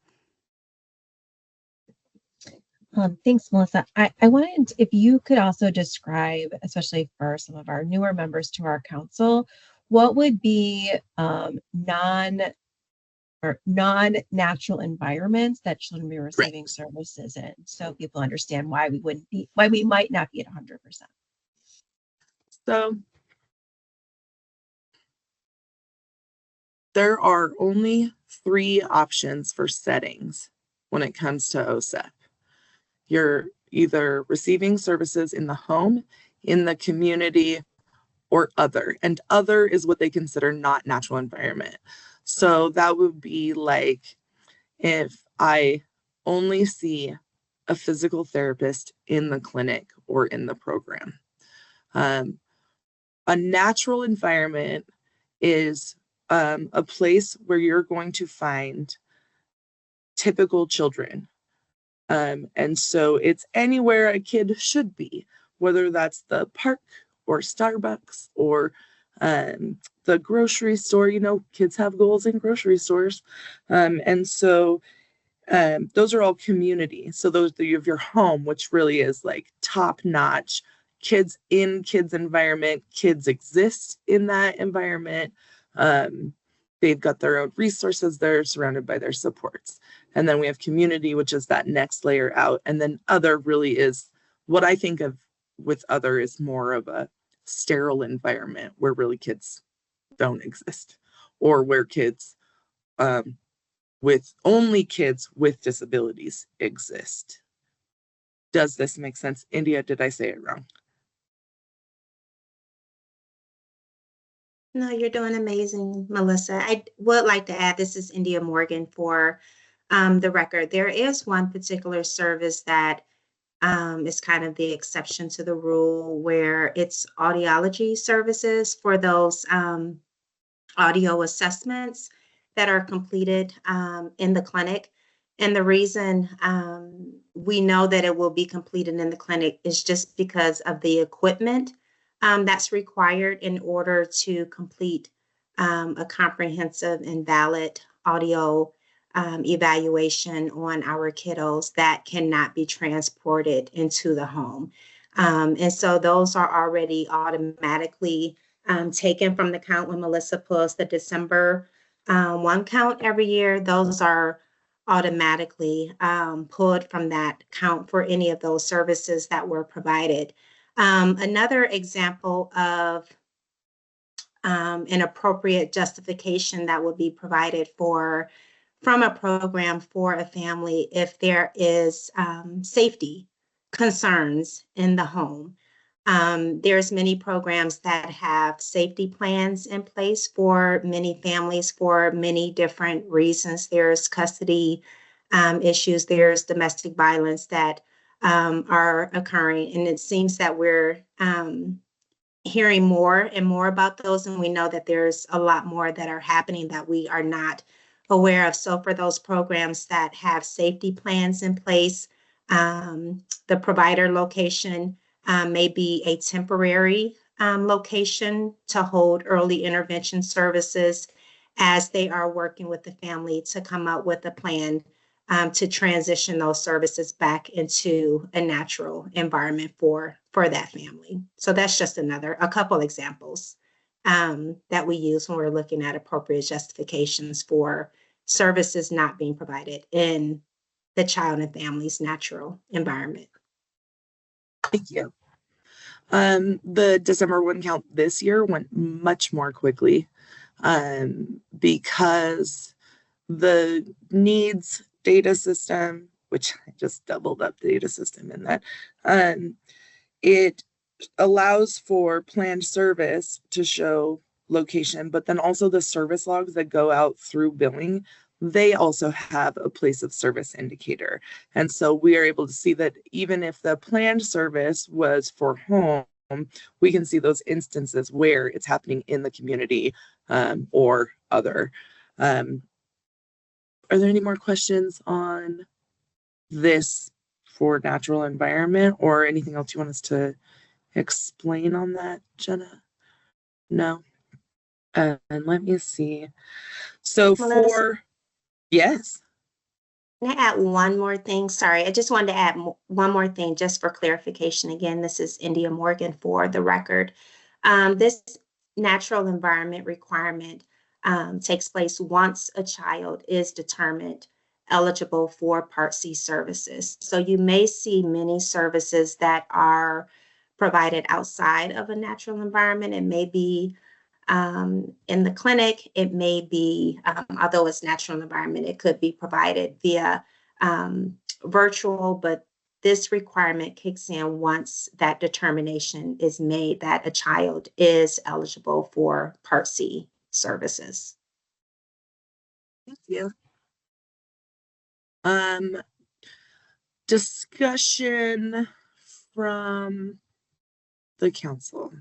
Thanks, Melissa. I wanted, if you could also describe, especially for some of our newer members to our council, what would be non-natural environments that children be receiving services in, so people understand why we might not be at 100%. So there are only 3 options for settings when it comes to OSEP. You're either receiving services in the home, in the community, or other. And other is what they consider not natural environment. So that would be like if I only see a physical therapist in the clinic or in the program. A natural environment is a place where you're going to find typical children. And so it's anywhere a kid should be, whether that's the park or Starbucks or the grocery store. You know, kids have goals in grocery stores. And so those are all community. So those you have your home, which really is like top notch. Kids in kids environment, kids exist in that environment. They've got their own resources. They're surrounded by their supports. And then we have community, which is that next layer out. And then other really is what I think of with other is more of a sterile environment where really kids don't exist, or where kids with only kids with disabilities exist. Does this make sense? India, did I say it wrong? No, you're doing amazing, Melissa. I would like to add, this is India Morgan for the record. There is one particular service that is kind of the exception to the rule, where it's audiology services for those audio assessments that are completed in the clinic. And the reason we know that it will be completed in the clinic is just because of the equipment that's required in order to complete a comprehensive and valid audio evaluation on our kiddos that cannot be transported into the home. And so those are already automatically taken from the count. When Melissa pulls the December 1 count every year, those are automatically pulled from that count for any of those services that were provided. Another example of an appropriate justification that would be provided from a program for a family if there is safety concerns in the home. There's many programs that have safety plans in place for many families for many different reasons. There's custody issues, there's domestic violence that are occurring. And it seems that we're hearing more and more about those. And we know that there's a lot more that are happening that we are not aware of. So for those programs that have safety plans in place, the provider location may be a temporary location to hold early intervention services as they are working with the family to come up with a plan to transition those services back into a natural environment for that family. So that's just a couple examples that we use when we're looking at appropriate justifications for services not being provided in the child and family's natural environment. Thank you. The December 1 count this year went much more quickly because the needs data system, which I just doubled up the data system in that, it allows for planned service to show location, but then also the service logs that go out through billing, they also have a place of service indicator. And so we are able to see that even if the planned service was for home, we can see those instances where it's happening in the community or other. Are there any more questions on this for natural environment or anything else you want us to explain on that, Jenna? No? And let me see. So yes. Can I add one more thing? Sorry, I just wanted to add one more thing just for clarification. Again, this is India Morgan for the record. This natural environment requirement takes place once a child is determined eligible for Part C services. So you may see many services that are provided outside of a natural environment. It may be in the clinic, it may be, although it's natural environment, it could be provided via virtual, but this requirement kicks in once that determination is made that a child is eligible for Part C services. Thank you. Discussion from the council.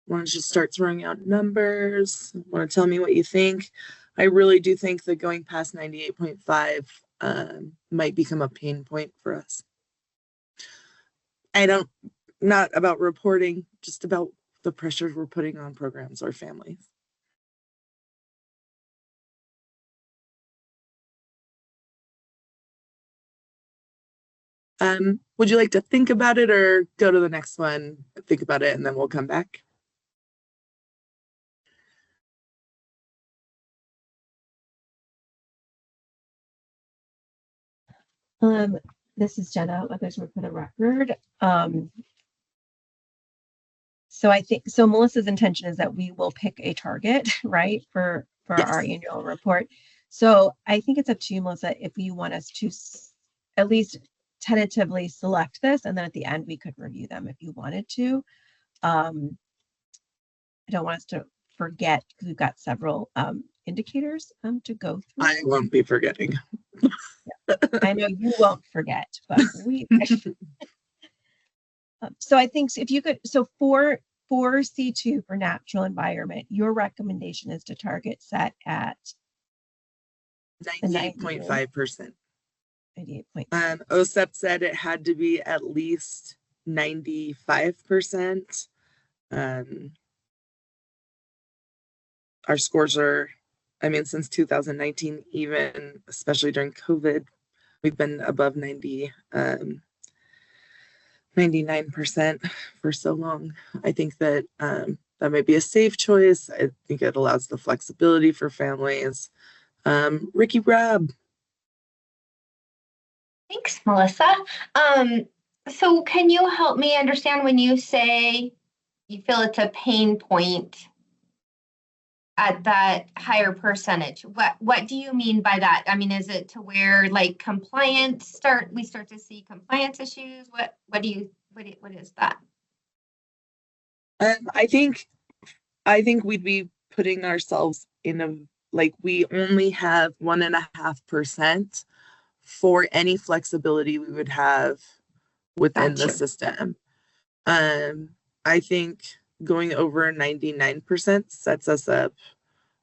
Why don't you start throwing out numbers? Want to tell me what you think? I really do think that going past 98.5 might become a pain point for us. Not about reporting, just about the pressures we're putting on programs or families. Would you like to think about it or go to the next one, think about it, and then we'll come back? This is Jenna Weglarz-Ward for the record. So I think, so Melissa's intention is that we will pick a target, right, for yes, our annual report. So I think it's up to you, Melissa, if you want us to at least tentatively select this, and then at the end we could review them if you wanted to. I don't want us to forget because we've got several indicators to go through. I won't be forgetting. Yeah. I know you won't forget, but we. So I think if you could, so for C2 for natural environment, your recommendation is to target set at 98.5%. 98.5%. OSEP said it had to be at least 95%. Our scores are, I mean, since 2019, even especially during COVID, we've been above 99% for so long. I think that that might be a safe choice. I think it allows the flexibility for families. Ricky Rob. Thanks, Melissa. So can you help me understand when you say you feel it's a pain point at that higher percentage? What do you mean by that? I mean, is it to where like compliance we start to see compliance issues? What is that? I think we'd be putting ourselves in a, like, we only have 1.5% for any flexibility we would have within the system. I think going over 99% sets us up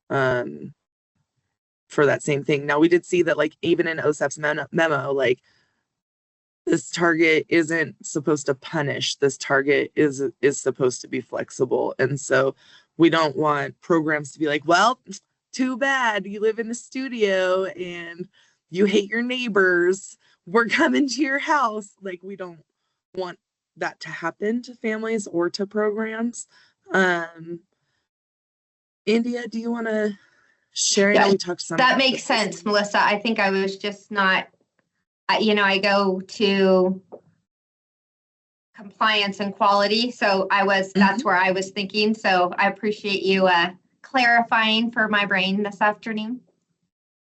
for that same thing. Now, we did see that, like, even in OSEP's memo, like, this target isn't supposed to punish. This target is supposed to be flexible. And so we don't want programs to be like, well, too bad, you live in a studio and you hate your neighbors, we're coming to your house. Like, we don't want that to happen to families or to programs. India, do you want to share? Yeah, we talked some that makes sense, Melissa. I think I was just not, I go to compliance and quality, so that's where I was thinking. So I appreciate you clarifying for my brain this afternoon.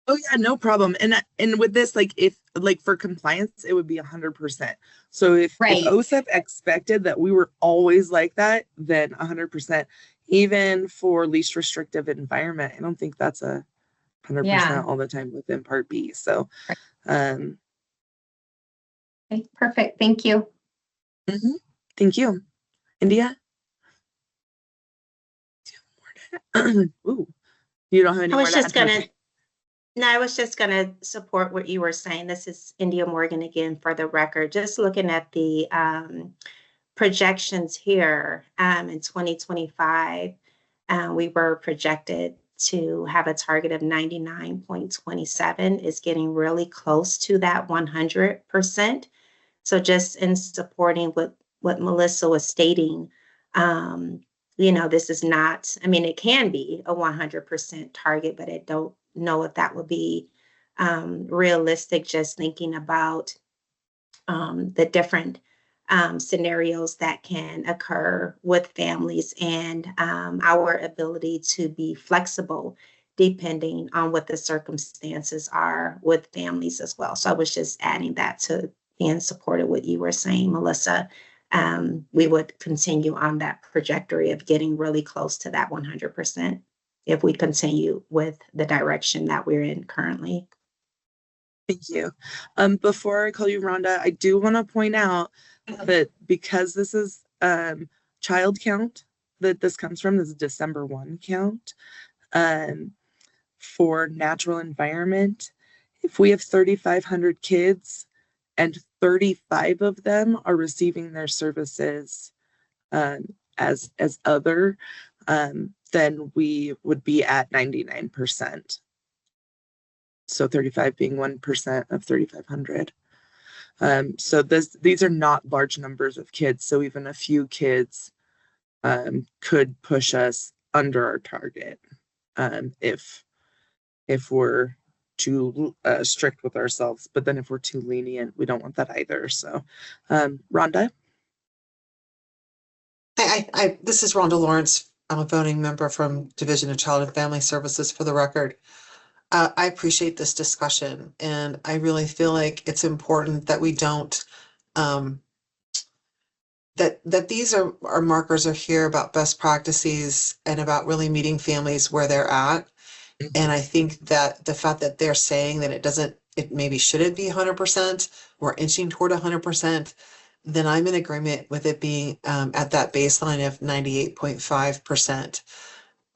Oh yeah, no problem. And with this, like, if like for compliance, it would be 100%. So if OSEP expected that we were always like that, then 100%. Even for least restrictive environment, I don't think that's a 100% all the time within Part B. So, okay, perfect. Thank you. Thank you, India. Ooh, you don't have any more to add? No, I was just going to support what you were saying. This is India Morgan again for the record. Just looking at the projections here in 2025, we were projected to have a target of 99.27, is getting really close to that 100%. So just in supporting what Melissa was stating, this is not, I mean, it can be a 100% target, but I don't know if that would be realistic, just thinking about the different scenarios that can occur with families and our ability to be flexible depending on what the circumstances are with families as well. So I was just adding that to being supported, what you were saying, Melissa, we would continue on that trajectory of getting really close to that 100% if we continue with the direction that we're in currently. Thank you. Before I call you Rhonda, I do want to point out that because this is child count that this comes from, this is December 1 count, for natural environment, if we have 3,500 kids and 35 of them are receiving their services as other, then we would be at 99%. So 35 being 1% of 3,500. So these are not large numbers of kids. So even a few kids could push us under our target if we're too strict with ourselves. But then if we're too lenient, we don't want that either. So Rhonda? This is Rhonda Lawrence. I'm a voting member from Division of Child and Family Services, for the record. I appreciate this discussion, and I really feel like it's important that we don't, that these are markers are here about best practices and about really meeting families where they're at. And I think that the fact that they're saying that it maybe shouldn't be 100%, we're inching toward 100%, then I'm in agreement with it being at that baseline of 98.5%.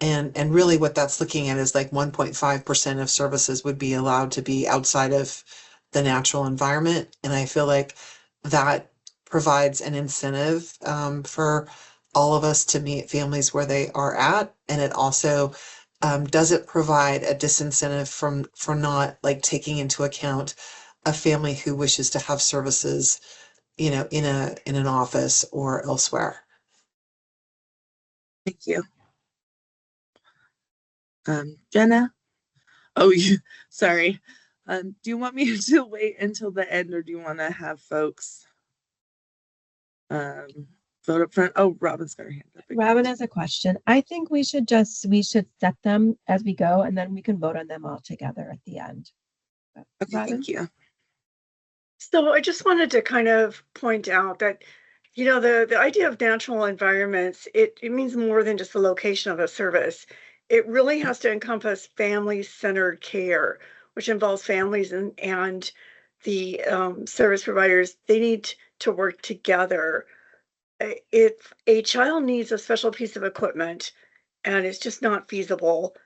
And really what that's looking at is like 1.5% of services would be allowed to be outside of the natural environment. And I feel like that provides an incentive for all of us to meet families where they are at. And it also doesn't provide a disincentive for not like taking into account a family who wishes to have services, in an office or elsewhere. Thank you. Jenna? Oh, sorry. Do you want me to wait until the end, or do you want to have folks vote up front? Oh, Robin's got her hand up again. Robin has a question. I think we should set them as we go, and then we can vote on them all together at the end. Okay, Robin? thank you. So I just wanted to kind of point out that, the idea of natural environments, it means more than just the location of a service. It really has to encompass family-centered care, which involves families and the service providers. They need to work together. If a child needs a special piece of equipment and it's just not feasible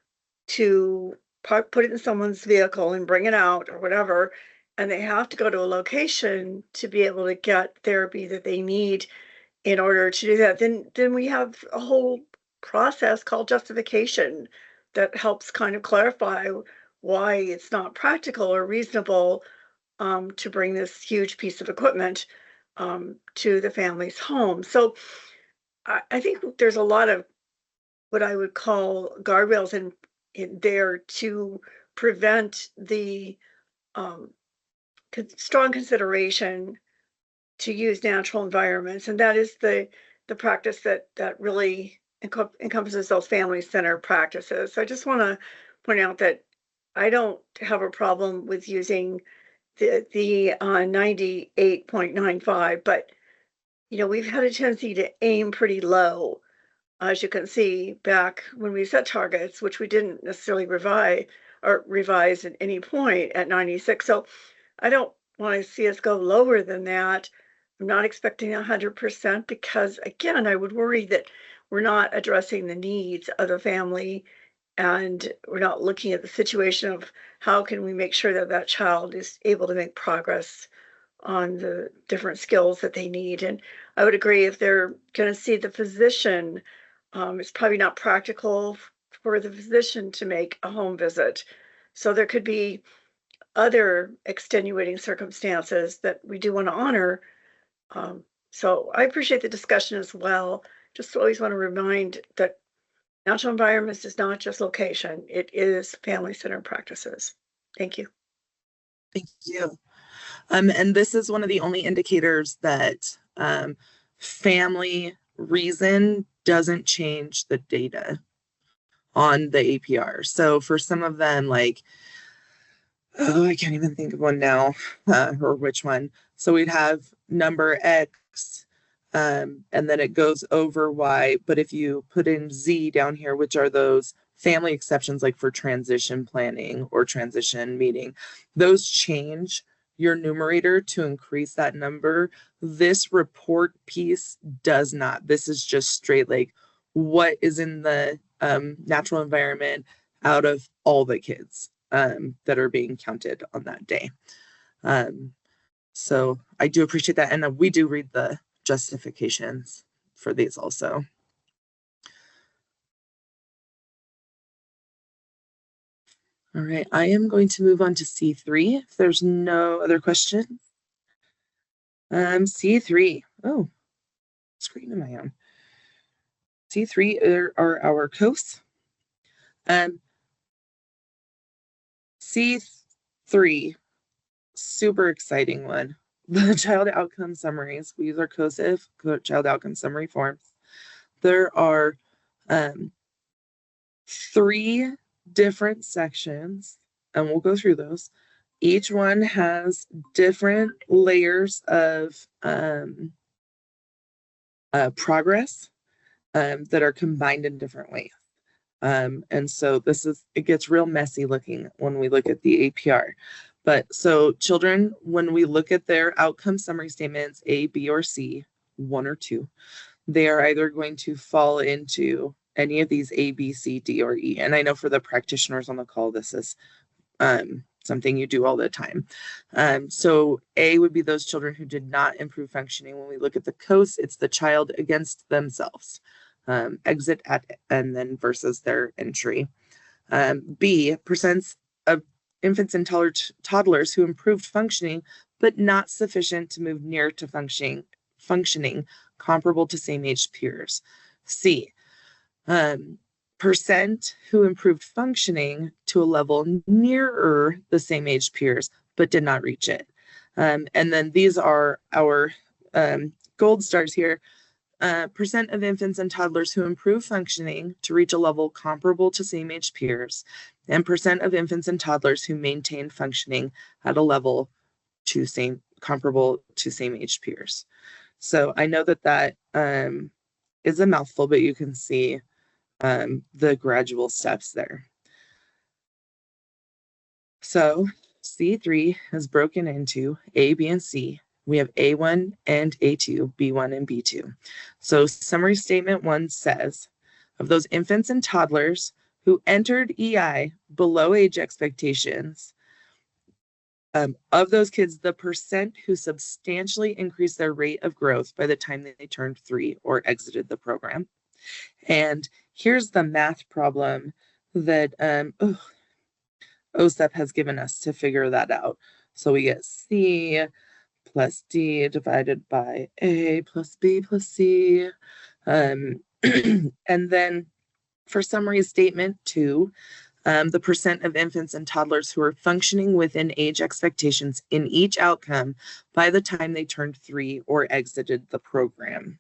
to put it in someone's vehicle and bring it out or whatever, and they have to go to a location to be able to get therapy that they need in order to do that, then we have a whole process called justification that helps kind of clarify why it's not practical or reasonable to bring this huge piece of equipment to the family's home. So I think there's a lot of what I would call guardrails in there to prevent the strong consideration to use natural environments, and that is the practice that really encompasses those family-centered practices. So I just want to point out that I don't have a problem with using the 98.95, but we've had a tendency to aim pretty low, as you can see back when we set targets, which we didn't necessarily revise at any point at 96. So I don't want to see us go lower than that. I'm not expecting 100% because, again, I would worry that we're not addressing the needs of the family, and we're not looking at the situation of how can we make sure that that child is able to make progress on the different skills that they need. And I would agree, if they're going to see the physician, it's probably not practical for the physician to make a home visit. So there could be other extenuating circumstances that we do want to honor. So I appreciate the discussion as well. Just always want to remind that natural environments is not just location, it is family-centered practices. Thank you. Thank you. And this is one of the only indicators that family reason doesn't change the data on the APR. So for some of them, like, I can't even think of one now, or which one. So we'd have number X, and then it goes over Y. But if you put in Z down here, which are those family exceptions, like for transition planning or transition meeting, those change your numerator to increase that number. This report piece does not. This is just straight like what is in the natural environment out of all the kids that are being counted on that day. So I do appreciate that. And we do read the justifications for these also. All right, I am going to move on to C3 if there's no other questions. C3, oh, screen am I on? C3 are our coasts. C3, super exciting one. The child outcome summaries. We use our COSIF, child outcome summary forms. There are 3 different sections, and we'll go through those. Each one has different layers of progress that are combined in different ways. And so it gets real messy looking when we look at the APR. But so children, when we look at their outcome summary statements, A, B, or C, 1 or 2, they are either going to fall into any of these A, B, C, D, or E. And I know for the practitioners on the call, this is something you do all the time. So A would be those children who did not improve functioning. When we look at the COAS, it's the child against themselves. Exit at and then versus their entry. B, percents of infants and toddlers who improved functioning, but not sufficient to move near to functioning comparable to same age peers. C, percent who improved functioning to a level nearer the same age peers, but did not reach it. And then these are our gold stars here. Percent of infants and toddlers who improve functioning to reach a level comparable to same age peers, and percent of infants and toddlers who maintain functioning at a level comparable to same age peers. So I know that is a mouthful, but you can see the gradual steps there. So C3 is broken into A, B, and C. We have A1 and A2, B1 and B2. So summary statement 1 says, of those infants and toddlers who entered EI below age expectations, of those kids, the percent who substantially increased their rate of growth by the time they turned 3 or exited the program. And here's the math problem that OSEP has given us to figure that out. So we get C plus D divided by A plus B plus C. And then for summary statement 2, the percent of infants and toddlers who are functioning within age expectations in each outcome by the time they turned 3 or exited the program.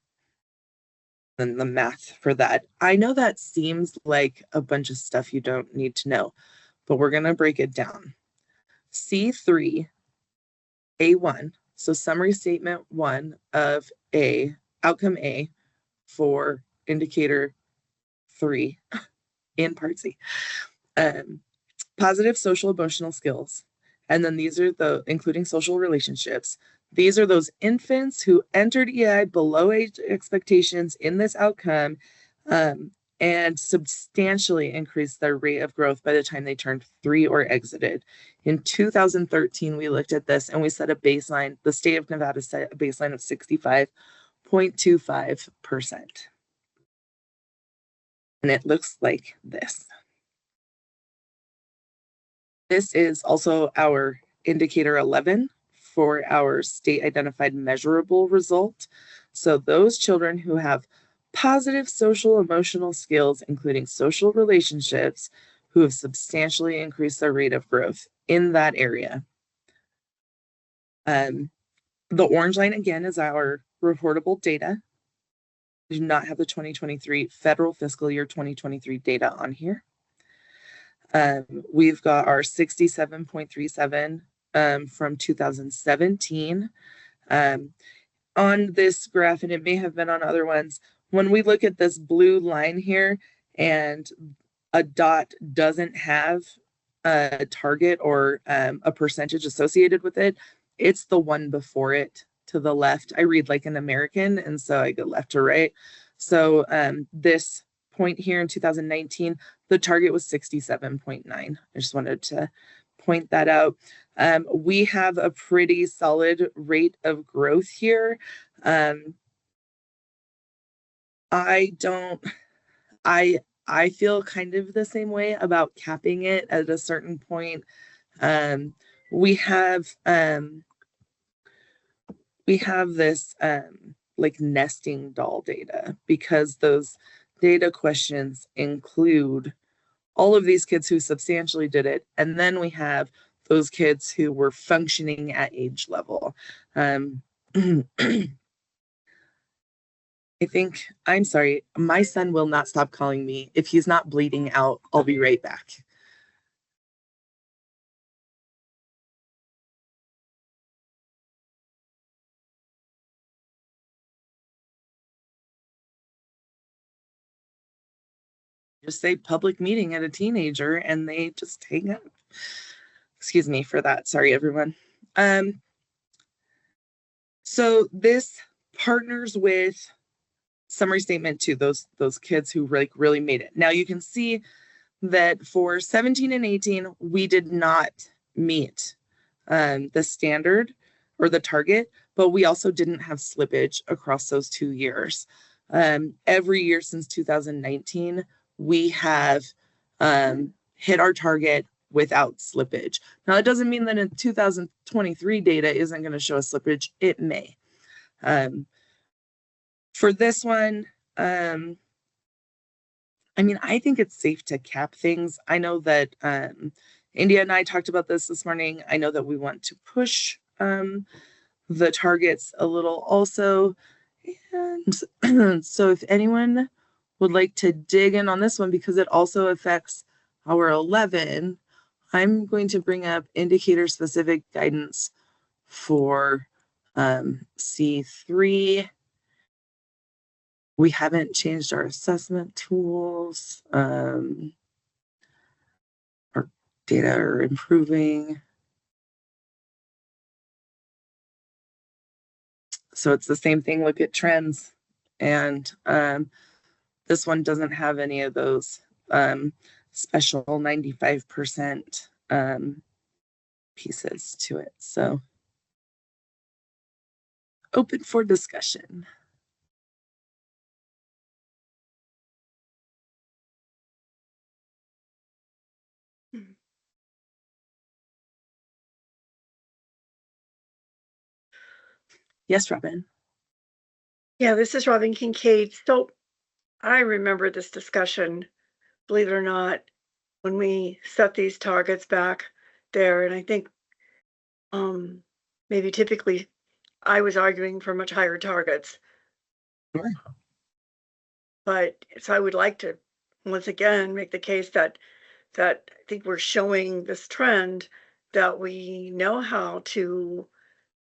And the math for that. I know that seems like a bunch of stuff you don't need to know, but we're going to break it down. C3, A1, so summary statement 1 of A, outcome A for indicator 3 in part C. Positive social emotional skills. And then these are including social relationships. These are those infants who entered EI below age expectations in this outcome and substantially increased their rate of growth by the time they turned 3 or exited. In 2013, we looked at this and we set a baseline. The state of Nevada set a baseline of 65.25%. And it looks like this. This is also our indicator 11 for our state identified measurable result. So those children who have positive social emotional skills, including social relationships, who have substantially increased their rate of growth in that area. The orange line again is our reportable data. We do not have the 2023 Federal Fiscal Year 2023 data on here. We've got our 67.37 from 2017. On this graph, and it may have been on other ones, when we look at this blue line here and a dot doesn't have a target or a percentage associated with it, it's the one before it to the left. I read like an American, and so I go left to right. So this point here in 2019, the target was 67.9. I just wanted to point that out. We have a pretty solid rate of growth here. I feel kind of the same way about capping it at a certain point. We have this like nesting doll data, because those data questions include all of these kids who substantially did it, and then we have those kids who were functioning at age level. I think, I'm sorry, my son will not stop calling me. If he's not bleeding out, I'll be right back. Just say public meeting at a teenager and they just hang up. Excuse me for that. Sorry, everyone. So this partners with summary statement to those kids who really made it. Now you can see that for 17 and 18, we did not meet the standard or the target, but we also didn't have slippage across those 2 years. Every year since 2019, we have hit our target without slippage. Now, it doesn't mean that in 2023 data isn't going to show a slippage. It may. For this one, I mean, I think it's safe to cap things. I know that India and I talked about this morning. I know that we want to push the targets a little also. And so if anyone would like to dig in on this one, because it also affects our 11, I'm going to bring up indicator specific guidance for C3. We haven't changed our assessment tools. Our data are improving. So it's the same thing, look at trends. And this one doesn't have any of those special 95% pieces to it. So open for discussion. Yes, Robin. Yeah, this is Robin Kincaid. So I remember this discussion, believe it or not, when we set these targets back there. And I think maybe typically I was arguing for much higher targets. Sure. But so I would like to once again make the case that I think we're showing this trend that we know how to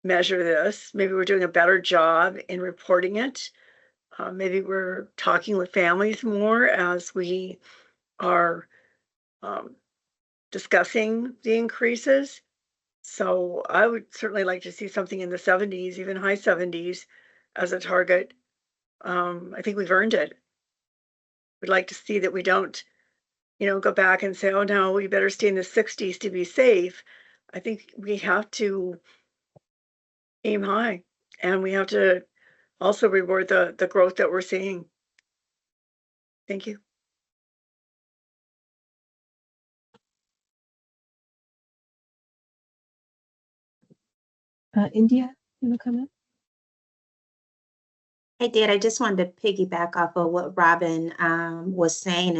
measure this. Maybe we're doing a better job in reporting it. Maybe we're talking with families more as we are discussing the increases. So I would certainly like to see something in the 70s, even high 70s as a target. I think we've earned it. We'd like to see that we don't, go back and say, oh no, we better stay in the 60s to be safe. I think we have to aim high, and we have to also reward the growth that we're seeing. Thank you. India, you want to come in? I did. I just wanted to piggyback off of what Robin was saying.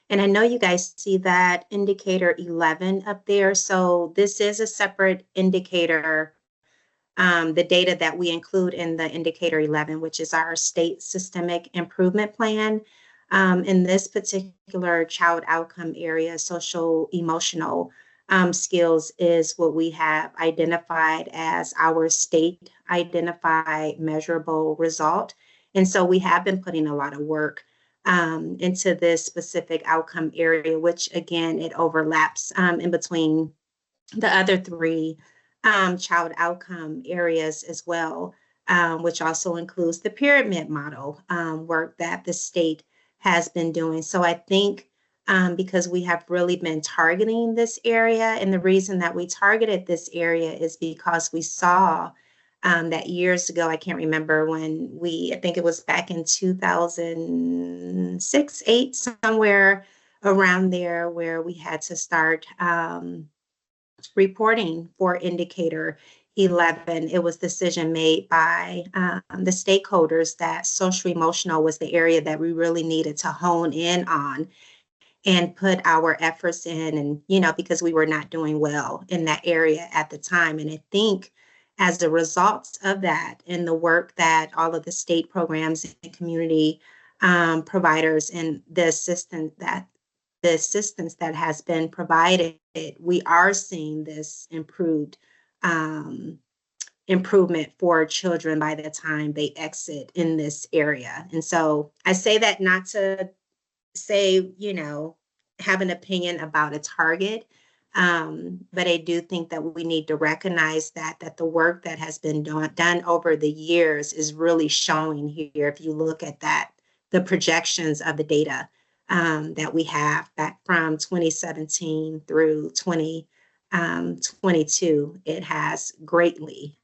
And I know you guys see that indicator 11 up there. So this is a separate indicator, the data that we include in the indicator 11, which is our state systemic improvement plan. In this particular child outcome area, social emotional, skills is what we have identified as our state identified measurable result. And so we have been putting a lot of work into this specific outcome area, which again, it overlaps in between the other three child outcome areas as well, which also includes the pyramid model work that the state has been doing. So I think because we have really been targeting this area, and the reason that we targeted this area is because we saw that years ago, I can't remember when I think it was back in 2006, 8, somewhere around there, where we had to start reporting for indicator 11. It was decision made by the stakeholders that social emotional was the area that we really needed to hone in on and put our efforts in, and because we were not doing well in that area at the time. And I think as a result of that and the work that all of the state programs and community providers and the assistance that has been provided, we are seeing this improvement for children by the time they exit in this area. And so I say that not to say, have an opinion about a target, but I do think that we need to recognize that the work that has been done over the years is really showing here. If you look at that, the projections of the data that we have back from 2017 through 2022, it has greatly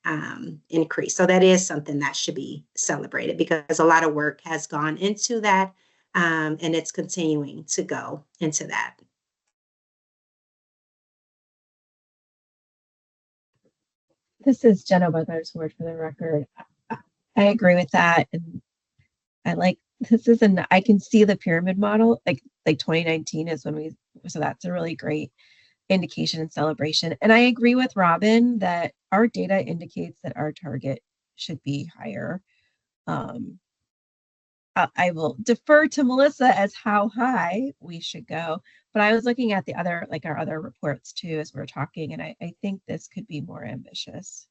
increased. So that is something that should be celebrated, because a lot of work has gone into that, and it's continuing to go into that. This is Jenna Weglarz-Ward for the record. I agree with that. And I like, I can see the pyramid model, like 2019 is so that's a really great indication and celebration. And I agree with Robin that our data indicates that our target should be higher. I will defer to Melissa as how high we should go, but I was looking at our other reports too as we're talking, and I think this could be more ambitious.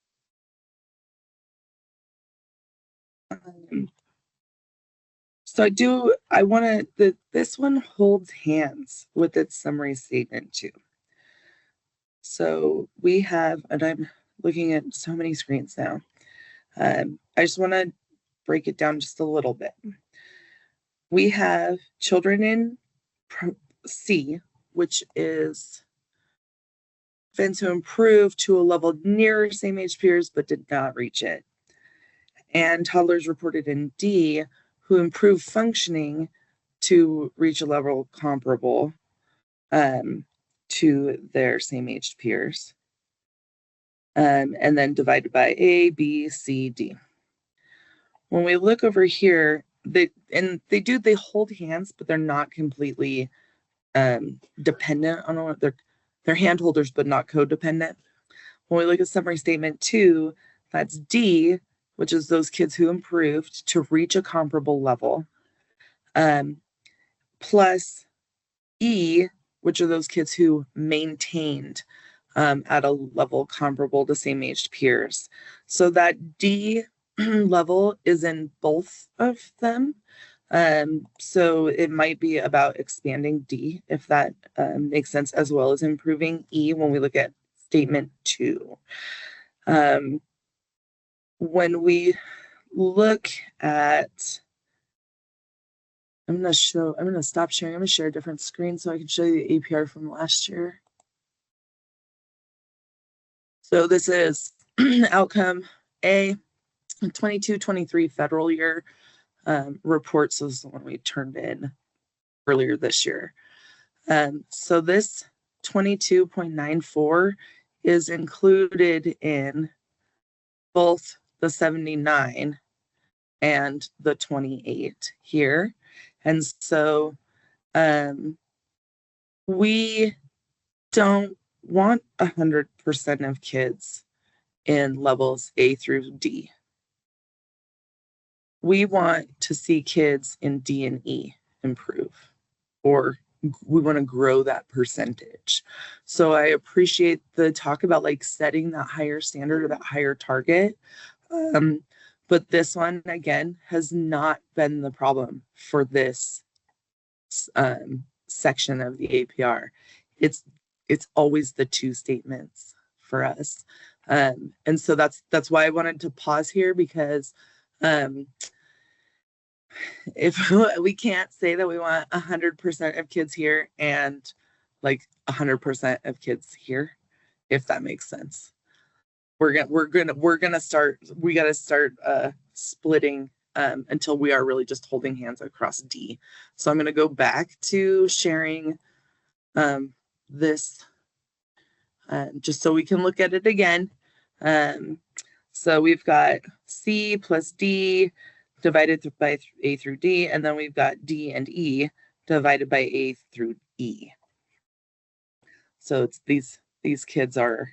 So this one holds hands with its summary statement too. So we have, and I'm looking at so many screens now. I just want to break it down just a little bit. We have children in C, which is been to improve to a level near same age peers, but did not reach it. And toddlers reported in D who improved functioning to reach a level comparable to their same aged peers. And then divided by A, B, C, D. When we look over here, they hold hands, but they're not completely dependent on what they're hand holders, but not codependent. When we look at summary statement 2, that's D, which is those kids who improved to reach a comparable level, plus E, which are those kids who maintained at a level comparable to same aged peers. So that D level is in both of them. So it might be about expanding D, if that makes sense, as well as improving E when we look at statement 2. When we look at, I'm going to stop sharing. I'm going to share a different screen so I can show you the APR from last year. So this is outcome A, 22-23 federal year report. So this is the one we turned in earlier this year. So this 22.94 is included in both the 79 and the 28 here. And so we don't want 100% of kids in levels A through D. We want to see kids in D and E improve or grow that percentage. So I appreciate the talk about like setting that higher standard or that higher target. But this one, again, has not been the problem for this section of the APR. It's always the two statements for us. And so that's why I wanted to pause here, because if we can't say that we want 100% of kids here and like 100% of kids here, if that makes sense. We gotta start splitting until we are really just holding hands across D. So I'm gonna go back to sharing this just so we can look at it again. So we've got C plus D divided by A through D, and then we've got D and E divided by A through E. So it's these kids are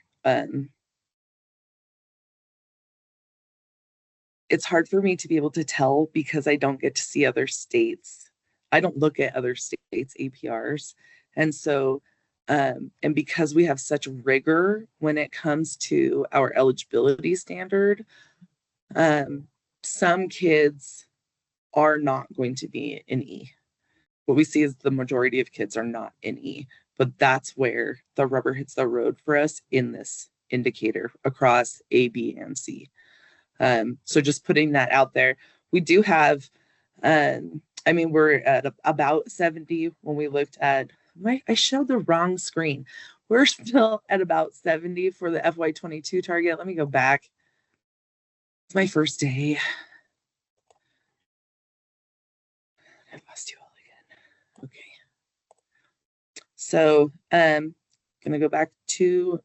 it's hard for me to be able to tell because I don't get to see other states. I don't look at other states' APRs. And so, and because we have such rigor when it comes to our eligibility standard, some kids are not going to be in E. What we see is the majority of kids are not in E, but that's where the rubber hits the road for us in this indicator across A, B, and C. So just putting that out there. We do have, we're at about 70 when we looked at, I showed the wrong screen. We're still at about 70 for the FY22 target. Let me go back. It's my first day. I lost you all again. Okay. So gonna go back to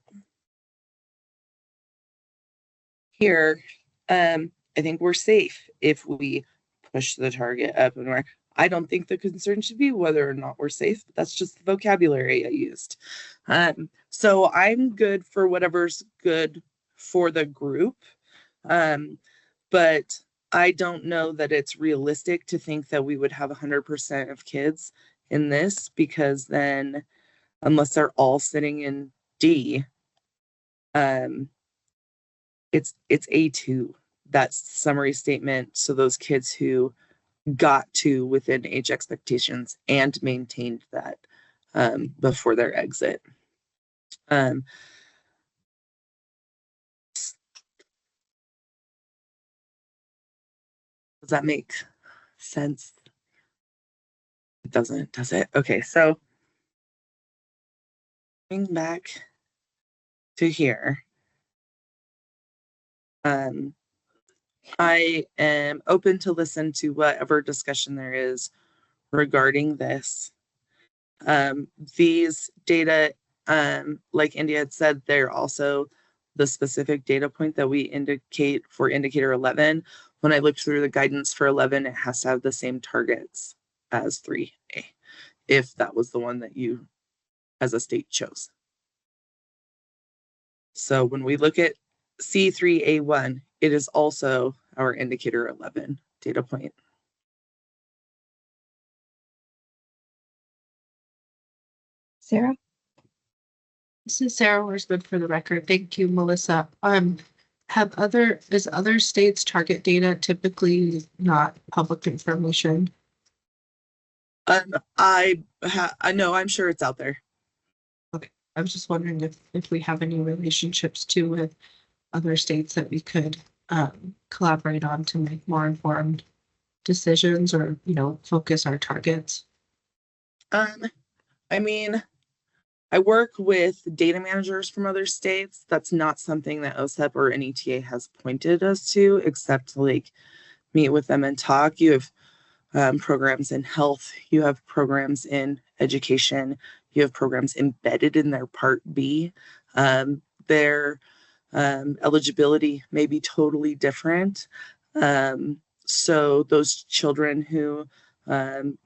here. I think we're safe if we push the target up and where I don't think the concern should be whether or not we're safe. But that's just the vocabulary I used. So I'm good for whatever's good for the group. But I don't know that it's realistic to think that we would have 100% of kids in this, because then unless they're all sitting in D, it's A2. That's the summary statement. So those kids who got to within age expectations and maintained that before their exit. Does that make sense? It doesn't, does it? Okay, so going back to here. I am open to listen to whatever discussion there is regarding this. These data, like India had said, they're also the specific data point that we indicate for indicator 11. When I looked through the guidance for 11, it has to have the same targets as 3A, if that was the one that you as a state chose. So when we look at C3A1, it is also our indicator 11 data point. Sarah? This is Sarah Worsman for the record. Thank you, Melissa. Is other states' target data typically not public information? I know, I'm sure it's out there. Okay, I was just wondering if we have any relationships too with other states that we could collaborate on to make more informed decisions, or focus our targets. I mean, I work with data managers from other states. That's not something that OSEP or NETA has pointed us to, except to like meet with them and talk. You have programs in health, you have programs in education, you have programs embedded in their Part B. Their eligibility may be totally different. So those children who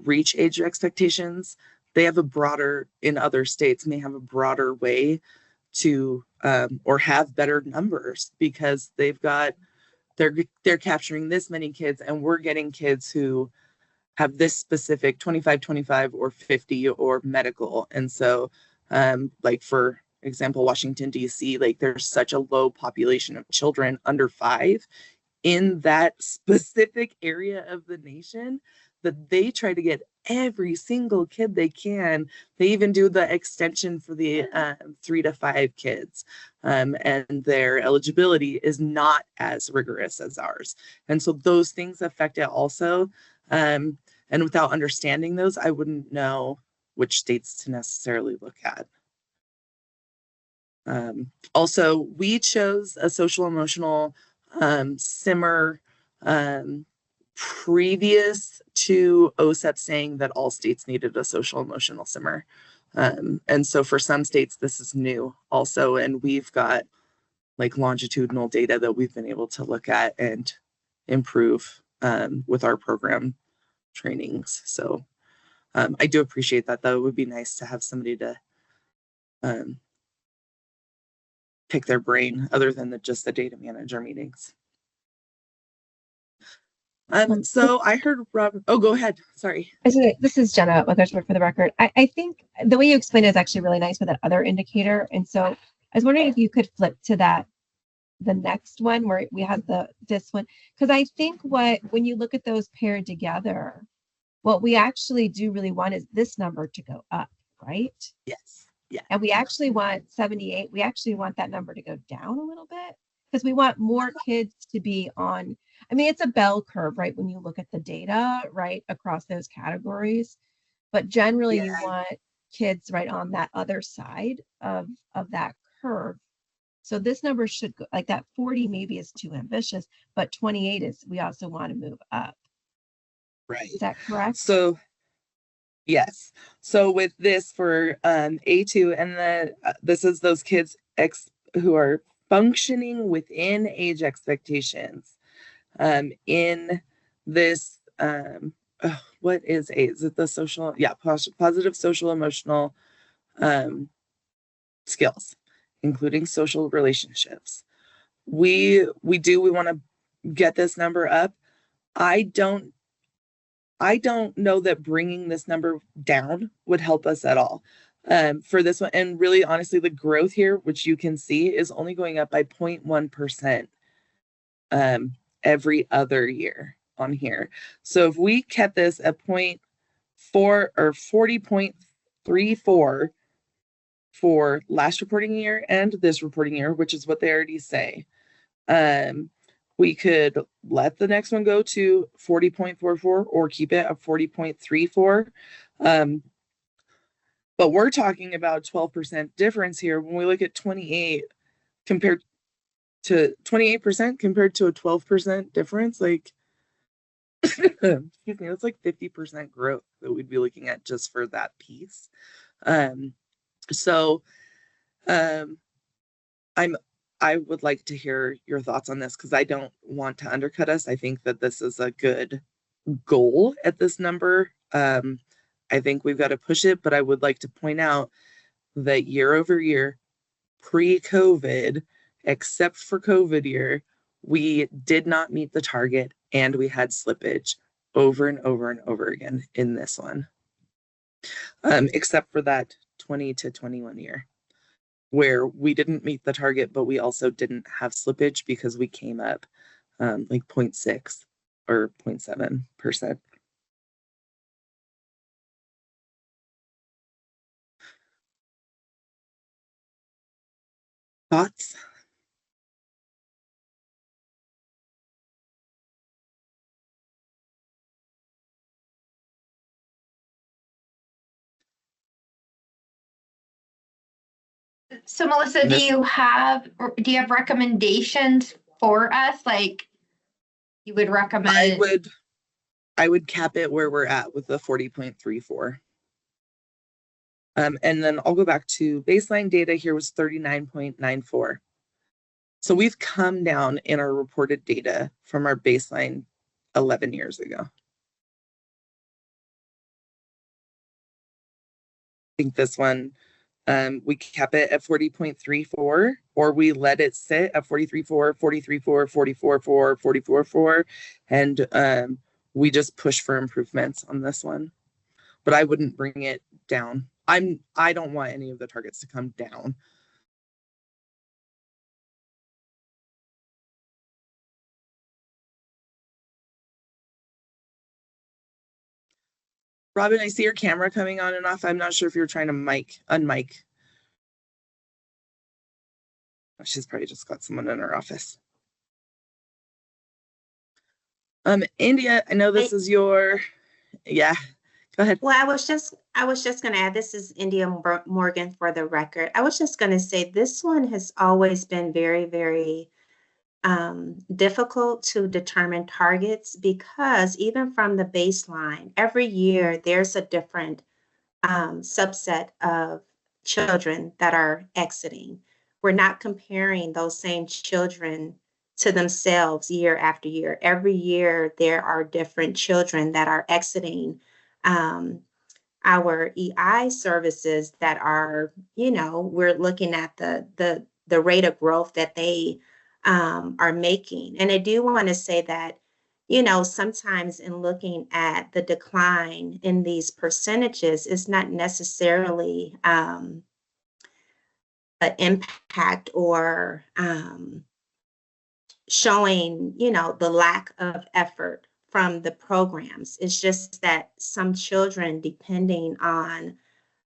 reach age expectations, they have a broader, in other states, may have a broader way to, or have better numbers, because they've got, they're capturing this many kids, and we're getting kids who have this specific 25, 25 or 50 or medical. And so like for example, Washington, DC, like there's such a low population of children under 5 in that specific area of the nation that they try to get every single kid they can. They even do the extension for the 3 to 5 kids. And their eligibility is not as rigorous as ours. And so those things affect it also. And without understanding those, I wouldn't know which states to necessarily look at. Also, we chose a social emotional SIMR previous to OSEP saying that all states needed a social emotional SIMR. And so for some states, this is new also. And we've got like longitudinal data that we've been able to look at and improve with our program trainings. So I do appreciate that, though. It would be nice to have somebody to pick their brain other than just the data manager meetings. So I heard Rob. Oh, go ahead. Sorry. This is Jenna Weglarz-Ward for the record. I think the way you explained it is actually really nice with that other indicator. And so I was wondering if you could flip to the next one where we had this one, because I think when you look at those paired together, what we actually do really want is this number to go up, right? Yes. Yeah. And we actually want 78. We actually want that number to go down a little bit because we want more kids to be on. I mean, it's a bell curve, right? When you look at the data, right, across those categories, but generally you want kids right on that other side of that curve. So this number should go like that 40 maybe is too ambitious, but 28 is, we also want to move up. Right. Is that correct? So yes. So with this for A2 and this is those kids who are functioning within age expectations. In this, what is A? Is it the social? Yeah, positive social emotional skills, including social relationships. We want to get this number up. I don't know that bringing this number down would help us at all for this one. And really, honestly, the growth here, which you can see, is only going up by 0.1%. Every other year on here. So if we kept this at 0.4 or 40.34 for last reporting year and this reporting year, which is what they already say, we could let the next one go to 40.44 or keep it at 40.34. But we're talking about 12% difference here when we look at 28 compared to 28% compared to a 12% difference, like, excuse me, that's like 50% growth that we'd be looking at just for that piece. I would like to hear your thoughts on this because I don't want to undercut us. I think that this is a good goal at this number. I think we've got to push it, but I would like to point out that year over year, pre-COVID, except for COVID year, we did not meet the target and we had slippage over and over and over again in this one. Except for that 20 to 21 year where we didn't meet the target, but we also didn't have slippage because we came up like 0.6 or 0.7%. Thoughts? So Melissa, do you have recommendations for us? Like you would recommend? I would cap it where we're at with the 40.34. And then I'll go back to baseline data here was 39.94. So we've come down in our reported data from our baseline 11 years ago. I think this one, we kept it at 40.34, or we let it sit at 43.4, 43.4, 44.4, 44.4, and we just push for improvements on this one, but I wouldn't bring it down. I don't want any of the targets to come down. Robin, I see your camera coming on and off. I'm not sure if you're trying to unmic. She's probably just got someone in her office. India, I know this is your, yeah, go ahead. Well, I was just going to add, this is India Morgan for the record. I was just going to say this one has always been very, very difficult to determine targets, because even from the baseline, every year there's a different subset of children that are exiting. We're not comparing those same children to themselves year after year. Every year there are different children that are exiting our EI services that are, we're looking at the rate of growth that they are making. And I do want to say that, sometimes in looking at the decline in these percentages, it's not necessarily an impact or showing, the lack of effort from the programs. It's just that some children, depending on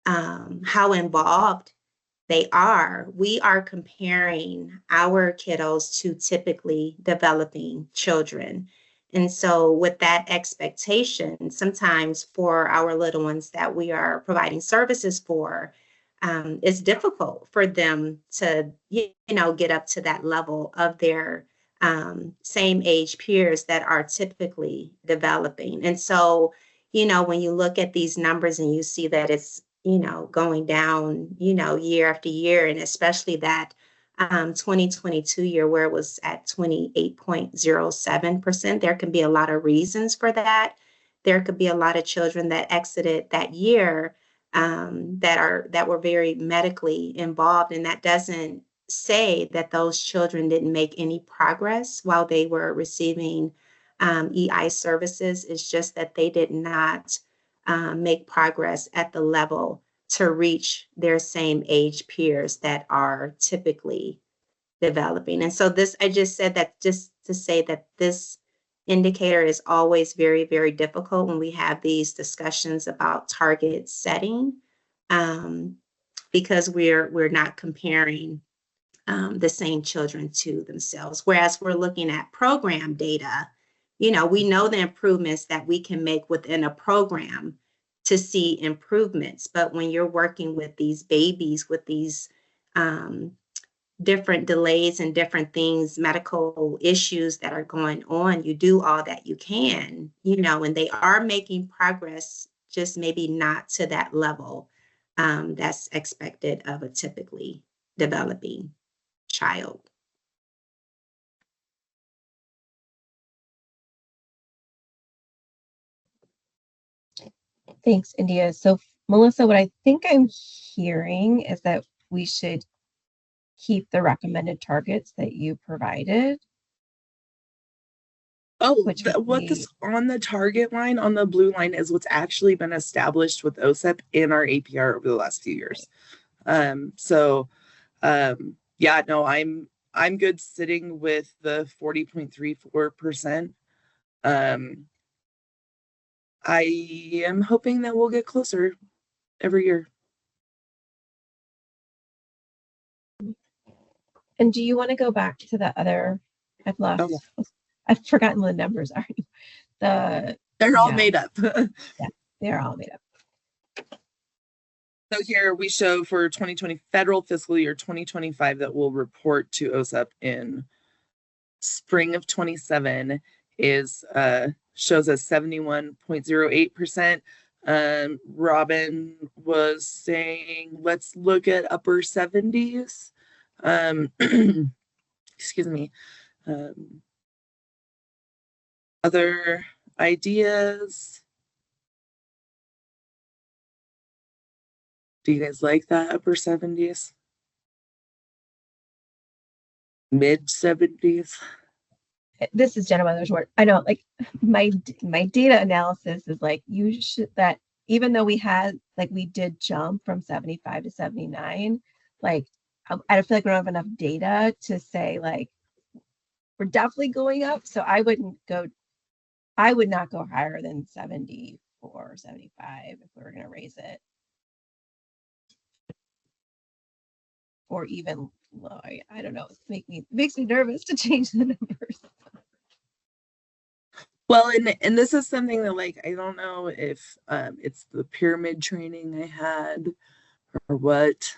how involved they are, we are comparing our kiddos to typically developing children. And so with that expectation, sometimes for our little ones that we are providing services for, it's difficult for them to, get up to that level of their same age peers that are typically developing. And so, when you look at these numbers and you see that it's, going down, year after year, and especially that 2022 year where it was at 28.07%, there can be a lot of reasons for that. There could be a lot of children that exited that year that were very medically involved, and that doesn't say that those children didn't make any progress while they were receiving EI services. It's just that they did not make progress at the level to reach their same age peers that are typically developing. And so I just said that just to say that this indicator is always very, very difficult when we have these discussions about target setting, because we're not comparing the same children to themselves. Whereas we're looking at program data, we know the improvements that we can make within a program to see improvements. But when you're working with these babies with these different delays and different things, medical issues that are going on, you do all that you can, and they are making progress, just maybe not to that level that's expected of a typically developing child. Thanks, India. So, Melissa, what I think I'm hearing is that we should keep the recommended targets that you provided. Oh, what's on the target line on the blue line is what's actually been established with OSIP in our APR over the last few years. Yeah, no, I'm good sitting with the 40.34%. I am hoping that we'll get closer every year. And do you want to go back to the other? I've lost. Oh, yeah. I've forgotten what the numbers are. They're all made up. Yeah, they're all made up. So here we show for 2020 Federal Fiscal Year 2025 that we'll report to OSIP in spring of 27 is shows us 71.08%. Robin was saying, let's look at upper 70s. Excuse me. Other ideas? Do you guys like that upper 70s? Mid 70s? this is Jenna Weglarz-Ward. I know, like my data analysis is like you should that even though we did jump from 75 to 79, like I feel like we don't have enough data to say like we're definitely going up. So I would not go higher than 74 or 75 if we were going to raise it. Or even low. I don't know. It makes me nervous to change the numbers. Well, and this is something that like I don't know if it's the pyramid training I had or what.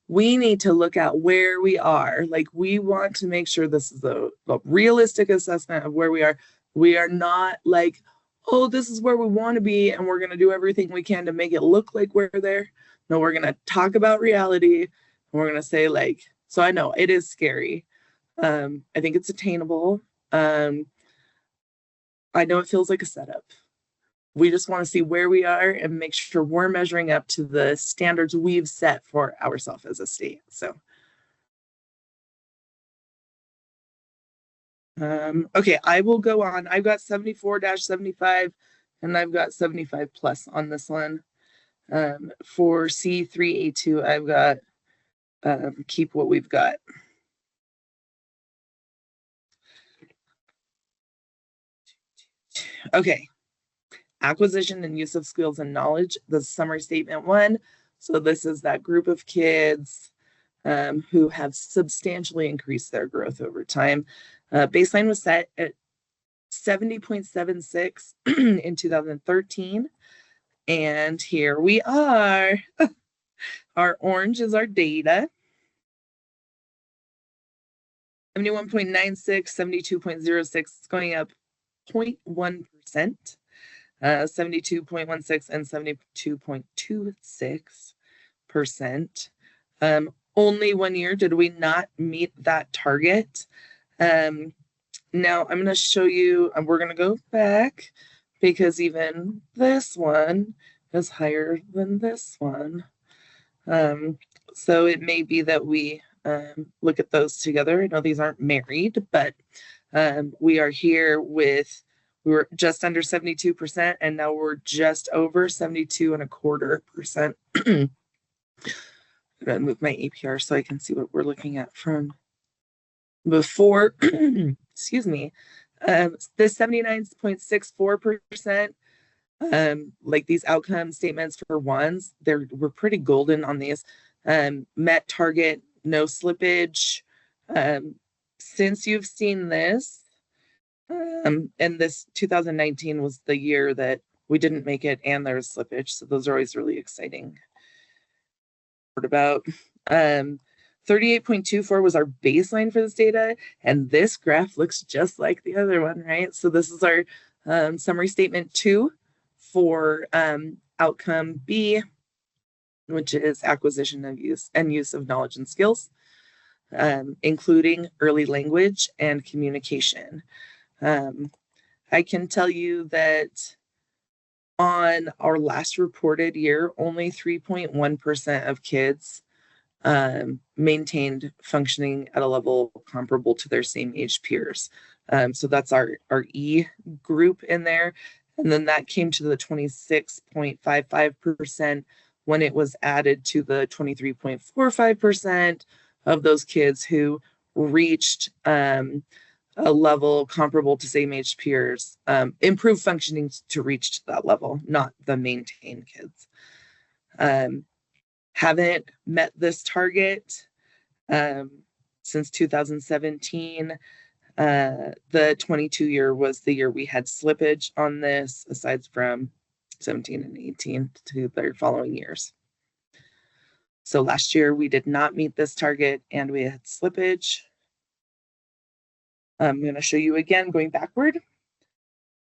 We need to look at where we are. Like we want to make sure this is a realistic assessment of where we are. We are not like, oh, this is where we want to be and we're going to do everything we can to make it look like we're there. No, we're going to talk about reality. And we're going to say like, so I know it is scary. I think it's attainable. I know it feels like a setup. We just want to see where we are and make sure we're measuring up to the standards we've set for ourselves as a state. So, okay, I will go on. I've got 74-75 and I've got 75 plus on this one. For C3A2, I've got keep what we've got. Okay. Acquisition and use of skills and knowledge, the summary statement 1. So this is that group of kids who have substantially increased their growth over time. Baseline was set at 70.76 in 2013. And here we are. Our orange is our data. 71.96, 72.06, going up 0.1%. 72.16 and 72.26%. Only 1 year did we not meet that target. Now I'm going to show you, and we're going to go back because even this one is higher than this one. So it may be that we look at those together. I know these aren't married, but we are here with, we were just under 72%, and now we're just over 72.25%. I'm going to move my APR so I can see what we're looking at from before. Excuse me. The 79.64%, like these outcome statements for ones, we're pretty golden on these. Met target, no slippage. Since you've seen this, and this 2019 was the year that we didn't make it and there was slippage. So those are always really exciting. What about 38.24 was our baseline for this data. And this graph looks just like the other one, right? So this is our summary statement 2 for outcome B, which is acquisition of use of knowledge and skills, including early language and communication. I can tell you that on our last reported year, only 3.1% of kids maintained functioning at a level comparable to their same age peers. So that's our E group in there. And then that came to the 26.55% when it was added to the 23.45% of those kids who reached a level comparable to same age peers, improved functioning to reach to that level, not the maintained kids. Haven't met this target since 2017. The 22 year was the year we had slippage on this, aside from 17 and 18 to their following years. So last year we did not meet this target and we had slippage. I'm going to show you again going backward.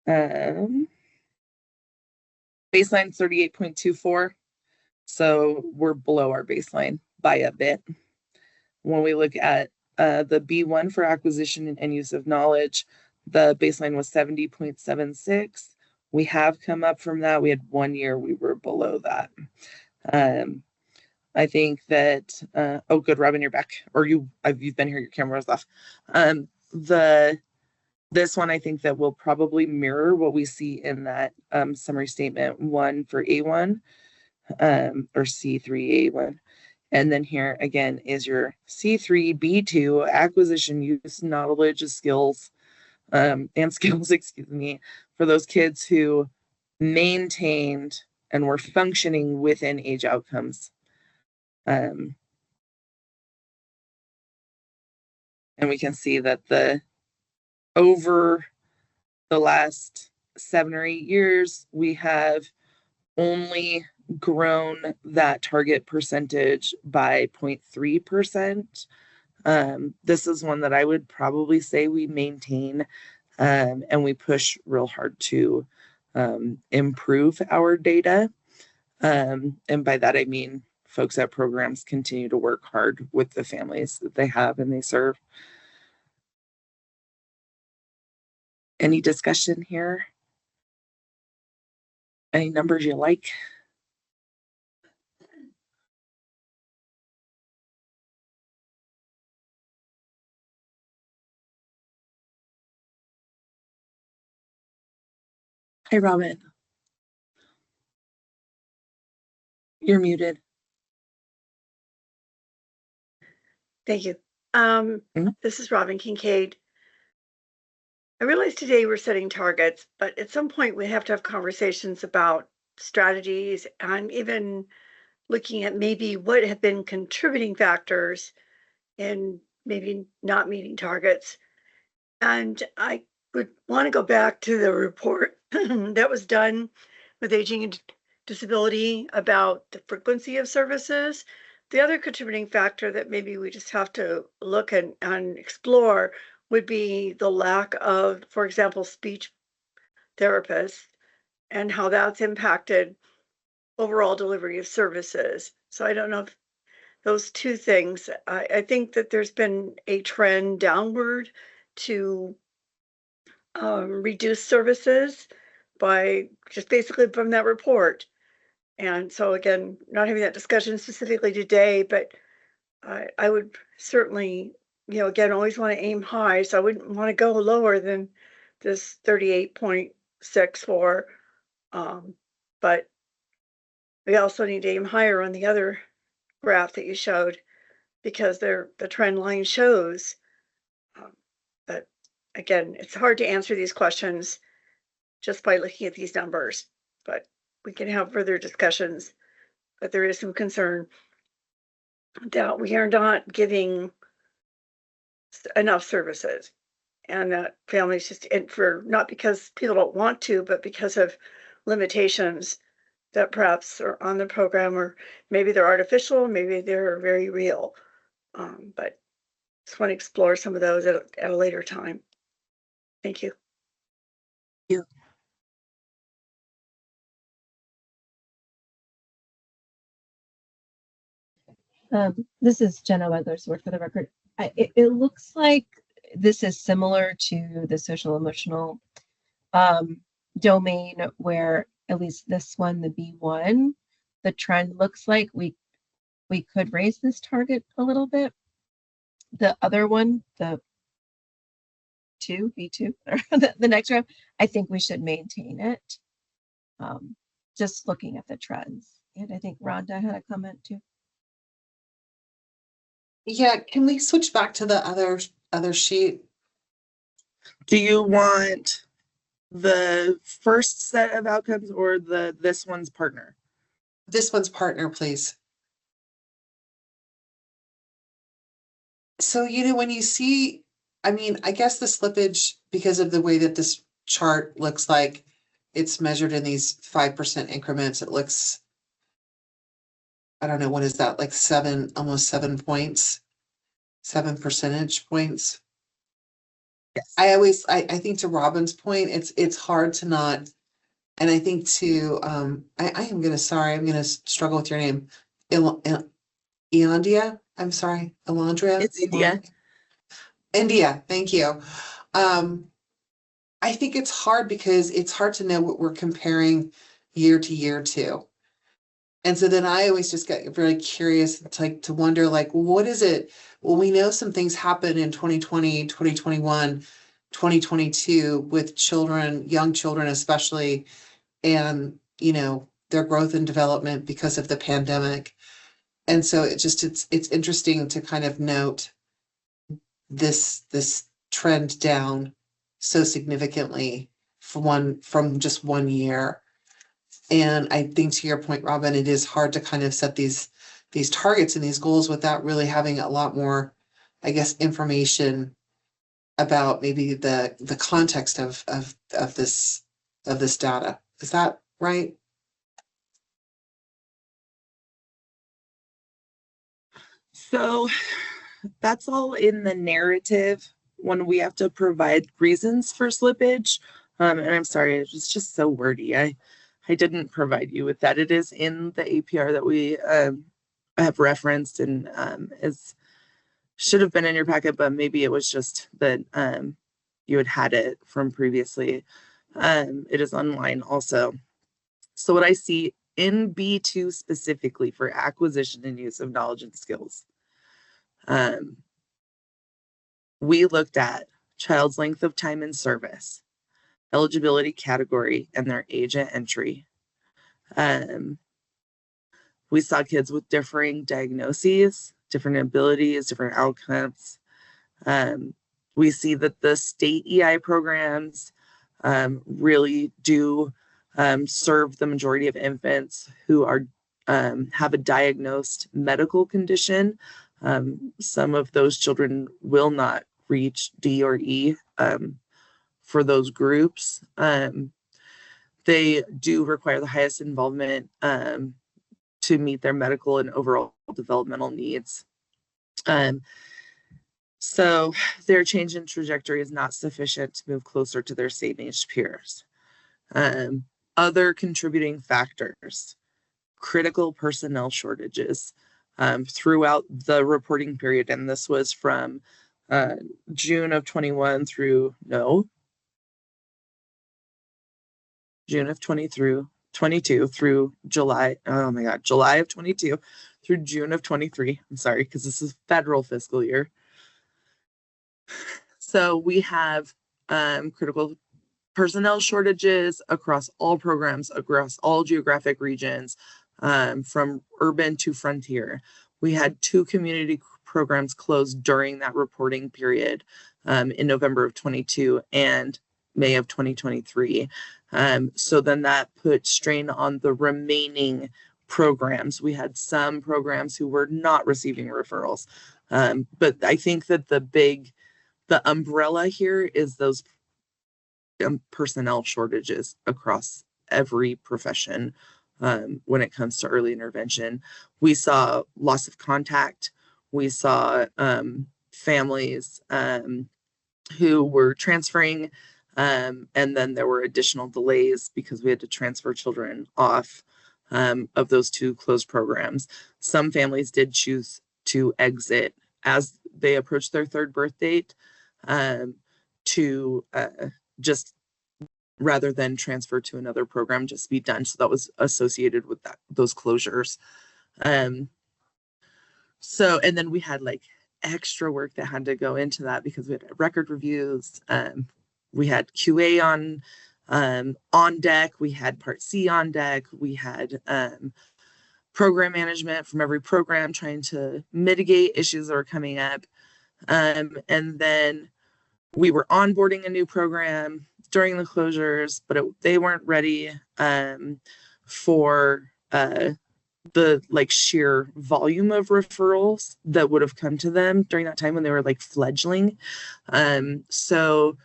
Baseline 38.24. So we're below our baseline by a bit. When we look at the B1 for acquisition and use of knowledge, the baseline was 70.76. We have come up from that. We had 1 year we were below that. I think that, oh, good, Robin, you're back. Or you've been here, your camera was off. This one, I think that will probably mirror what we see in that summary statement 1 for A1 or C3A1. And then here again is your C3B2 acquisition, use, knowledge, skills, and skills, excuse me, for those kids who maintained and were functioning within age outcomes. And we can see that over the last 7 or 8 years, we have only grown that target percentage by 0.3%. This is one that I would probably say we maintain and we push real hard to improve our data. And by that, I mean folks at programs continue to work hard with the families that they have and they serve. Any discussion here? Any numbers you like? Hi, Robin. You're muted. Thank you. This is Robin Kincaid. I realize today we're setting targets, but at some point we have to have conversations about strategies and even looking at maybe what have been contributing factors in maybe not meeting targets. And I would want to go back to the report that was done with Aging and Disability about the frequency of services. The other contributing factor that maybe we just have to look and explore would be the lack of, for example, speech therapists and how that's impacted overall delivery of services. So I don't know if those two things, I think that there's been a trend downward to reduce services by just basically from that report. And so again, not having that discussion specifically today, but I would certainly, again, always want to aim high. So I wouldn't want to go lower than this 38.64. But we also need to aim higher on the other graph that you showed, because the trend line shows that, again, it's hard to answer these questions just by looking at these numbers, but we can have further discussions. But there is some concern that we are not giving enough services, and that families just, and for not because people don't want to, but because of limitations that perhaps are on the program, or maybe they're artificial, maybe they're very real. But just want to explore some of those at a later time. Thank you. Thank you. This is Jenna Weglarz-Ward for the record. It looks like this is similar to the social emotional domain, where at least this one, the B1, the trend looks like we could raise this target a little bit. The other one, the B2, the next row, I think we should maintain it. Just looking at the trends. And I think Rhonda had a comment too. Yeah, can we switch back to the other sheet? Do you want the first set of outcomes or this one's partner? This one's partner, please. So, when you see, I mean, I guess the slippage, because of the way that this chart looks like it's measured in these 5% increments, it looks, I don't know, what is that, like almost 7 points, 7 percentage points. Yes. I think to Robin's point, it's hard to not, and I think to, I'm gonna struggle with your name. Elandia, I'm sorry, Elandria. It's India. India, thank you. I think it's hard because it's hard to know what we're comparing year to year to. And so then I always just get very curious to wonder, like, what is it? Well, we know some things happened in 2020, 2021, 2022 with children, young children especially, and, you know, their growth and development because of the pandemic. And so it's interesting to kind of note this trend down so significantly from just 1 year. And I think to your point, Robin, it is hard to kind of set these targets and these goals without really having a lot more, I guess, information about maybe the context of this data. Is that right? So that's all in the narrative when we have to provide reasons for slippage. And I'm sorry, it was just so wordy. I didn't provide you with that. It is in the APR that we have referenced, and should have been in your packet, but maybe it was just that you had it from previously. It is online also. So what I see in B2 specifically for acquisition and use of knowledge and skills, we looked at child's length of time in service, eligibility category, and their age at entry. We saw kids with differing diagnoses, different abilities, different outcomes. We see that the state EI programs really do serve the majority of infants who are have a diagnosed medical condition. Some of those children will not reach D or E for those groups. They do require the highest involvement to meet their medical and overall developmental needs. So their change in trajectory is not sufficient to move closer to their same-aged peers. Other contributing factors, critical personnel shortages throughout the reporting period, and this was from June of 21 through, June of 22 through July, July of 22 through June of 23. I'm sorry, because this is federal fiscal year. So we have critical personnel shortages across all programs, across all geographic regions, from urban to frontier. We had 2 community programs closed during that reporting period in November of 22 and May of 2023. So then that put strain on the remaining programs. We had some programs who were not receiving referrals. But I think that the umbrella here is those personnel shortages across every profession when it comes to early intervention. We saw loss of contact. We saw families who were transferring, and then there were additional delays because we had to transfer children off of those 2 closed programs. Some families did choose to exit as they approached their 3rd birth date to just rather than transfer to another program, just be done. So that was associated with those closures. So, and then we had like extra work that had to go into that because we had record reviews. We had QA on deck. We had Part C on deck. We had program management from every program trying to mitigate issues that were coming up. And then we were onboarding a new program during the closures, but they weren't ready for the sheer volume of referrals that would have come to them during that time when they were like fledgling. So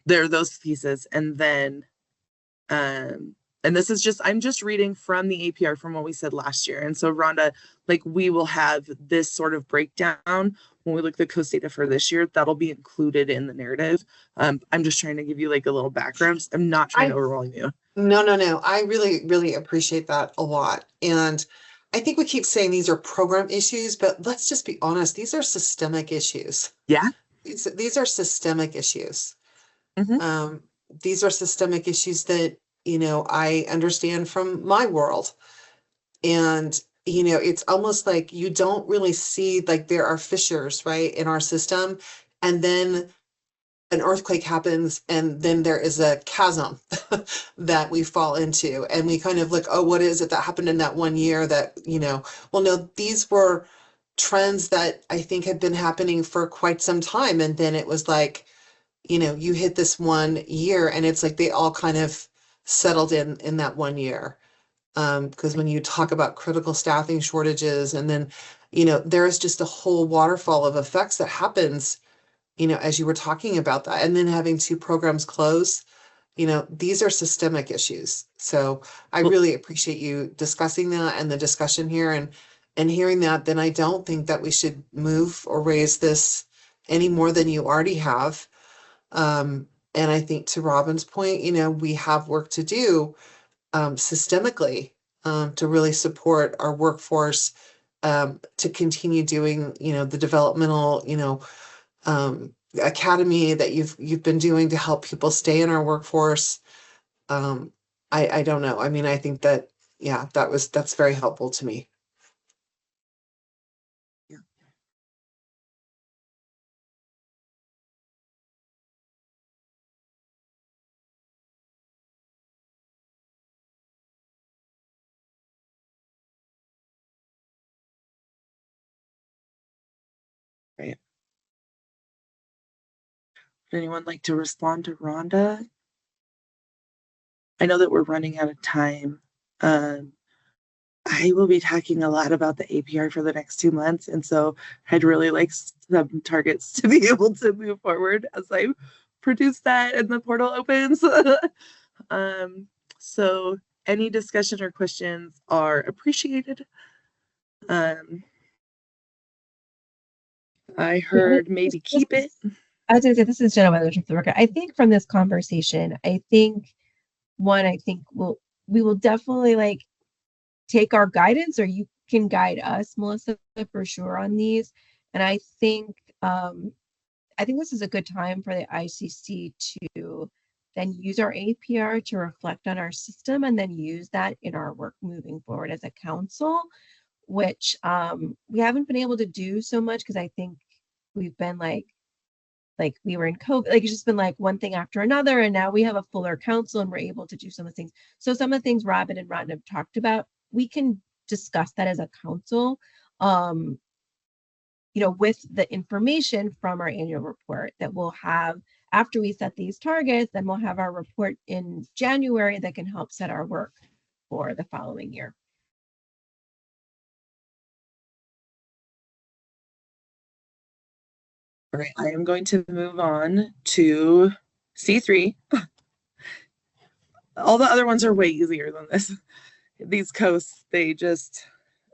there are those pieces. And then, and this is just, I'm just reading from the APR from what we said last year. And so Rhonda, we will have this sort of breakdown when we look at the COAST data for this year. That'll be included in the narrative. I'm just trying to give you a little background. I'm not trying to overwhelm you. No. I really, really appreciate that a lot. And I think we keep saying these are program issues, but let's just be honest. These are systemic issues. Yeah. These are systemic issues. Mm-hmm. These are systemic issues that, I understand from my world. And, it's almost like you don't really see, there are fissures, right, in our system. And then an earthquake happens and then there is a chasm that we fall into, and we kind of like, oh, what is it that happened in that one year that, well, no, these were trends that I think had been happening for quite some time. And then it was like, you hit this one year and it's like they all kind of settled in that one year. Because when you talk about critical staffing shortages, and then, there is just a whole waterfall of effects that happens, as you were talking about that, and then having two programs close, these are systemic issues. So I really appreciate you discussing that and the discussion here, and hearing that. Then I don't think that we should move or raise this any more than you already have. And I think to Robin's point, we have work to do systemically to really support our workforce, to continue doing, the developmental, academy that you've been doing to help people stay in our workforce. I don't know. I mean, I think that, yeah, that's very helpful to me. Right. Would anyone like to respond to Rhonda? I know that we're running out of time. I will be talking a lot about the APR for the next 2 months, and so I'd really like some targets to be able to move forward as I produce that and the portal opens. So any discussion or questions are appreciated. I heard maybe keep it. I was going to say, this is Jenna Weglarz-Ward from the record. I think from this conversation, I think we will definitely take our guidance, or you can guide us, Melissa, for sure on these. And I think this is a good time for the ICC to then use our APR to reflect on our system, and then use that in our work moving forward as a council, which we haven't been able to do so much because I think we've been like we were in COVID, it's just been one thing after another, and now we have a fuller council and we're able to do some of the things. So some of the things Robin and Ron have talked about, we can discuss that as a council, with the information from our annual report that we'll have after we set these targets. Then we'll have our report in January that can help set our work for the following year. All right, I am going to move on to C3. All the other ones are way easier than this. These coasts, they just,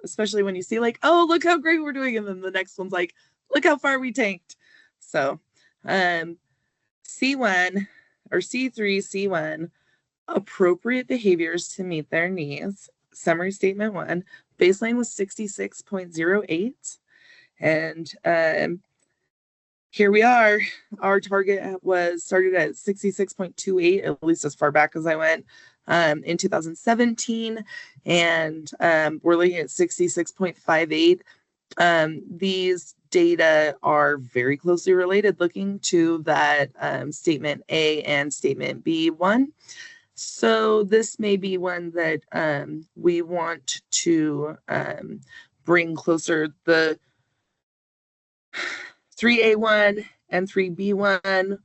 especially when you see oh, look how great we're doing. And then the next one's look how far we tanked. So C1 or C3, C1, appropriate behaviors to meet their needs. Summary statement 1, baseline was 66.08. And here we are. Our target was started at 66.28, at least as far back as I went, in 2017. And we're looking at 66.58. These data are very closely related, looking to that statement A and statement B1. So this may be one that we want to bring closer. The 3A1 and 3B1,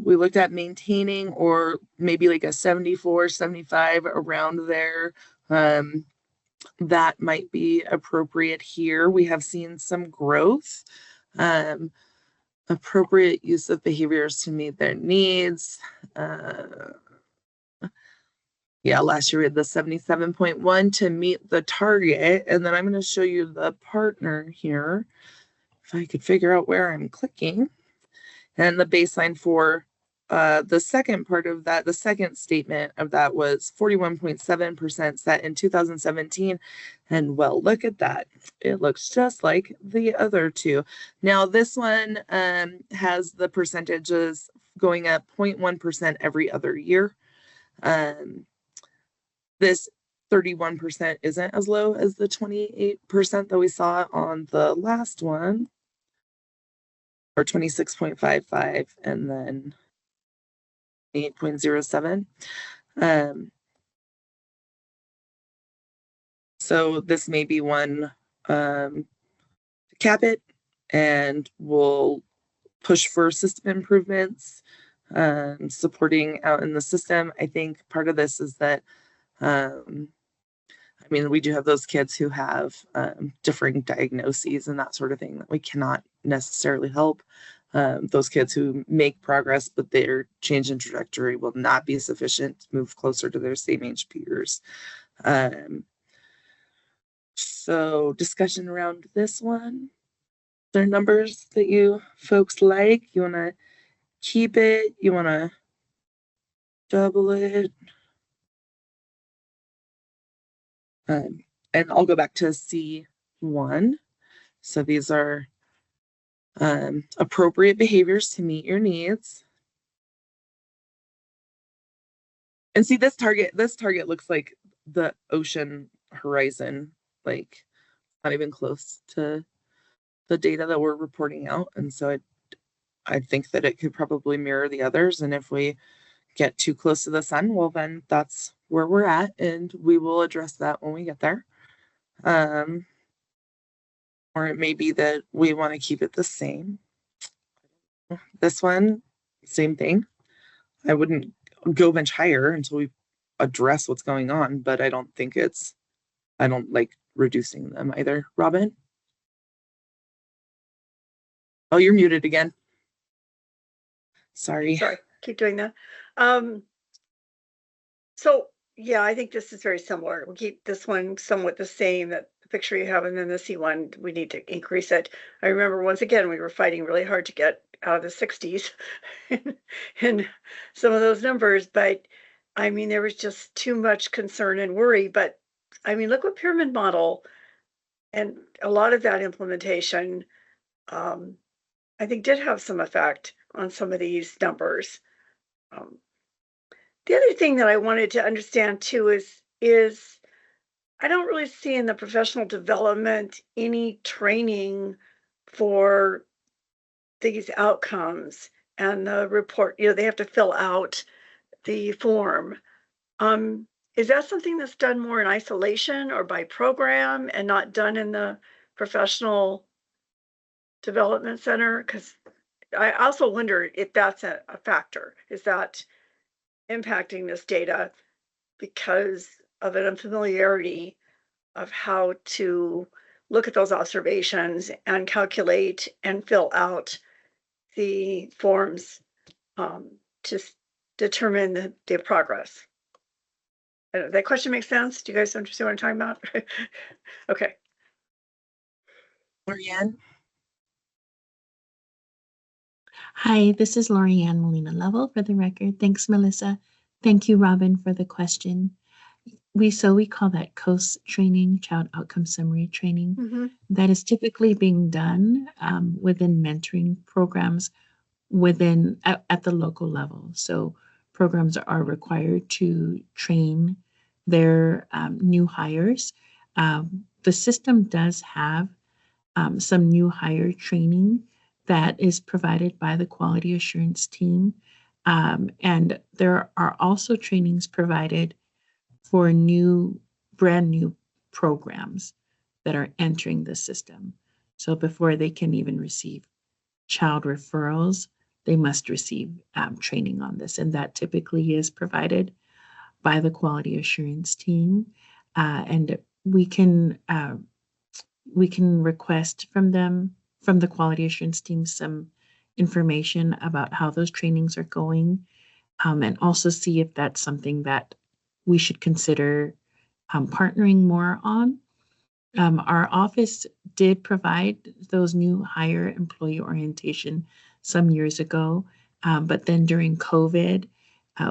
we looked at maintaining, or maybe a 74, 75 around there. That might be appropriate here. We have seen some growth. Appropriate use of behaviors to meet their needs. Yeah, last year we had the 77.1 to meet the target. And then I'm going to show you the partner here, if I could figure out where I'm clicking. And the baseline for the second part of that, the second statement of that, was 41.7% set in 2017. And well, look at that. It looks just like the other two. Now this one has the percentages going up 0.1% every other year. This 31% isn't as low as the 28% that we saw on the last one. or 26.55, and then 8.07. So this may be one to cap it, and we'll push for system improvements, supporting out in the system. I think part of this is that, I mean, we do have those kids who have differing diagnoses and that sort of thing that we cannot necessarily help. Those kids who make progress, but their change in trajectory will not be sufficient to move closer to their same age peers. So discussion around this one. Are there numbers that you folks like? You want to keep it? You want to double it? And I'll go back to C1. So these are appropriate behaviors to meet your needs. And see, this target looks like the ocean horizon, like not even close to the data that we're reporting out. And so I think that it could probably mirror the others. And if we get too close to the sun, well, then that's where we're at, and we will address that when we get there. Or it may be that we want to keep it the same. This one, same thing. I wouldn't go much higher until we address what's going on, but I don't like reducing them either. Robin? Oh, you're muted again. Sorry, keep doing that. So yeah, I think this is very similar. We keep this one somewhat the same, that the picture you have, and then the C1, we need to increase it. I remember once again, we were fighting really hard to get out of the 60s in some of those numbers, but I mean, there was just too much concern and worry. But I mean, look what pyramid model and a lot of that implementation, I think did have some effect on some of these numbers. The other thing that I wanted to understand too is I don't really see in the professional development any training for these outcomes and the report. You know, they have to fill out the form. Is that something that's done more in isolation or by program and not done in the professional development center? Because I also wonder if that's a factor. Is that impacting this data because of an unfamiliarity of how to look at those observations and calculate and fill out the forms to determine the progress? That question makes sense? Do you guys understand what I'm talking about? Okay. Lorianne? Hi, this is Lorianne Molina Level for the record. Thanks, Melissa. Thank you, Robin, for the question. We call that COAST training, Child Outcome Summary training. That is typically being done within mentoring programs at the local level. So programs are required to train their new hires. The system does have some new hire training that is provided by the quality assurance team. And there are also trainings provided for brand new programs that are entering the system. So before they can even receive child referrals, they must receive training on this. And that typically is provided by the quality assurance team. And we can request from the quality assurance team, some information about how those trainings are going, and also see if that's something that we should consider partnering more on. Our office did provide those new hire employee orientation some years ago, but then during COVID,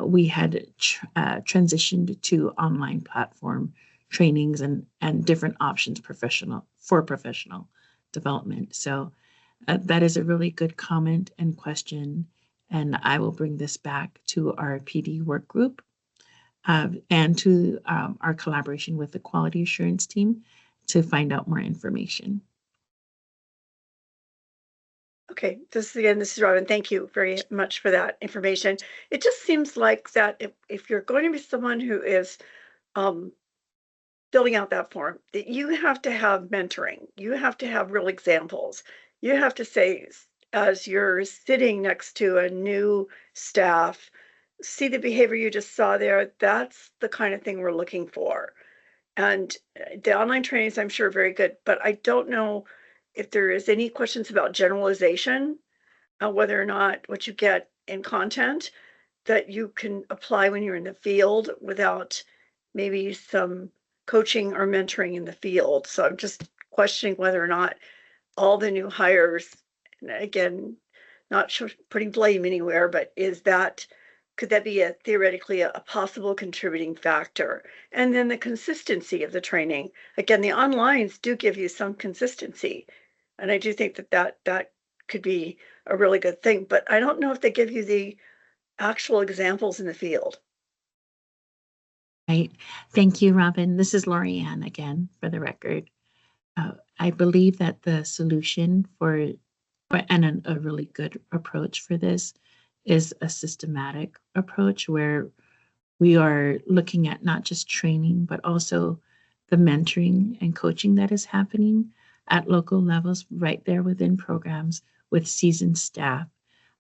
we had transitioned to online platform trainings and different options for professional development. So that is a really good comment and question, and I will bring this back to our PD work group and to our collaboration with the quality assurance team to find out more information. Okay, this is Robin. Thank you very much for that information. It just seems like that if you're going to be someone who is filling out that form, that you have to have mentoring. You have to have real examples. You have to say, as you're sitting next to a new staff, see the behavior you just saw there. That's the kind of thing we're looking for. And the online trainings, I'm sure, are very good, but I don't know if there is any questions about generalization, whether or not what you get in content that you can apply when you're in the field without maybe some coaching or mentoring in the field. So I'm just questioning whether or not all the new hires, and again, not putting blame anywhere, but could that be theoretically a possible contributing factor? And then the consistency of the training. Again, the onlines do give you some consistency. And I do think that could be a really good thing, but I don't know if they give you the actual examples in the field. Right. Thank you, Robin. This is Lorianne again, for the record. I believe that the solution and a really good approach for this is a systematic approach where we are looking at not just training, but also the mentoring and coaching that is happening at local levels right there within programs with seasoned staff.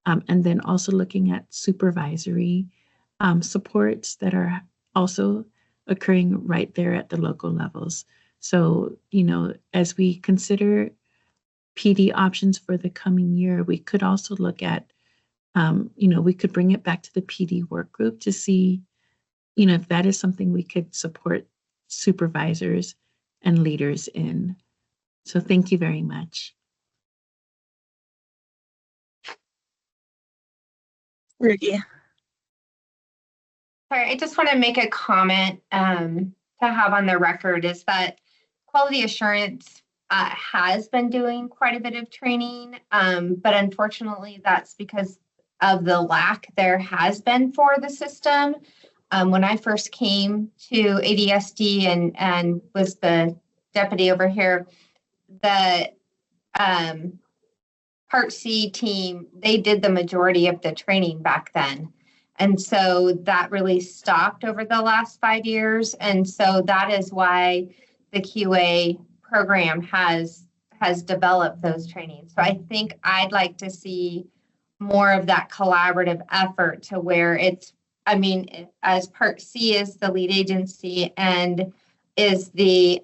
And then also looking at supervisory supports that are also occurring right there at the local levels. So, as we consider PD options for the coming year, we could also look at, we could bring it back to the PD work group to see, if that is something we could support supervisors and leaders in. So thank you very much. Ricky. Sorry, I just want to make a comment to have on the record is that quality assurance has been doing quite a bit of training, but unfortunately that's because of the lack there has been for the system. When I first came to ADSD and was the deputy over here, the Part C team, they did the majority of the training back then. And so that really stopped over the last 5 years. And so that is why the QA program has developed those trainings. So I think I'd like to see more of that collaborative effort to where as Part C is the lead agency and is the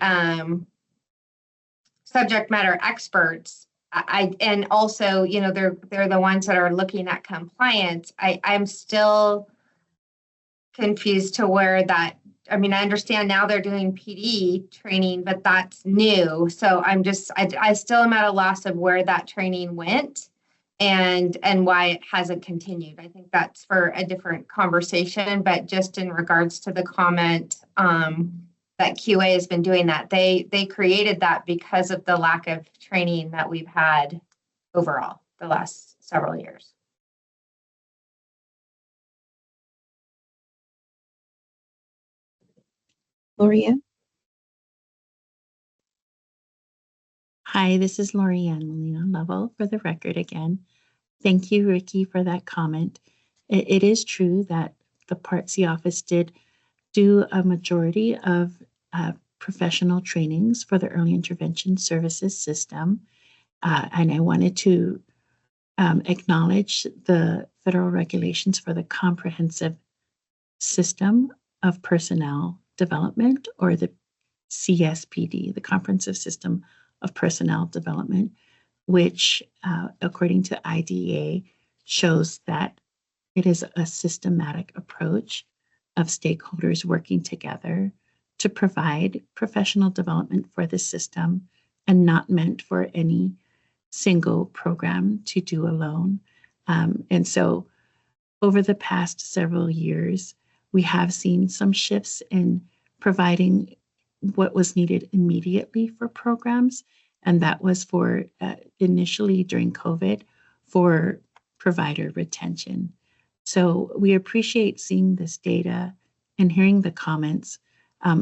subject matter experts, and also, they're the ones that are looking at compliance. I'm still confused to where that, I understand now they're doing PD training, but that's new. So I still am at a loss of where that training went and why it hasn't continued. I think that's for a different conversation, but just in regards to the comment, that QA has been doing that. They created that because of the lack of training that we've had overall the last several years. Lorianne? Hi, this is Lorianne Molina Lovell for the record again. Thank you, Ricky, for that comment. It is true that the Part C office did do a majority of professional trainings for the early intervention services system. And I wanted to acknowledge the federal regulations for the comprehensive system of personnel development, or the CSPD, the comprehensive system of personnel development, which according to IDEA shows that it is a systematic approach of stakeholders working together to provide professional development for the system, and not meant for any single program to do alone. And so over the past several years, we have seen some shifts in providing what was needed immediately for programs. And that was for initially during COVID for provider retention. So we appreciate seeing this data and hearing the comments,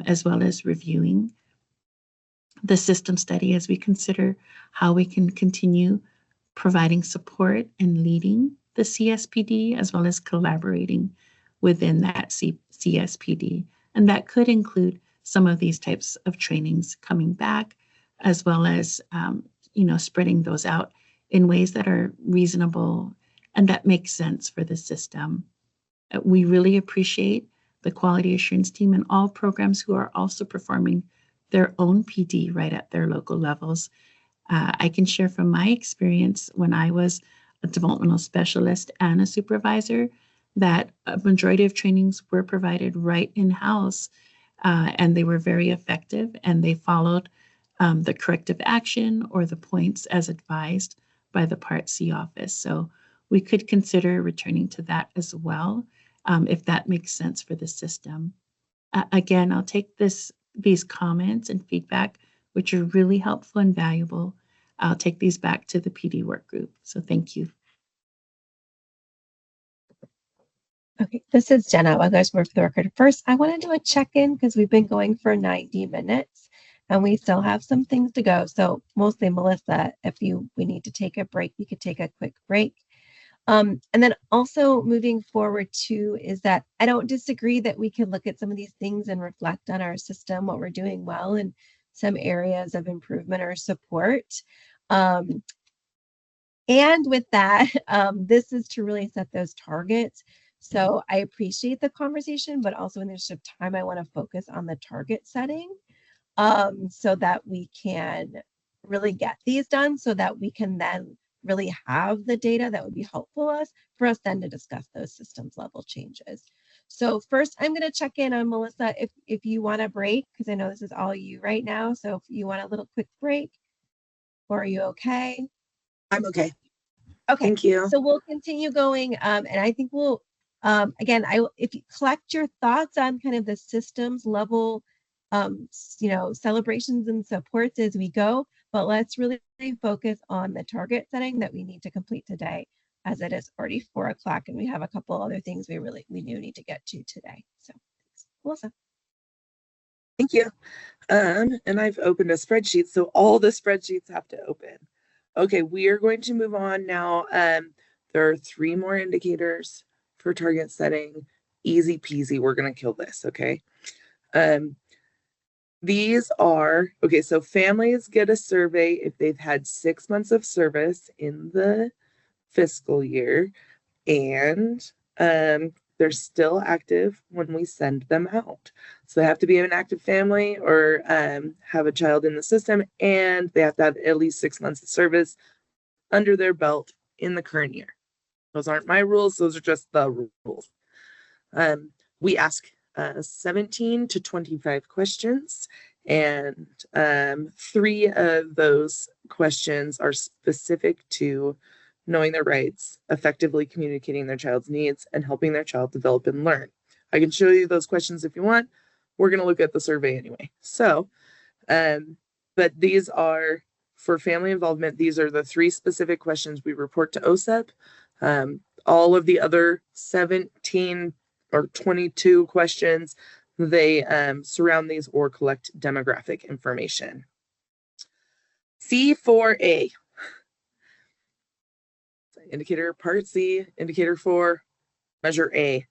as well as reviewing the system study as we consider how we can continue providing support and leading the CSPD, as well as collaborating within that CSPD. And that could include some of these types of trainings coming back, as well as, spreading those out in ways that are reasonable and that make sense for the system. We really appreciate the quality assurance team and all programs who are also performing their own PD right at their local levels. I can share from my experience when I was a developmental specialist and a supervisor that a majority of trainings were provided right in-house, and they were very effective, and they followed the corrective action or the points as advised by the Part C office. So we could consider returning to that as well, if that makes sense for the system. Again, I'll take these comments and feedback, which are really helpful and valuable. I'll take these back to the PD work group. So thank you. Okay, this is Jenna Weglarz-Ward for the record. First, I want to do a check-in because we've been going for 90 minutes and we still have some things to go. So mostly Melissa, if we need to take a break, we could take a quick break. And then also moving forward too, is that I don't disagree that we can look at some of these things and reflect on our system, what we're doing well and some areas of improvement or support. And with that, this is to really set those targets. So I appreciate the conversation, but also in the interest of time, I want to focus on the target setting so that we can really get these done so that we can then really have the data that would be helpful for us then to discuss those systems level changes. So first, I'm going to check in on Melissa if you want a break, because I know this is all you right now. So if you want a little quick break, or are you okay? I'm okay. Okay. Thank you. So we'll continue going. And I think we'll, again, if you collect your thoughts on kind of the systems level, celebrations and supports as we go, but let's really focus on the target setting that we need to complete today, as it is already 4 o'clock and we have a couple other things we do need to get to today. So thanks. Melissa. Thank you. And I've opened a spreadsheet, so all the spreadsheets have to open. Okay, we are going to move on now. There are 3 more indicators for target setting. Easy peasy, we're gonna kill this, okay? These are, okay, so families get a survey if they've had 6 months of service in the fiscal year, and they're still active when we send them out. So they have to be an active family or have a child in the system, and they have to have at least 6 months of service under their belt in the current year. Those aren't my rules, those are just the rules. We ask 17 to 25 questions, and 3 of those questions are specific to knowing their rights, effectively communicating their child's needs, and helping their child develop and learn. I can show you those questions if you want. We're going to look at the survey anyway. So, but these are for family involvement. These are the 3 specific questions we report to OSEP. All of the other 17 or 22 questions, they surround these or collect demographic information. C4A. Indicator Part C, Indicator 4, Measure A.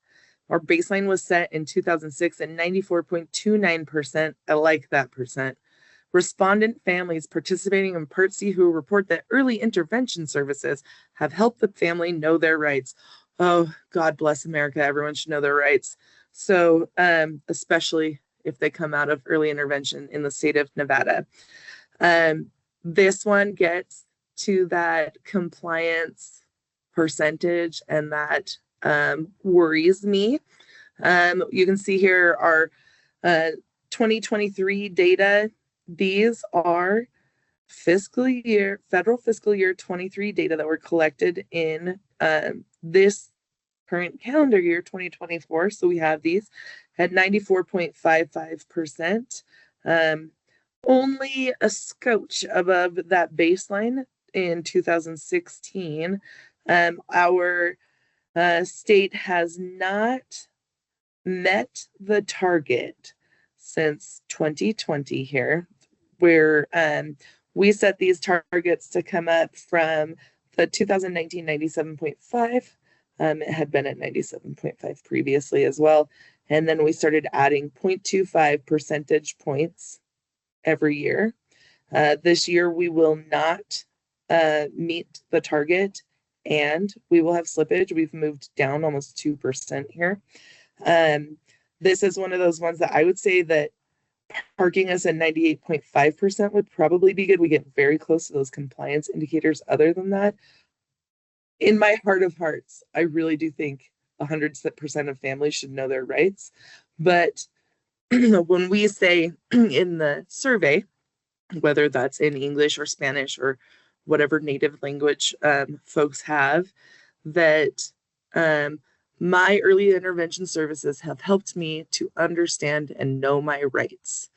Our baseline was set in 2006 at 94.29%. I like that percent. Respondent families participating in Part C who report that early intervention services have helped the family know their rights. Oh, God bless America. Everyone should know their rights. So, especially if they come out of early intervention in the state of Nevada. This one gets to that compliance percentage, and that worries me. You can see here our 2023 data. These are federal fiscal year 23 data that were collected in this current calendar year 2024. So we have these at 94.55%, only a scotch above that baseline in 2016. Our state has not met the target since 2020 here, where we set these targets to come up from The 2019 97.5, it had been at 97.5 previously as well. And then we started adding 0.25 percentage points every year. This year we will not meet the target and we will have slippage. We've moved down almost 2% here. This is one of those ones that I would say that parking us at 98.5% would probably be good. We get very close to those compliance indicators. Other than that, in my heart of hearts, I really do think 100% of families should know their rights. But when we say in the survey, whether that's in English or Spanish or whatever native language folks have, that my early intervention services have helped me to understand and know my rights.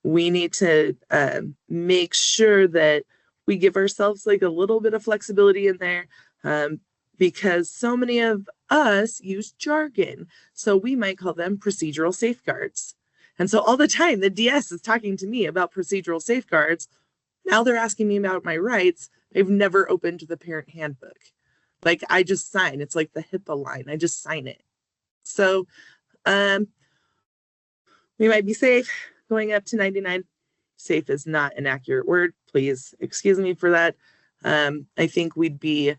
We need to make sure that we give ourselves like a little bit of flexibility in there because so many of us use jargon. So we might call them procedural safeguards. And so all the time the DS is talking to me about procedural safeguards. Now they're asking me about my rights. They've never opened the parent handbook. Like I just sign. It's like the HIPAA line. I just sign it. So we might be safe going up to 99. Safe is not an accurate word. Please excuse me for that. I think we'd be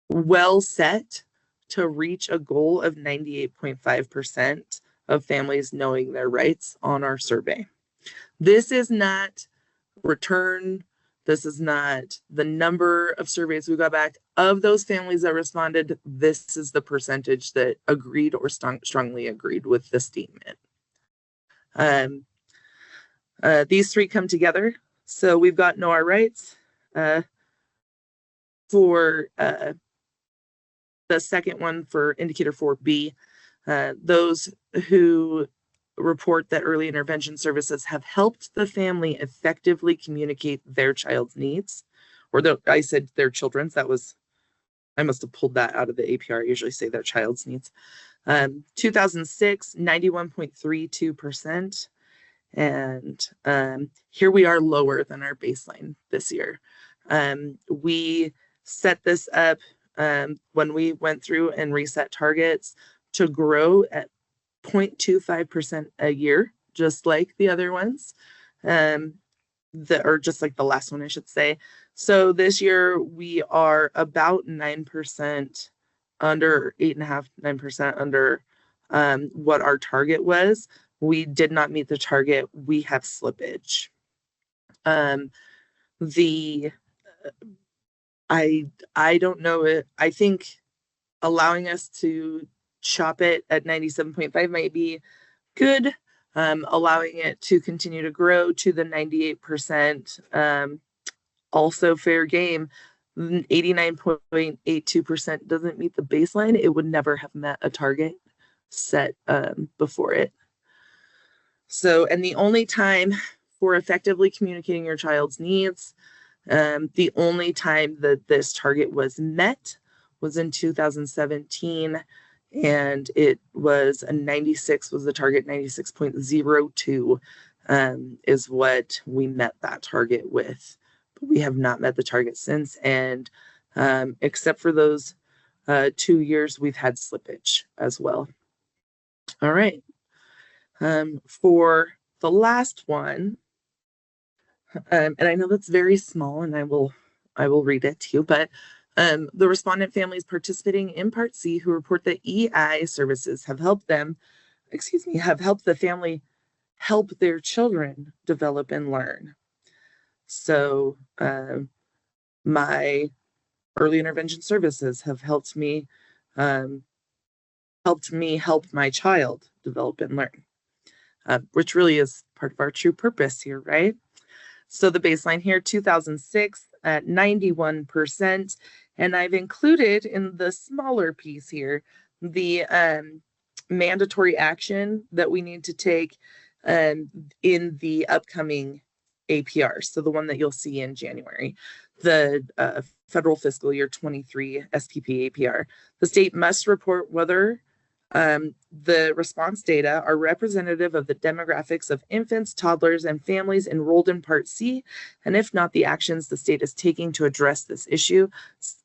well set to reach a goal of 98.5% of families knowing their rights on our survey. This is not return. This is not the number of surveys we got back. Of those families that responded, this is the percentage that agreed or strongly agreed with the statement. These three come together. So we've got know our rights. For the second one, for indicator 4B, those who report that early intervention services have helped the family effectively communicate their child's needs, or I said their children's, that was, I must have pulled that out of the APR. I usually say their child's needs. 2006, 91.32%. And here we are lower than our baseline this year. We set this up when we went through and reset targets to grow at 0.25% a year, just like the other ones, or just like the last one, I should say. So this year we are about 9% under, 8.5%, 9% under what our target was. We did not meet the target. We have slippage. I don't know it. I think allowing us to chop it at 97.5 might be good. Allowing it to continue to grow to the 98%, also fair game. 89.82% doesn't meet the baseline. It would never have met a target set before it. So, and the only time for effectively communicating your child's needs, the only time that this target was met was in 2017, and it was a 96 was the target. 96.02 is what we met that target with, but we have not met the target since. And except for those 2 years, we've had slippage as well. All right. For the last one, and I know that's very small, and I will read it to you, but the respondent families participating in Part C who report that EI services have helped them, have helped the family help their children develop and learn. So my early intervention services have helped me help my child develop and learn. Which really is part of our true purpose here, right? So the baseline here, 2006 at 91%. And I've included in the smaller piece here, the mandatory action that we need to take in the upcoming APR. So the one that you'll see in January, the Federal Fiscal Year 23 SPP APR. The state must report whether The response data are representative of the demographics of infants, toddlers, and families enrolled in Part C, and if not, the actions the state is taking to address this issue.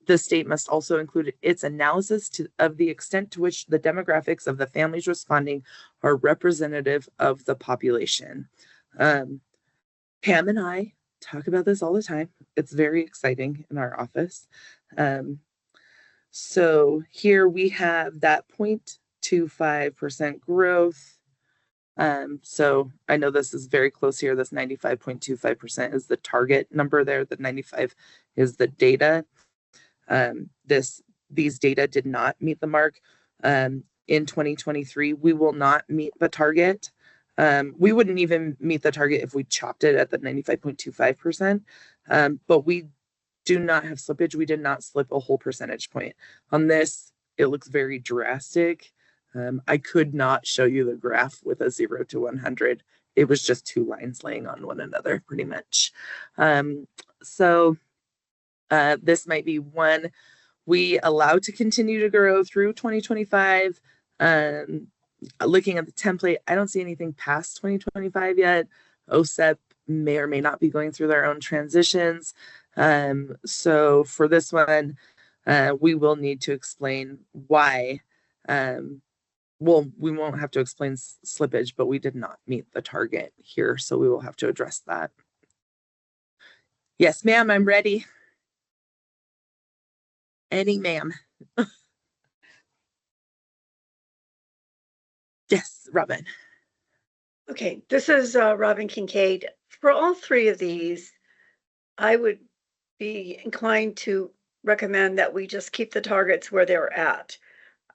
The state must also include its analysis of the extent to which the demographics of the families responding are representative of the population. Pam and I talk about this all the time. It's very exciting in our office. So here we have that 0.25% growth. So I know this is very close here. This 95.25% is the target number there. The 95 is the data. These data did not meet the mark. In 2023, we will not meet the target. We wouldn't even meet the target if we chopped it at the 95.25%. But we do not have slippage. We did not slip a whole percentage point. On this, it looks very drastic. I could not show you the graph with a 0 to 100. It was just two lines laying on one another, pretty much. So this might be one we allow to continue to grow through 2025. Looking at the template, I don't see anything past 2025 yet. OSEP may or may not be going through their own transitions. So for this one, we will need to explain why. Well, we won't have to explain slippage, but we did not meet the target here, so we will have to address that. Yes, ma'am, I'm ready. Any ma'am. Yes, Robin. Okay, this is Robin Kincaid. For all three of these, I would be inclined to recommend that we just keep the targets where they're at.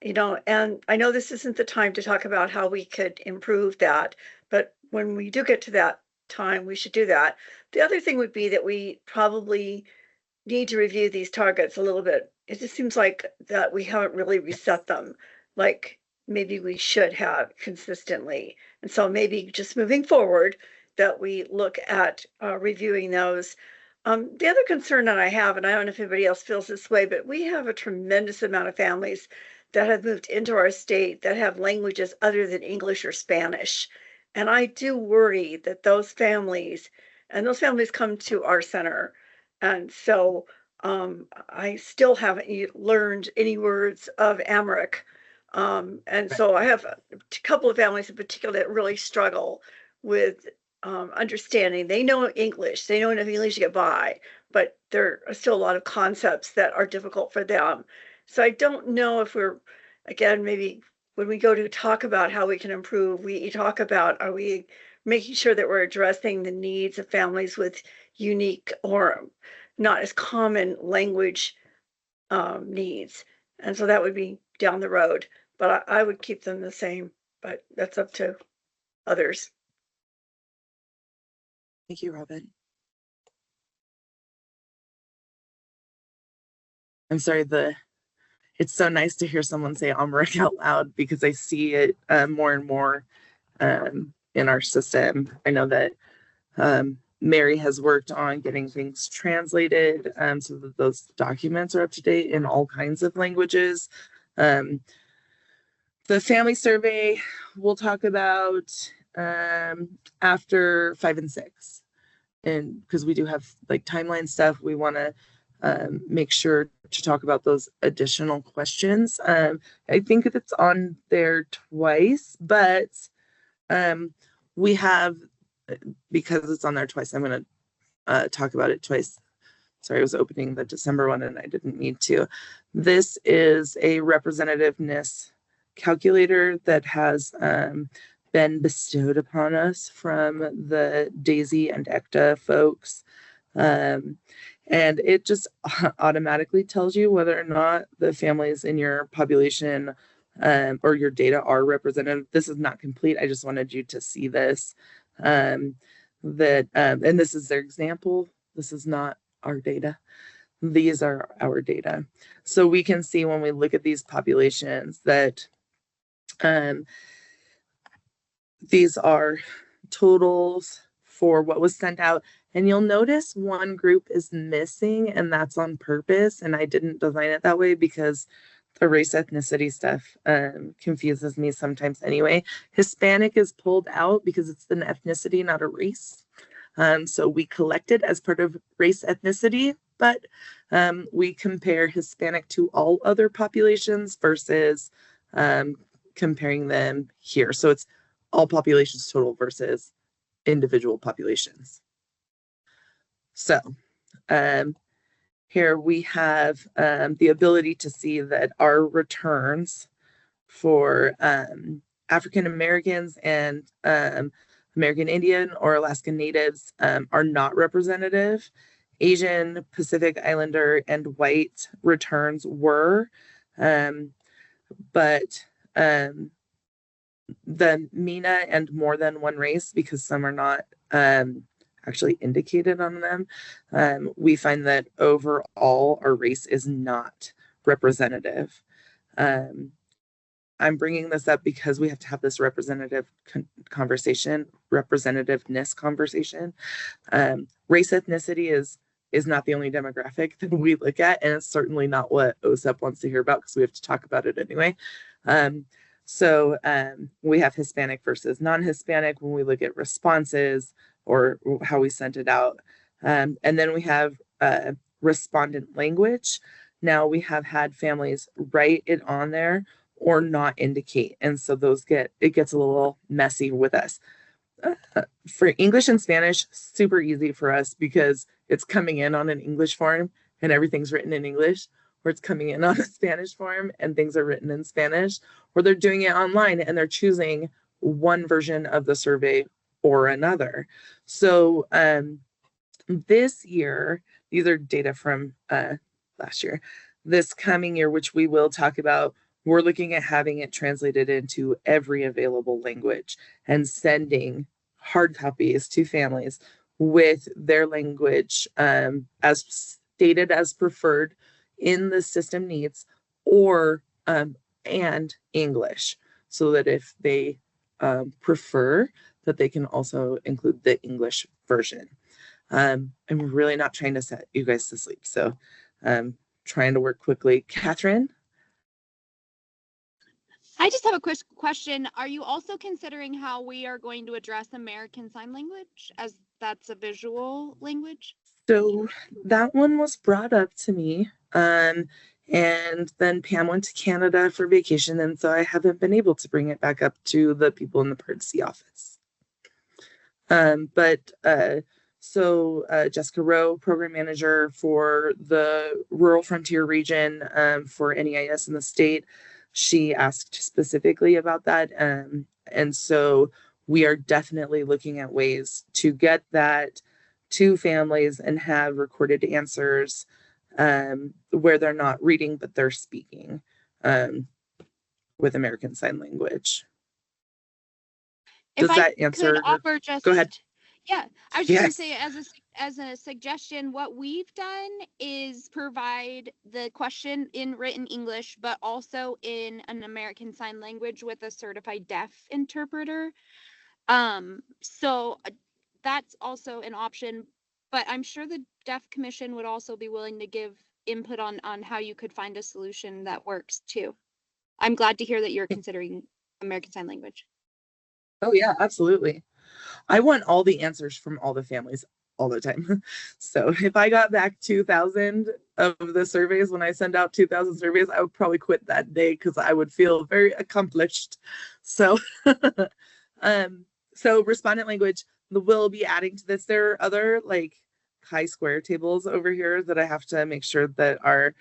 You know, and I know this isn't the time to talk about how we could improve that, but when we do get to that time, we should do that. The other thing would be that we probably need to review these targets a little bit. It just seems like that we haven't really reset them like maybe we should have consistently. And so maybe just moving forward that we look at reviewing those. The other concern that I have, and I don't know if anybody else feels this way, but we have a tremendous amount of families that have moved into our state that have languages other than English or Spanish. And I do worry that those families come to our center. And so I still haven't learned any words of Amharic. And so I have a couple of families in particular that really struggle with understanding. They know English, they know enough English to get by, but there are still a lot of concepts that are difficult for them. So I don't know if we're, again, maybe when we go to talk about how we can improve, we talk about, are we making sure that we're addressing the needs of families with unique or not as common language needs. And so that would be down the road, but I would keep them the same, but that's up to others. Thank you, Robin. I'm sorry, it's so nice to hear someone say Amharic out loud because I see it more and more in our system. I know that Mary has worked on getting things translated so that those documents are up to date in all kinds of languages. The family survey we'll talk about after 5 and 6. And because we do have like timeline stuff, we want to make sure to talk about those additional questions. I think it's on there twice, but we have, because it's on there twice, I'm going to talk about it twice. Sorry, I was opening the December one and I didn't need to. This is a representativeness calculator that has been bestowed upon us from the DAISY and ECTA folks. And it just automatically tells you whether or not the families in your population or your data are representative. This is not complete. I just wanted you to see this. And this is their example. This is not our data. These are our data. So we can see when we look at these populations that these are totals for what was sent out. And you'll notice one group is missing, and that's on purpose. And I didn't design it that way because the race ethnicity stuff confuses me sometimes anyway. Hispanic is pulled out because it's an ethnicity, not a race. So we collect it as part of race ethnicity, but we compare Hispanic to all other populations versus comparing them here. So it's all populations total versus individual populations. So here we have the ability to see that our returns for African Americans and American Indian or Alaska Natives are not representative. Asian, Pacific Islander, and white returns were, but the MENA and more than one race, because some are not actually indicated on them, we find that overall our race is not representative. I'm bringing this up because we have to have this representativeness conversation. Race ethnicity is not the only demographic that we look at, and it's certainly not what OSEP wants to hear about because we have to talk about it anyway. So we have Hispanic versus non-Hispanic when we look at responses or how we sent it out. And then we have respondent language. Now we have had families write it on there or not indicate. And so it gets a little messy with us. For English and Spanish, super easy for us because it's coming in on an English form and everything's written in English, or it's coming in on a Spanish form and things are written in Spanish, or they're doing it online and they're choosing one version of the survey or another. So this year, these are data from last year. This coming year, which we will talk about, we're looking at having it translated into every available language and sending hard copies to families with their language as stated as preferred in the system needs, or and English, so that if they prefer, that they can also include the English version. I'm really not trying to set you guys to sleep, so I'm trying to work quickly. Catherine? I just have a quick question. Are you also considering how we are going to address American Sign Language, as that's a visual language? So that one was brought up to me, and then Pam went to Canada for vacation, and so I haven't been able to bring it back up to the people in the Part C office. So Jessica Rowe, program manager for the Rural Frontier region for NEIS in the state, she asked specifically about that. And so we are definitely looking at ways to get that to families and have recorded answers where they're not reading, but they're speaking with American Sign Language. Does that answer? Go ahead. Yeah, I was just going to say, as a suggestion, what we've done is provide the question in written English, but also in an American Sign Language with a certified deaf interpreter. So that's also an option, but I'm sure the Deaf Commission would also be willing to give input on how you could find a solution that works too. I'm glad to hear that you're considering American Sign Language. Oh yeah, absolutely. I want all the answers from all the families all the time. So if I got back 2,000 of the surveys, when I send out 2,000 surveys, I would probably quit that day because I would feel very accomplished. So, so respondent language, we'll be adding to this. There are other like chi-square tables over here that I have to make sure that are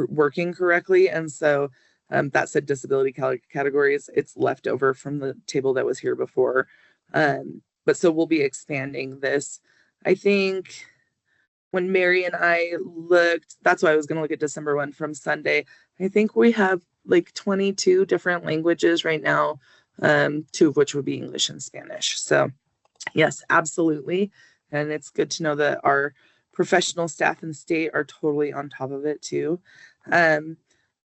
working correctly. And so that said disability categories, it's left over from the table that was here before. But so we'll be expanding this. I think when Mary and I looked, that's why I was going to look at December 1 from Sunday. I think we have like 22 different languages right now, 2 of which would be English and Spanish. So yes, absolutely. And it's good to know that our professional staff in the state are totally on top of it too.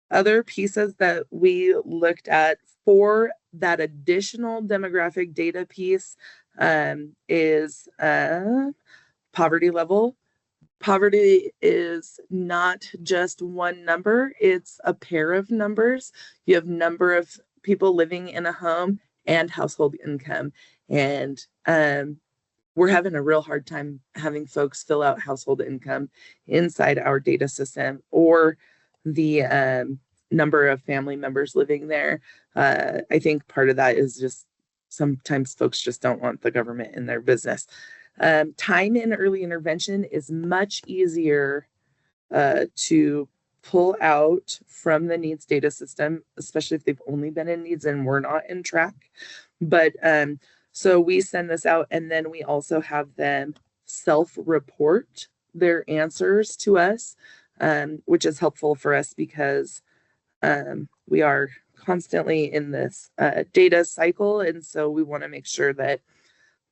Other pieces that we looked at for that additional demographic data piece is poverty level. Poverty is not just one number, it's a pair of numbers. You have number of people living in a home and household income. And we're having a real hard time having folks fill out household income inside our data system, or the number of family members living there. I think part of that is just sometimes folks just don't want the government in their business. Time in early intervention is much easier to pull out from the needs data system, especially if they've only been in needs and we're not in track. But so we send this out, and then we also have them self-report their answers to us, which is helpful for us because we are constantly in this data cycle. And so we want to make sure that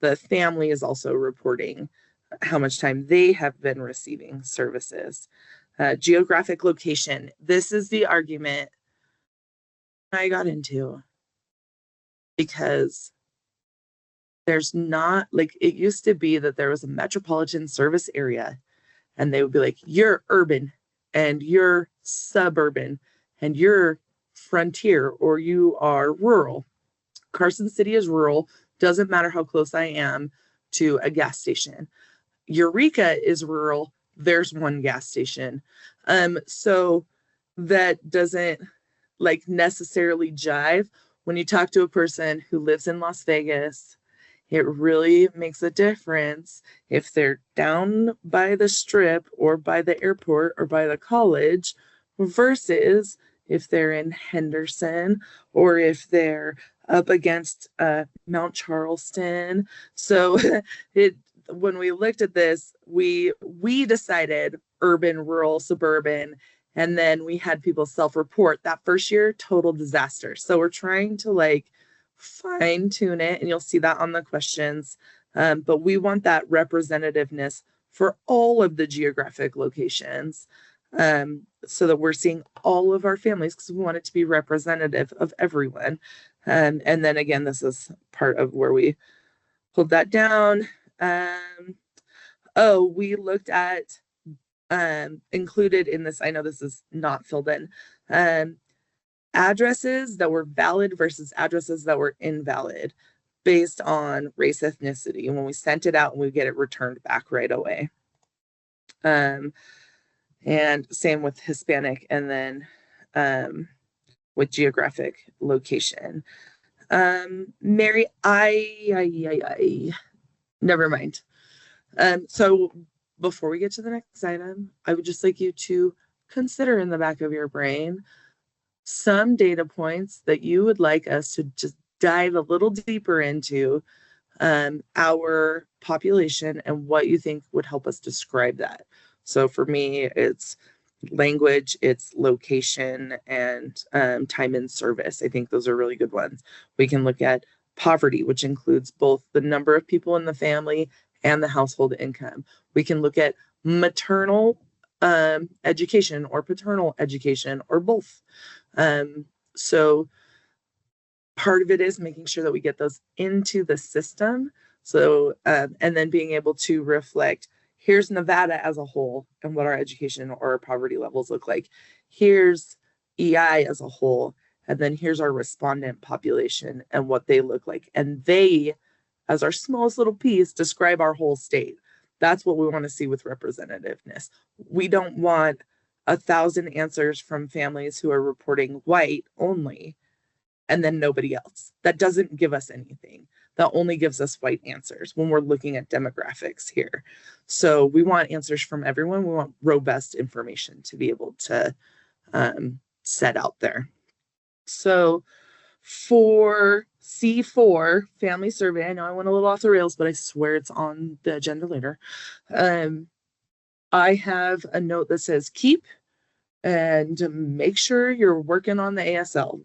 the family is also reporting how much time they have been receiving services. Geographic location. This is the argument I got into because there's not, like, it used to be that there was a metropolitan service area and they would be like, you're urban and you're suburban and you're frontier or you are rural. Carson City is rural. Doesn't matter how close I am to a gas station. Eureka is rural. There's one gas station. So that doesn't like necessarily jive. When you talk to a person who lives in Las Vegas, it really makes a difference if they're down by the strip or by the airport or by the college versus if they're in Henderson or if they're up against Mount Charleston. So when we looked at this, we decided urban, rural, suburban, and then we had people self-report. That first year, total disaster. So we're trying to like fine tune it, and you'll see that on the questions. But we want that representativeness for all of the geographic locations, so that we're seeing all of our families, because we want it to be representative of everyone. And then again, this is part of where we pulled that down. We looked at included in this, I know this is not filled in, addresses that were valid versus addresses that were invalid based on race, ethnicity. And when we sent it out, and we get it returned back right away. And same with Hispanic, and then with geographic location. Mary, never mind. So before we get to the next item, I would just like you to consider in the back of your brain some data points that you would like us to just dive a little deeper into our population and what you think would help us describe that. So for me, it's language, it's location, and time in service. I think those are really good ones. We can look at poverty, which includes both the number of people in the family and the household income. We can look at maternal education or paternal education or both. So part of it is making sure that we get those into the system. So, and then being able to reflect, here's Nevada as a whole and what our education or our poverty levels look like. Here's EI as a whole, and then here's our respondent population and what they look like. And they, as our smallest little piece, describe our whole state. That's what we want to see with representativeness. We don't want 1,000 answers from families who are reporting white only, and then nobody else. That doesn't give us anything. That only gives us white answers when we're looking at demographics here. So we want answers from everyone. We want robust information to be able to set out there. So for C4, family survey, I know I went a little off the rails, but I swear it's on the agenda later. I have a note that says keep and make sure you're working on the ASL.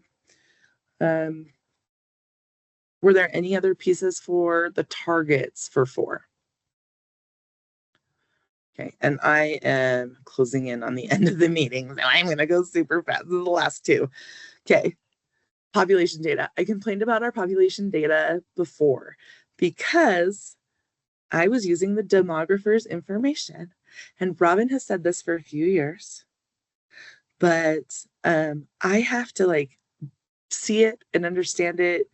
Were there any other pieces for the targets for 4? Okay, and I am closing in on the end of the meeting, so I'm going to go super fast. This is the last 2. Okay, population data. I complained about our population data before because I was using the demographer's information And Robin has said this for a few years, but I have to like see it and understand it.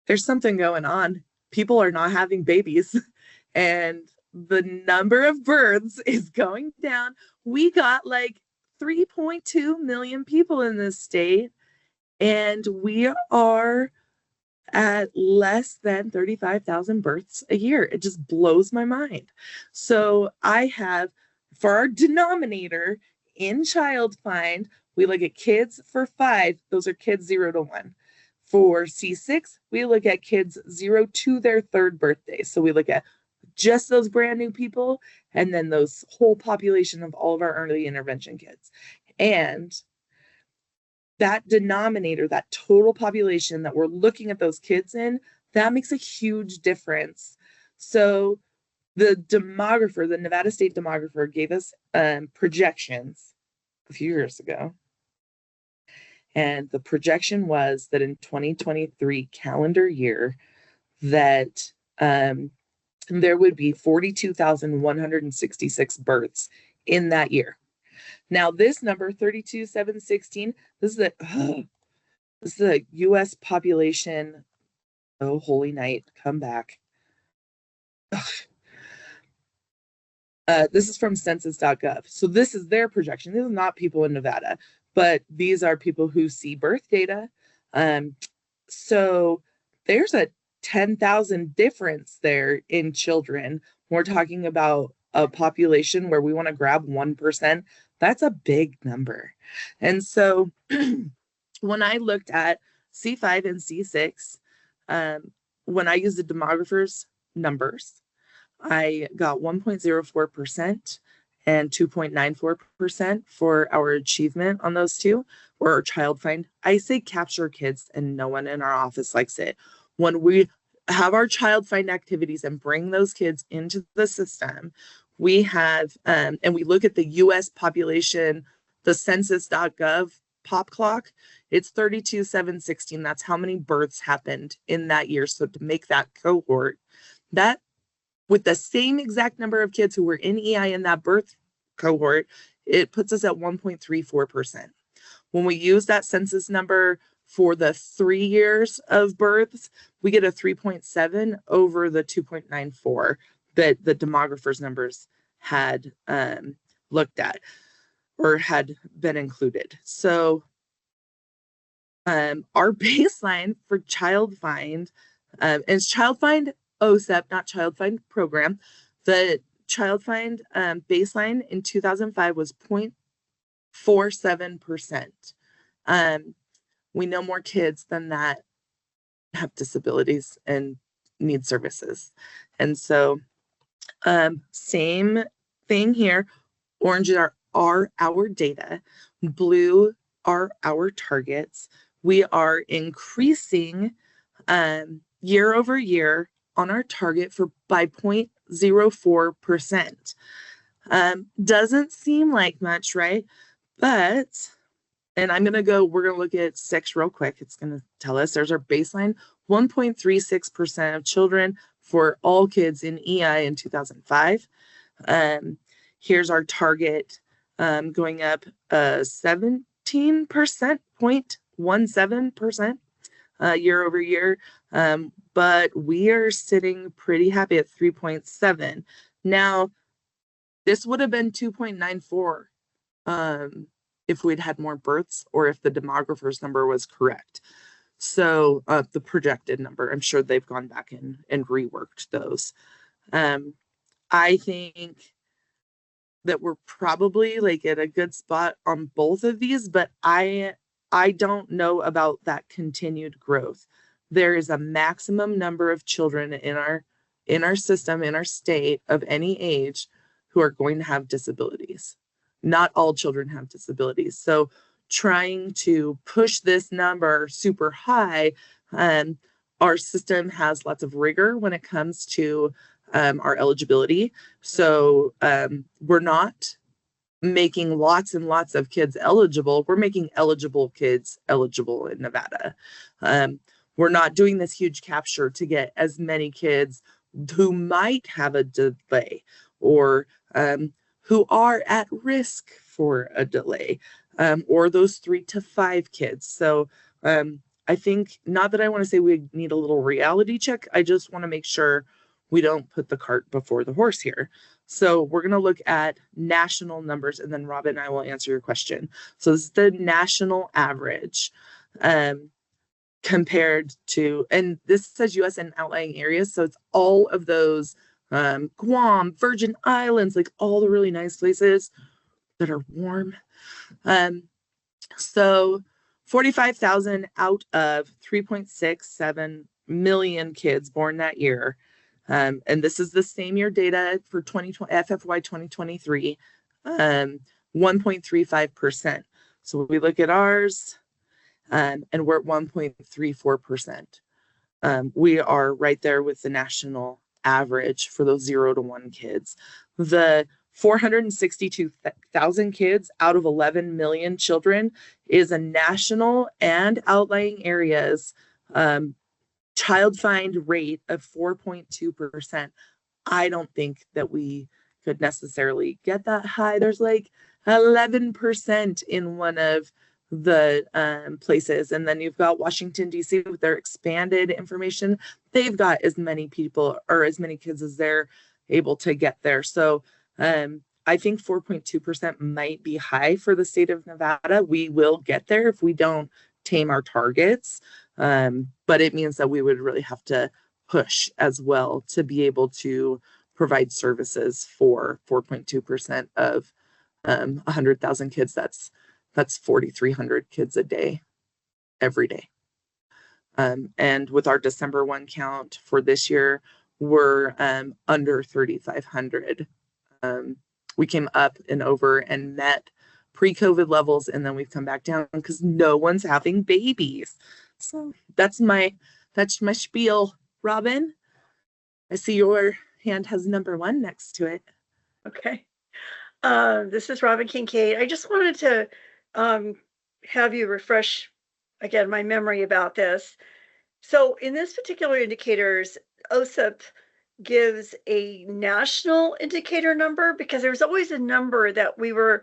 There's something going on. People are not having babies and the number of births is going down. We got like 3.2 million people in this state, and we are at less than 35,000 births a year. It just blows my mind. So I have, for our denominator in Child Find, we look at kids for 5, those are kids 0 to 1. For C6, we look at kids 0 to their 3rd birthday. So we look at just those brand new people and then those whole population of all of our early intervention kids. And that denominator, that total population that we're looking at those kids in, that makes a huge difference. So the demographer, the Nevada State demographer, gave us projections a few years ago. And the projection was that in 2023 calendar year, that there would be 42,166 births in that year. Now this number, 32,716, this is the U.S. population. Oh, holy night, come back. This is from census.gov. So this is their projection. This is not people in Nevada, but these are people who see birth data. So there's a 10,000 difference there in children. We're talking about a population where we want to grab 1%. That's a big number. And so when I looked at C5 and C6, when I used the demographer's numbers, I got 1.04% and 2.94% for our achievement on those two, or our Child Find. I say capture kids, and no one in our office likes it. When we have our Child Find activities and bring those kids into the system, we have, and we look at the US population, the census.gov pop clock, it's 32,716. That's how many births happened in that year. So to make that cohort, that with the same exact number of kids who were in EI in that birth cohort, it puts us at 1.34%. When we use that census number for the 3 years of births, we get a 3.7 over the 2.94 that the demographer's numbers had looked at or had been included. So our baseline for Child Find is Child Find OSEP, not Child Find program. The Child Find baseline in 2005 was 0.47%. We know more kids than that have disabilities and need services. And so same thing here. Orange are our data. Blue are our targets. We are increasing year over year on our target by 0.04%. Doesn't seem like much, right? But, and we're going to look at 6 real quick. It's going to tell us there's our baseline, 1.36% of children for all kids in EI in 2005. Here's our target going up 17%, 0.17% year over year. But we are sitting pretty happy at 3.7. Now, this would have been 2.94 if we'd had more births or if the demographer's number was correct. So the projected number, I'm sure they've gone back and reworked those. I think that we're probably like at a good spot on both of these, but I don't know about that continued growth. There is a maximum number of children in our system, in our state of any age who are going to have disabilities. Not all children have disabilities. So trying to push this number super high, our system has lots of rigor when it comes to our eligibility. So we're not making lots and lots of kids eligible. We're making eligible kids eligible in Nevada. We're not doing this huge capture to get as many kids who might have a delay or who are at risk for a delay, or those 3 to 5 kids. So I think, not that I want to say we need a little reality check, I just want to make sure we don't put the cart before the horse here. So we're going to look at national numbers, and then Robin and I will answer your question. So this is the national average compared to, and this says US and outlying areas, so it's all of those Guam, Virgin Islands, like all the really nice places that are warm. So 45,000 out of 3.67 million kids born that year. And this is the same year data for FFY 2023, 1.35%. So we look at ours, and we're at 1.34%. We are right there with the national average for those 0 to 1 kids. The 462,000 kids out of 11 million children is a national and outlying areas child find rate of 4.2%. I don't think that we could necessarily get that high. There's like 11% in one of the places, and then you've got Washington DC with their expanded information. They've got as many people or as many kids as they're able to get there. So I think 4.2% might be high for the state of Nevada. We will get there if we don't tame our targets, but it means that we would really have to push as well to be able to provide services for 4.2% of 100,000 kids. That's 4,300 kids a day, every day. And with our December 1 count for this year, we're under 3,500. We came up and over and met pre-COVID levels, and then we've come back down because no one's having babies. So that's my spiel. Robin, I see your hand has number 1 next to it. Okay. This is Robin Kincaid. I just wanted to have you refresh again my memory about this. So in this particular indicators, OSIP gives a national indicator number, because there's always a number that we were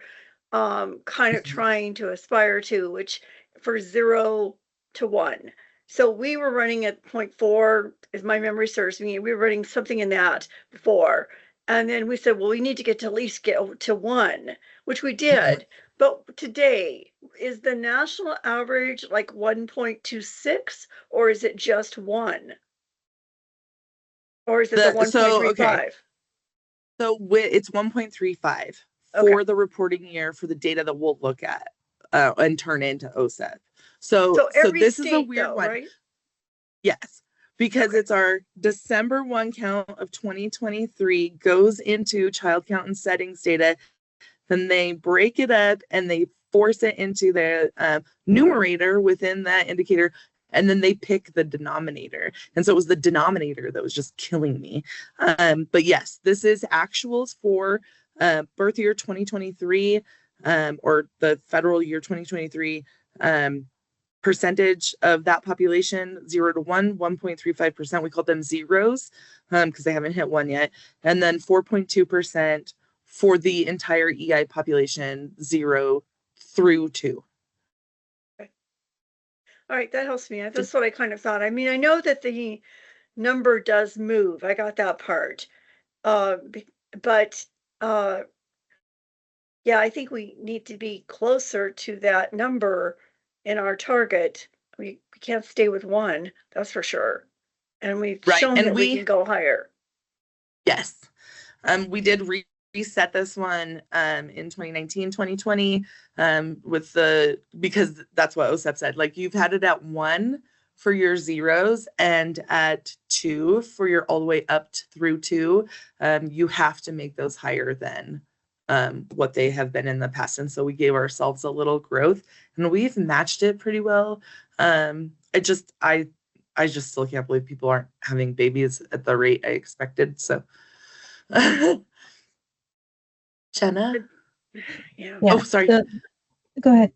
kind of trying to aspire to, which for 0 to 1. So we were running at 0.4, if my memory serves me. We were running something in that before. And then we said, well, we need to get to at least get to 1, which we did. But today, is the national average like 1.26, or is it just 1? Or is it the 1.35? So it's 1.35 for the reporting year for the data that we'll look at and turn into OSEP. So this is a weird one. Right? Yes, because it's our December 1 count of 2023 goes into child count and settings data. Then they break it up and they force it into the numerator within that indicator, and then they pick the denominator. And so it was the denominator that was just killing me. But yes, this is actuals for birth year 2023 or the federal year 2023. Percentage of that population, 0 to 1, 1.35%. We call them zeros because they haven't hit 1 yet. And then 4.2% for the entire EI population, 0 through 2. Okay. All right, that helps me. That's what I kind of thought. I mean, I know that the number does move. I got that part. But yeah, I think we need to be closer to that number in our target. We can't stay with 1, that's for sure. And we've shown that we can go higher. Yes. We did reset this one in 2019, 2020 because that's what OSEP said. Like, you've had it at 1 for your zeros and at 2 for your all the way up through 2. You have to make those higher than what they have been in the past. And so we gave ourselves a little growth, and we've matched it pretty well. I just still can't believe people aren't having babies at the rate I expected. So Jenna? Yeah. Oh, sorry. Go ahead.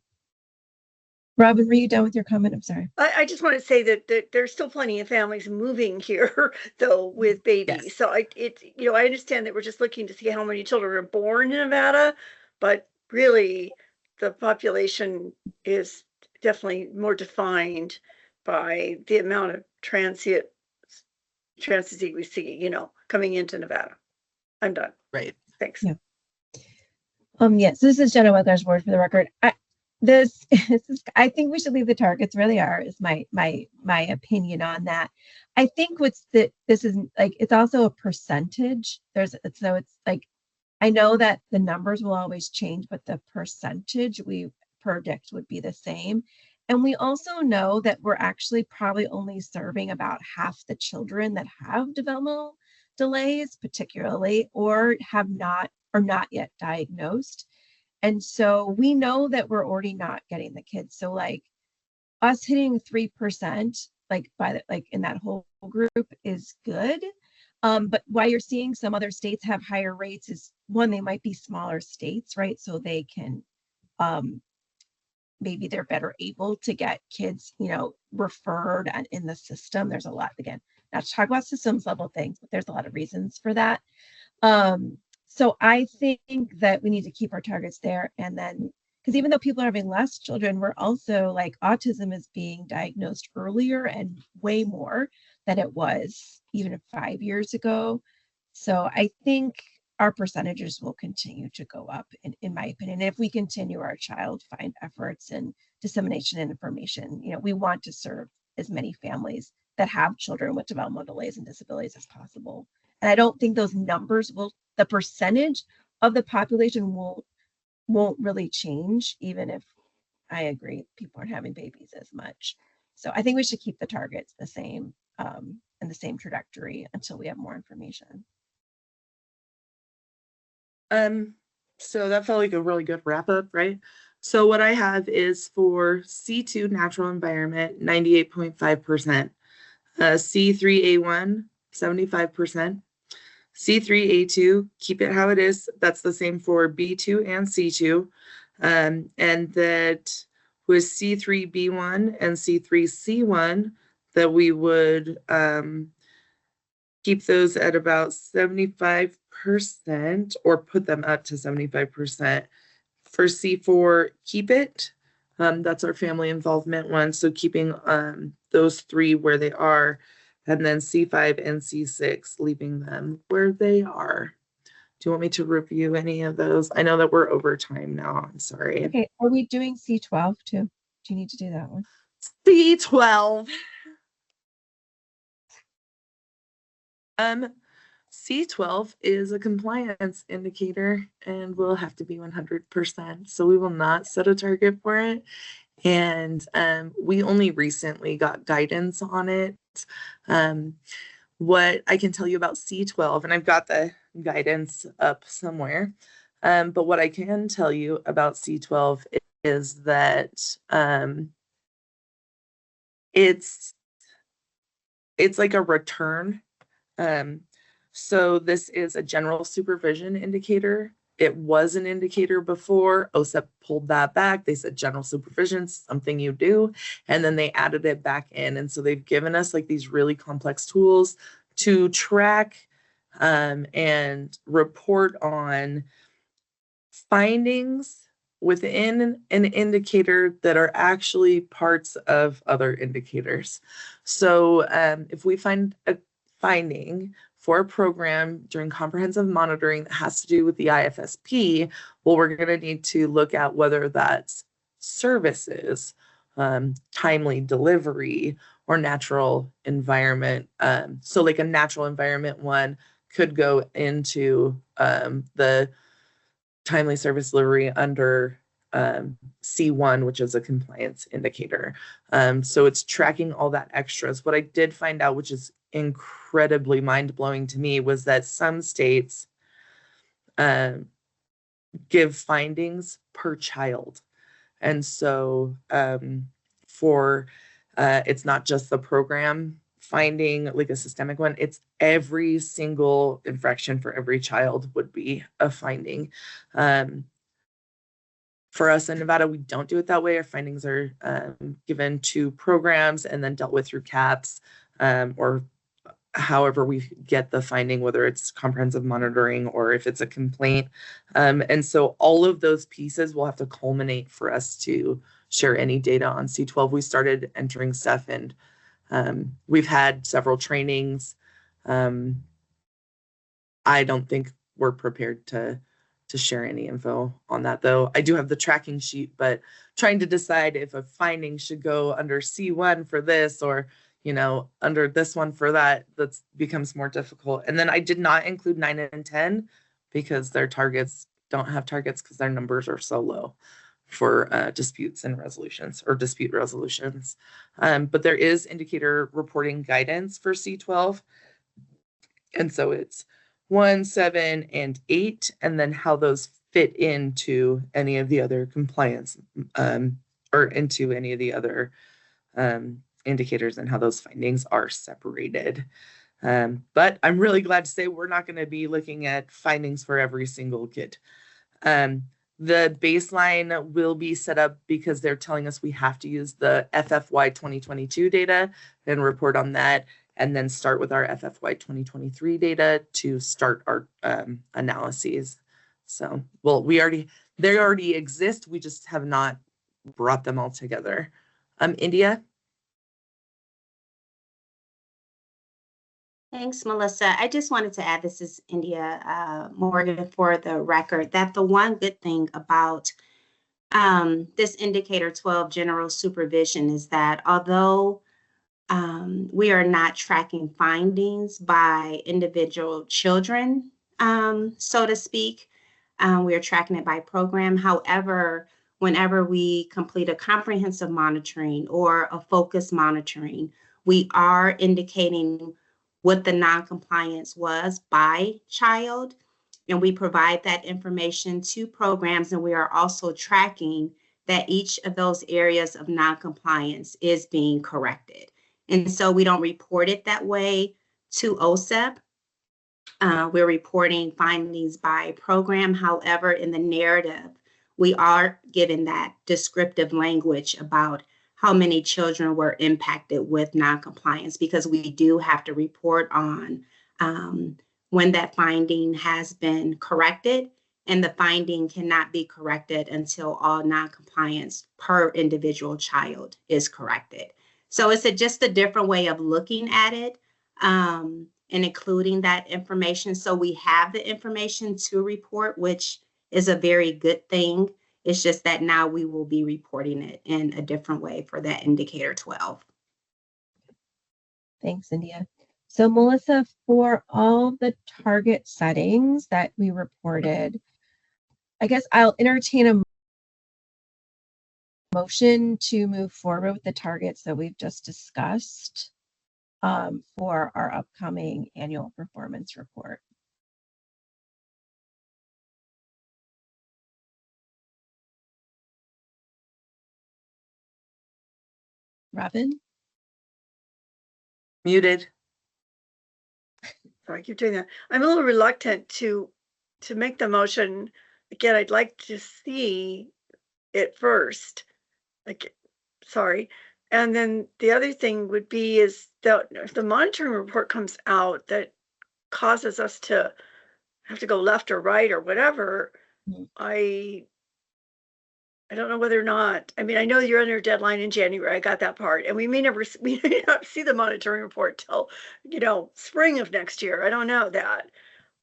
Robin, were you done with your comment? I'm sorry. I just want to say that there's still plenty of families moving here, though, with babies. Yes. So I understand that we're just looking to see how many children are born in Nevada, but really the population is definitely more defined by the amount of transit we see, coming into Nevada. I'm done. Right. Thanks. Yeah. Yes, this is Jenna Weglarz-Ward for the record. I think we should leave the targets where they are, is my opinion on that. I think this is like, it's also a percentage. It's like, I know that the numbers will always change, but the percentage we predict would be the same. And we also know that we're actually probably only serving about half the children that have developmental delays, particularly, or are not yet diagnosed. And so we know that we're already not getting the kids. So like us hitting 3%, like in that whole group is good. But why you're seeing some other states have higher rates is, one, they might be smaller states, right? So they can, maybe they're better able to get kids, referred and in the system. There's a lot, again, not to talk about systems level things, but there's a lot of reasons for that. So I think that we need to keep our targets there. And then, because even though people are having less children, we're also like, autism is being diagnosed earlier and way more than it was even 5 years ago. So I think our percentages will continue to go up, in my opinion. If we continue our child find efforts and dissemination and information, we want to serve as many families that have children with developmental delays and disabilities as possible. And I don't think those numbers the percentage of the population won't really change, even if I agree people aren't having babies as much. So I think we should keep the targets the same, and the same trajectory until we have more information. So that felt like a really good wrap up, right? So what I have is for C2 natural environment, 98.5%, C3A1, 75%, C3A2, keep it how it is. That's the same for B2 and C2. And that with C3B1 and C3C1, that we would keep those at about 75% or put them up to 75%. For C4, keep it. That's our family involvement one. So keeping those three where they are. And then C5 and C6, leaving them where they are. Do you want me to review any of those? I know that we're over time now. I'm sorry. Okay, are we doing C12 too? Do you need to do that one? C12. C12 is a compliance indicator and will have to be 100%. So we will not set a target for it. And we only recently got guidance on it. What I can tell you about C12, and I've got the guidance up somewhere, but what I can tell you about C12 is that it's like a return. So this is a general supervision indicator. It was an indicator before. OSEP pulled that back. They said general supervision is something you do, and then they added it back in. And so they've given us like these really complex tools to track and report on findings within an indicator that are actually parts of other indicators. So if we find a finding for a program during comprehensive monitoring that has to do with the IFSP, well, we're going to need to look at whether that's services, timely delivery, or natural environment. So like a natural environment one could go into the timely service delivery under C1, which is a compliance indicator. So it's tracking all that extras. What I did find out, which is incredibly mind-blowing to me, was that some states give findings per child. And so for it's not just the program finding, like a systemic one, it's every single infraction for every child would be a finding. For us in Nevada, we don't do it that way. Our findings are given to programs and then dealt with through CAPS, or however we get the finding, whether it's comprehensive monitoring or if it's a complaint. And so all of those pieces will have to culminate for us to share any data on C12. We started entering stuff, and we've had several trainings. I don't think we're prepared to share any info on that, though. I do have the tracking sheet, but trying to decide if a finding should go under C1 for this, or under this one for that becomes more difficult. And then I did not include 9 and 10 because their targets don't have targets because their numbers are so low for disputes and resolutions, or dispute resolutions. But there is indicator reporting guidance for C12. And so it's 1, 7, and 8, and then how those fit into any of the other compliance, or into any of the other indicators, and how those findings are separated. But I'm really glad to say we're not going to be looking at findings for every single kid. The baseline will be set up because they're telling us we have to use the FFY 2022 data and report on that, and then start with our FFY 2023 data to start our analyses. So, well, they already exist. We just have not brought them all together. India? Thanks, Melissa. I just wanted to add, this is India Morgan, for the record, that the one good thing about this indicator 12 general supervision is that although we are not tracking findings by individual children, so to speak, we are tracking it by program. However, whenever we complete a comprehensive monitoring or a focus monitoring, we are indicating what the non-compliance was by child, and we provide that information to programs, and we are also tracking that each of those areas of non-compliance is being corrected. And so we don't report it that way to OSEP. We're reporting findings by program. However, in the narrative, we are given that descriptive language about how many children were impacted with non-compliance, because we do have to report on when that finding has been corrected, and the finding cannot be corrected until all non-compliance per individual child is corrected. So it's just a different way of looking at it, and including that information. So we have the information to report, which is a very good thing. It's just that now we will be reporting it in a different way for that indicator 12. Thanks, India. So Melissa, for all the target settings that we reported, I guess I'll entertain a motion to move forward with the targets that we've just discussed for our upcoming annual performance report. Robin? Muted. Sorry, I keep doing that. I'm a little reluctant to make the motion. Again, I'd like to see it first. Like, sorry. And then the other thing would be is that if the monitoring report comes out that causes us to have to go left or right or whatever, I don't know whether or not, I mean, I know you're under a deadline in January. I got that part. And we may not see the monitoring report till, spring of next year. I don't know that.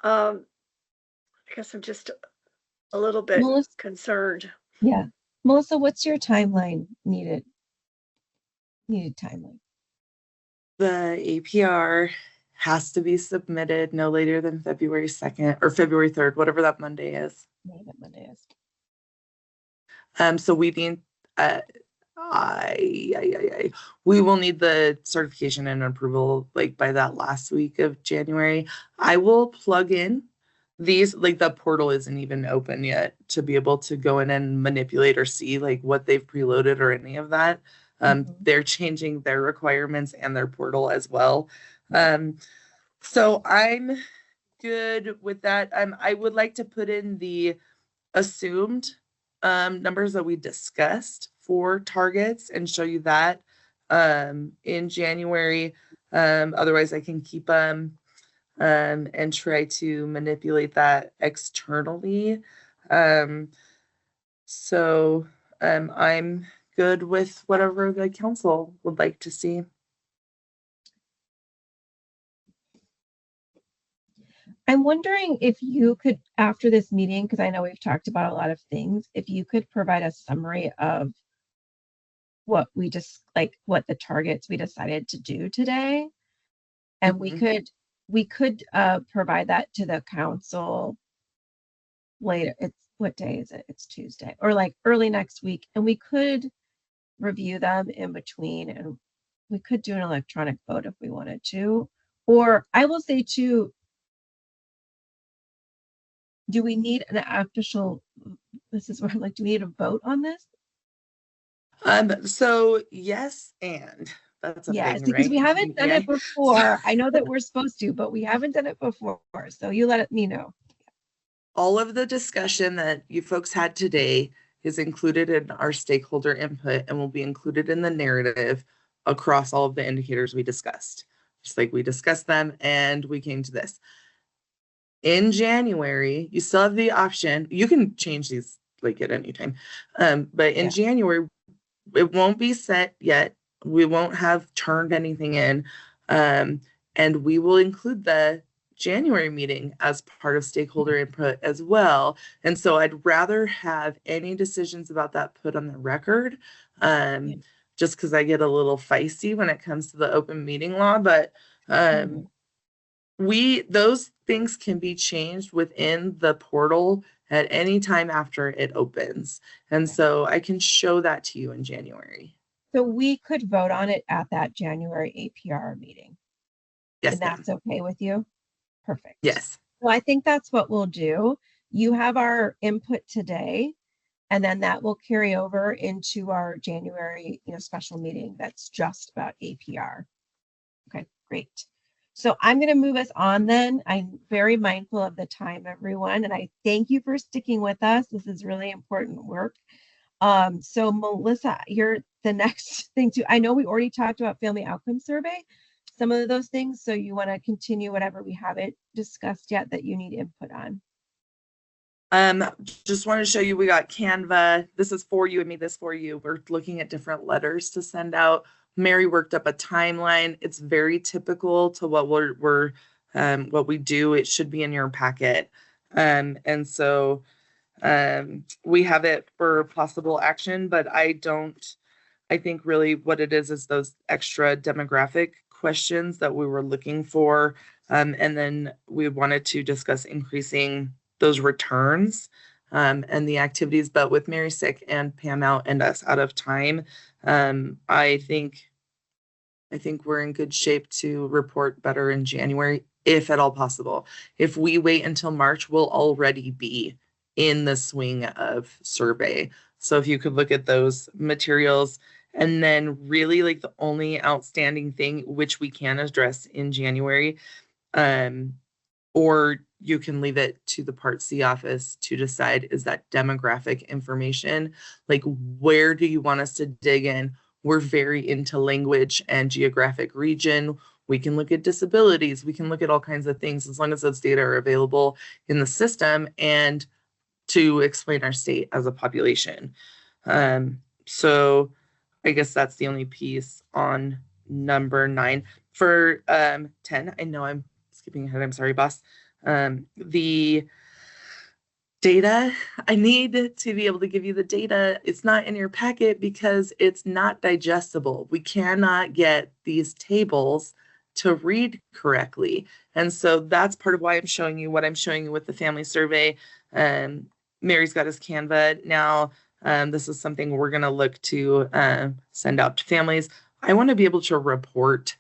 I guess I'm just a little bit concerned. Yeah. Melissa, what's your timeline needed timeline? The APR has to be submitted no later than February 2nd or February 3rd, whatever that Monday is. Whatever that Monday is. So we need, we will need the certification and approval like by that last week of January. I will plug in these, like the portal isn't even open yet to be able to go in and manipulate or see like what they've preloaded or any of that. They're changing their requirements and their portal as well. So I'm good with that. I would like to put in the assumed numbers that we discussed for targets and show you that in January. Otherwise, I can keep them and try to manipulate that externally. So I'm good with whatever the council would like to see. I'm wondering if you could, after this meeting, because I know we've talked about a lot of things, if you could provide a summary of what we just, like what the targets we decided to do today. And we could provide that to the council later. What day is it? It's Tuesday, or like early next week. And we could review them in between, and we could do an electronic vote if we wanted to. Or I will say too, do we need an official, this is where I'm like, do we need a vote on this? So yes, and that's a yes, thing, because right? we haven't done it before. I know that we're supposed to, but we haven't done it before. So you let me know. All of the discussion that you folks had today is included in our stakeholder input and will be included in the narrative across all of the indicators we discussed. Just like we discussed them and we came to this. In January, you still have the option. You can change these like at any time. But in January, it won't be set yet. We won't have turned anything in. And we will include the January meeting as part of stakeholder input as well. And so I'd rather have any decisions about that put on the record, just because I get a little feisty when it comes to the open meeting law. But those things can be changed within the portal at any time after it opens. And so I can show that to you in January. So we could vote on it at that January APR meeting. Yes, and that's okay with you? Perfect. Yes. Well, I think that's what we'll do. You have our input today, and then that will carry over into our January, special meeting that's just about APR. Okay, great. So I'm going to move us on then. I'm very mindful of the time, everyone, and I thank you for sticking with us. This is really important work. So Melissa, you're the next thing to, I know we already talked about family outcome survey, some of those things. So you want to continue whatever we haven't discussed yet that you need input on. Just want to show you, we got Canva. This is for you and me, this for you. We're looking at different letters to send out. Mary worked up a timeline. It's very typical to what what we do. It should be in your packet. And so we have it for possible action, but I think really what it is those extra demographic questions that we were looking for. And then we wanted to discuss increasing those returns and the activities, but with Mary sick and Pam out and us out of time, I think we're in good shape to report better in January, if at all possible. If we wait until March, we'll already be in the swing of survey. So if you could look at those materials, and then really like the only outstanding thing which we can address in January, or you can leave it to the Part C office to decide, is that demographic information. Like, where do you want us to dig in? We're very into language and geographic region. We can look at disabilities. We can look at all kinds of things as long as those data are available in the system and to explain our state as a population. So I guess that's the only piece on number 9. For 10, I know I'm skipping ahead. I'm sorry, boss. The data, I need to be able to give you the data. It's not in your packet because it's not digestible. We cannot get these tables to read correctly. And so that's part of why I'm showing you what I'm showing you with the family survey. Mary's got his Canva now. This is something we're going to look to send out to families. I want to be able to report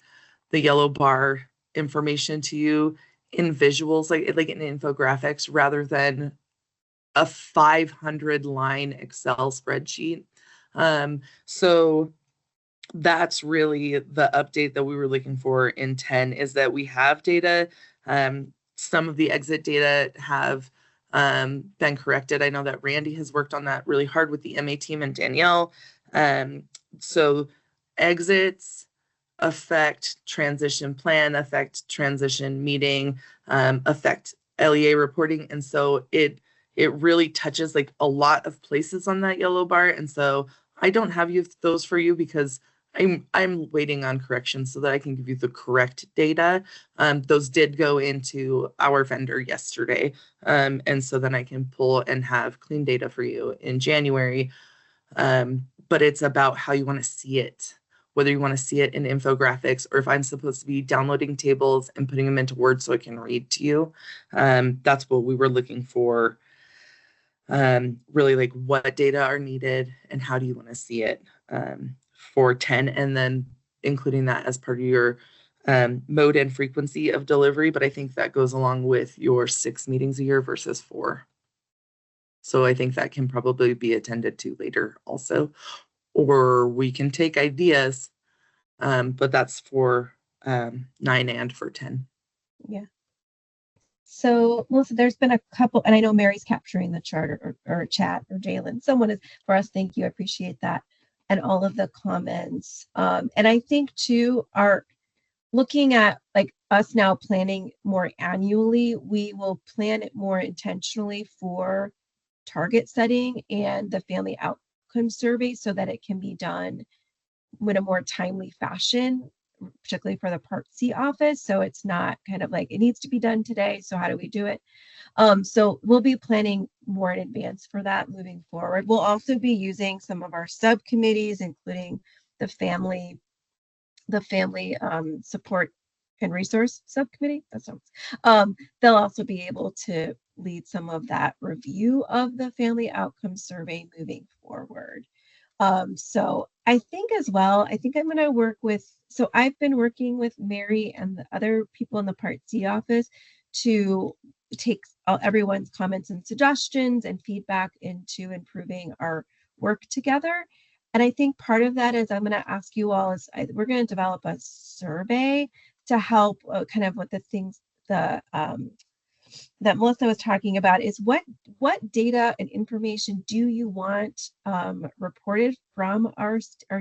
the yellow bar information to you in visuals, like in infographics, rather than a 500-line Excel spreadsheet. So that's really the update that we were looking for in 10, is that we have data. Some of the exit data have been corrected. I know that Randy has worked on that really hard with the MA team and Danielle. So exits affect transition plan, affect transition meeting, affect LEA reporting. And so it really touches like a lot of places on that yellow bar. And so I don't have those for you because I'm waiting on corrections so that I can give you the correct data. Those did go into our vendor yesterday. And so then I can pull and have clean data for you in January. But it's about how you want to see it, whether you want to see it in infographics or if I'm supposed to be downloading tables and putting them into Word so I can read to you. That's what we were looking for. Really like what data are needed and how do you want to see it for 10, and then including that as part of your mode and frequency of delivery. But I think that goes along with your 6 meetings a year versus 4. So I think that can probably be attended to later also, or we can take ideas, but that's for 9 and for 10. Yeah. So, Melissa, there's been a couple, and I know Mary's capturing the chart or chat, or Jalen. Someone is for us. Thank you. I appreciate that. And all of the comments. And I think too, are looking at like us now planning more annually, we will plan it more intentionally for target setting and the family outcome survey so that it can be done in a more timely fashion, particularly for the Part C office. So it's not kind of like it needs to be done today. So how do we do it? So we'll be planning more in advance for that moving forward. We'll also be using some of our subcommittees, including the family support and resource subcommittee. They'll also be able to lead some of that review of the family outcome survey moving forward. So I think as well, I think I'm going to work with, so I've been working with Mary and the other people in the Part C office to take everyone's comments and suggestions and feedback into improving our work together. And I think part of that is I'm going to ask you all is we're going to develop a survey to help kind of what the things that Melissa was talking about is what data and information do you want reported from our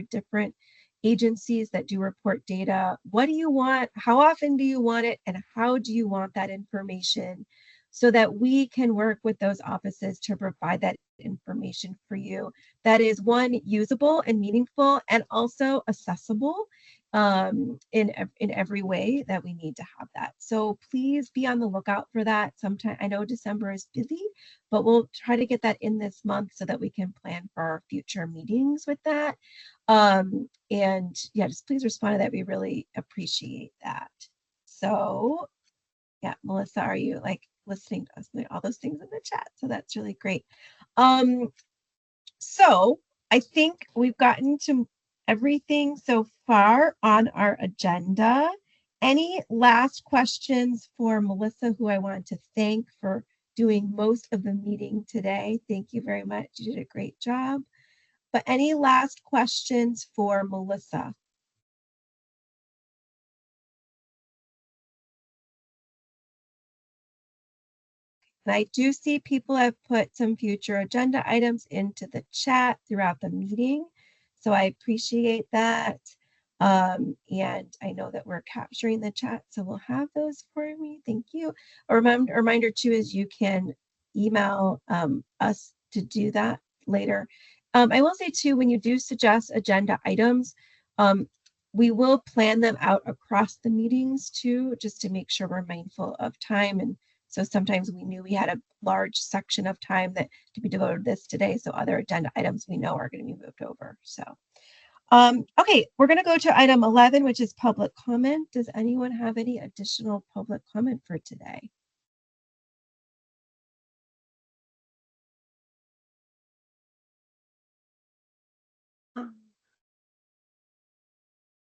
different agencies that do report data? What do you want? How often do you want it? And how do you want that information so that we can work with those offices to provide that information for you that is one, usable and meaningful, and also accessible in every way that we need to have that. So please be on the lookout for that. Sometime, I know December is busy, but we'll try to get that in this month so that we can plan for our future meetings with that. And yeah, just please respond to that. We really appreciate that. So yeah, Melissa, are you like listening to us? All those things in the chat. So that's really great. So I think we've gotten to everything so far on our agenda. Any last questions for Melissa, who I want to thank for doing most of the meeting today? Thank you very much. You did a great job. But any last questions for Melissa? And I do see people have put some future agenda items into the chat throughout the meeting. So I appreciate that. And I know that we're capturing the chat, so we'll have those for me. Thank you. A reminder too is you can email us to do that later. I will say too, when you do suggest agenda items, we will plan them out across the meetings too, just to make sure we're mindful of time. And so sometimes we knew we had a large section of time that to be devoted to this today. So other agenda items we know are going to be moved over. So, okay, we're going to go to item 11, which is public comment. Does anyone have any additional public comment for today?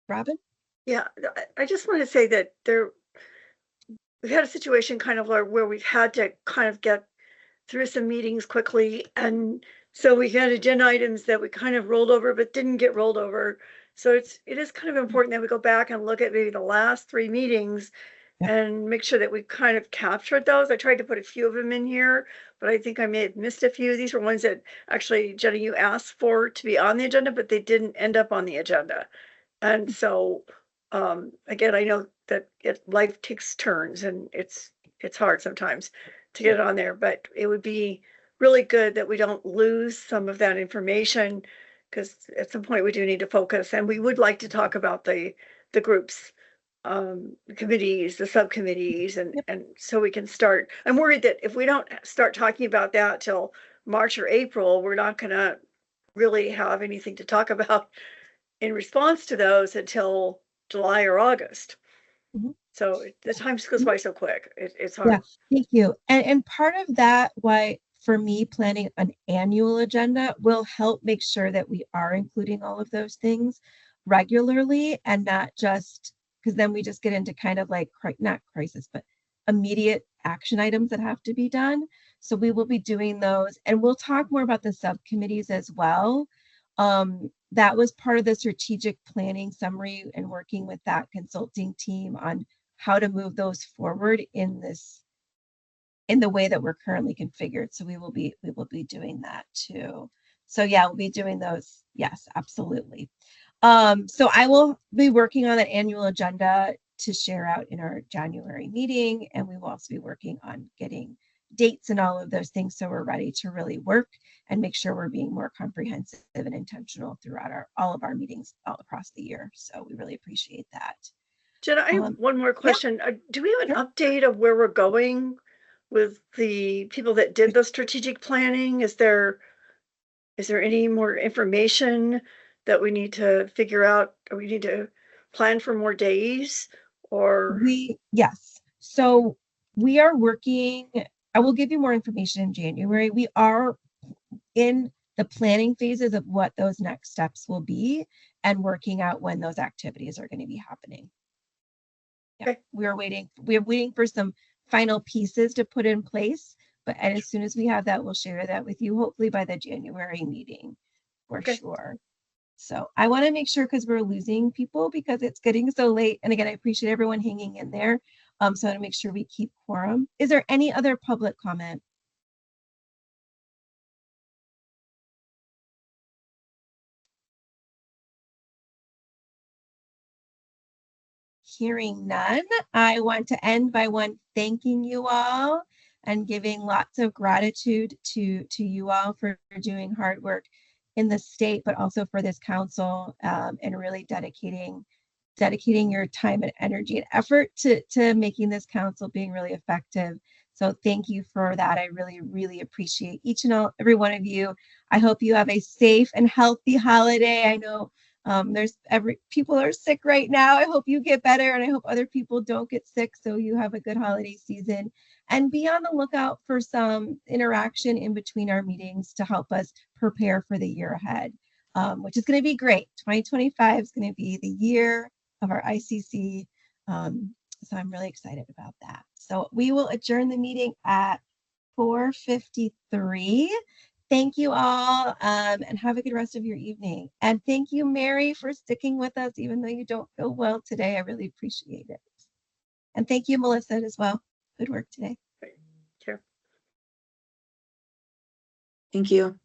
Robin? Yeah, I just want to say that we've had a situation kind of where we've had to kind of get through some meetings quickly. And so we had agenda items that we kind of rolled over, but didn't get rolled over. So it is kind of important that we go back and look at maybe the last 3 meetings and make sure that we kind of captured those. I tried to put a few of them in here, but I think I may have missed a few. These were ones that actually, Jenna, you asked for to be on the agenda, but they didn't end up on the agenda. And so, again, I know that life takes turns and it's hard sometimes to get it on there, but it would be really good that we don't lose some of that information, because at some point we do need to focus, and we would like to talk about the groups, committees, the subcommittees, and so we can start. I'm worried that if we don't start talking about that till March or April, we're not gonna really have anything to talk about in response to those until July or August. So the time just goes by so quick. It's hard. Yeah, thank you. And part of that, why for me, planning an annual agenda will help make sure that we are including all of those things regularly, and not just, because then we just get into kind of like, not crisis, but immediate action items that have to be done. So we will be doing those, and we'll talk more about the subcommittees as well. That was part of the strategic planning summary and working with that consulting team on how to move those forward in the way that we're currently configured. So we will be doing that too. So yeah, we'll be doing those. Yes, absolutely. So I will be working on that annual agenda to share out in our January meeting, and we will also be working on getting dates and all of those things, so we're ready to really work and make sure we're being more comprehensive and intentional throughout all of our meetings all across the year. So we really appreciate that. Jenna, I have one more question. Yeah. Do we have an update of where we're going with the people that did the strategic planning? Is there any more information that we need to figure out, or we need to plan for more days? Or yes. So we are working. I will give you more information in January. We are in the planning phases of what those next steps will be and working out when those activities are going to be happening. Yeah, okay. We're waiting for some final pieces to put in place, and as soon as we have that, we'll share that with you, hopefully by the January meeting for sure. So I want to make sure, because we're losing people because it's getting so late. And again, I appreciate everyone hanging in there. So I want to make sure we keep quorum. Is there any other public comment? Hearing none, I want to end by thanking you all and giving lots of gratitude to you all for doing hard work in the state, but also for this council, and really dedicating your time and energy and effort to making this council being really effective. So thank you for that. I really, really appreciate each and every one of you. I hope you have a safe and healthy holiday. I know people are sick right now. I hope you get better, and I hope other people don't get sick, so you have a good holiday season. And be on the lookout for some interaction in between our meetings to help us prepare for the year ahead, which is going to be great. 2025 is going to be the year of our ICC. So I'm really excited about that. So we will adjourn the meeting at 4:53. Thank you all, and have a good rest of your evening. And thank you, Mary, for sticking with us, even though you don't feel well today. I really appreciate it. And thank you, Melissa, as well. Good work today. Sure. Thank you.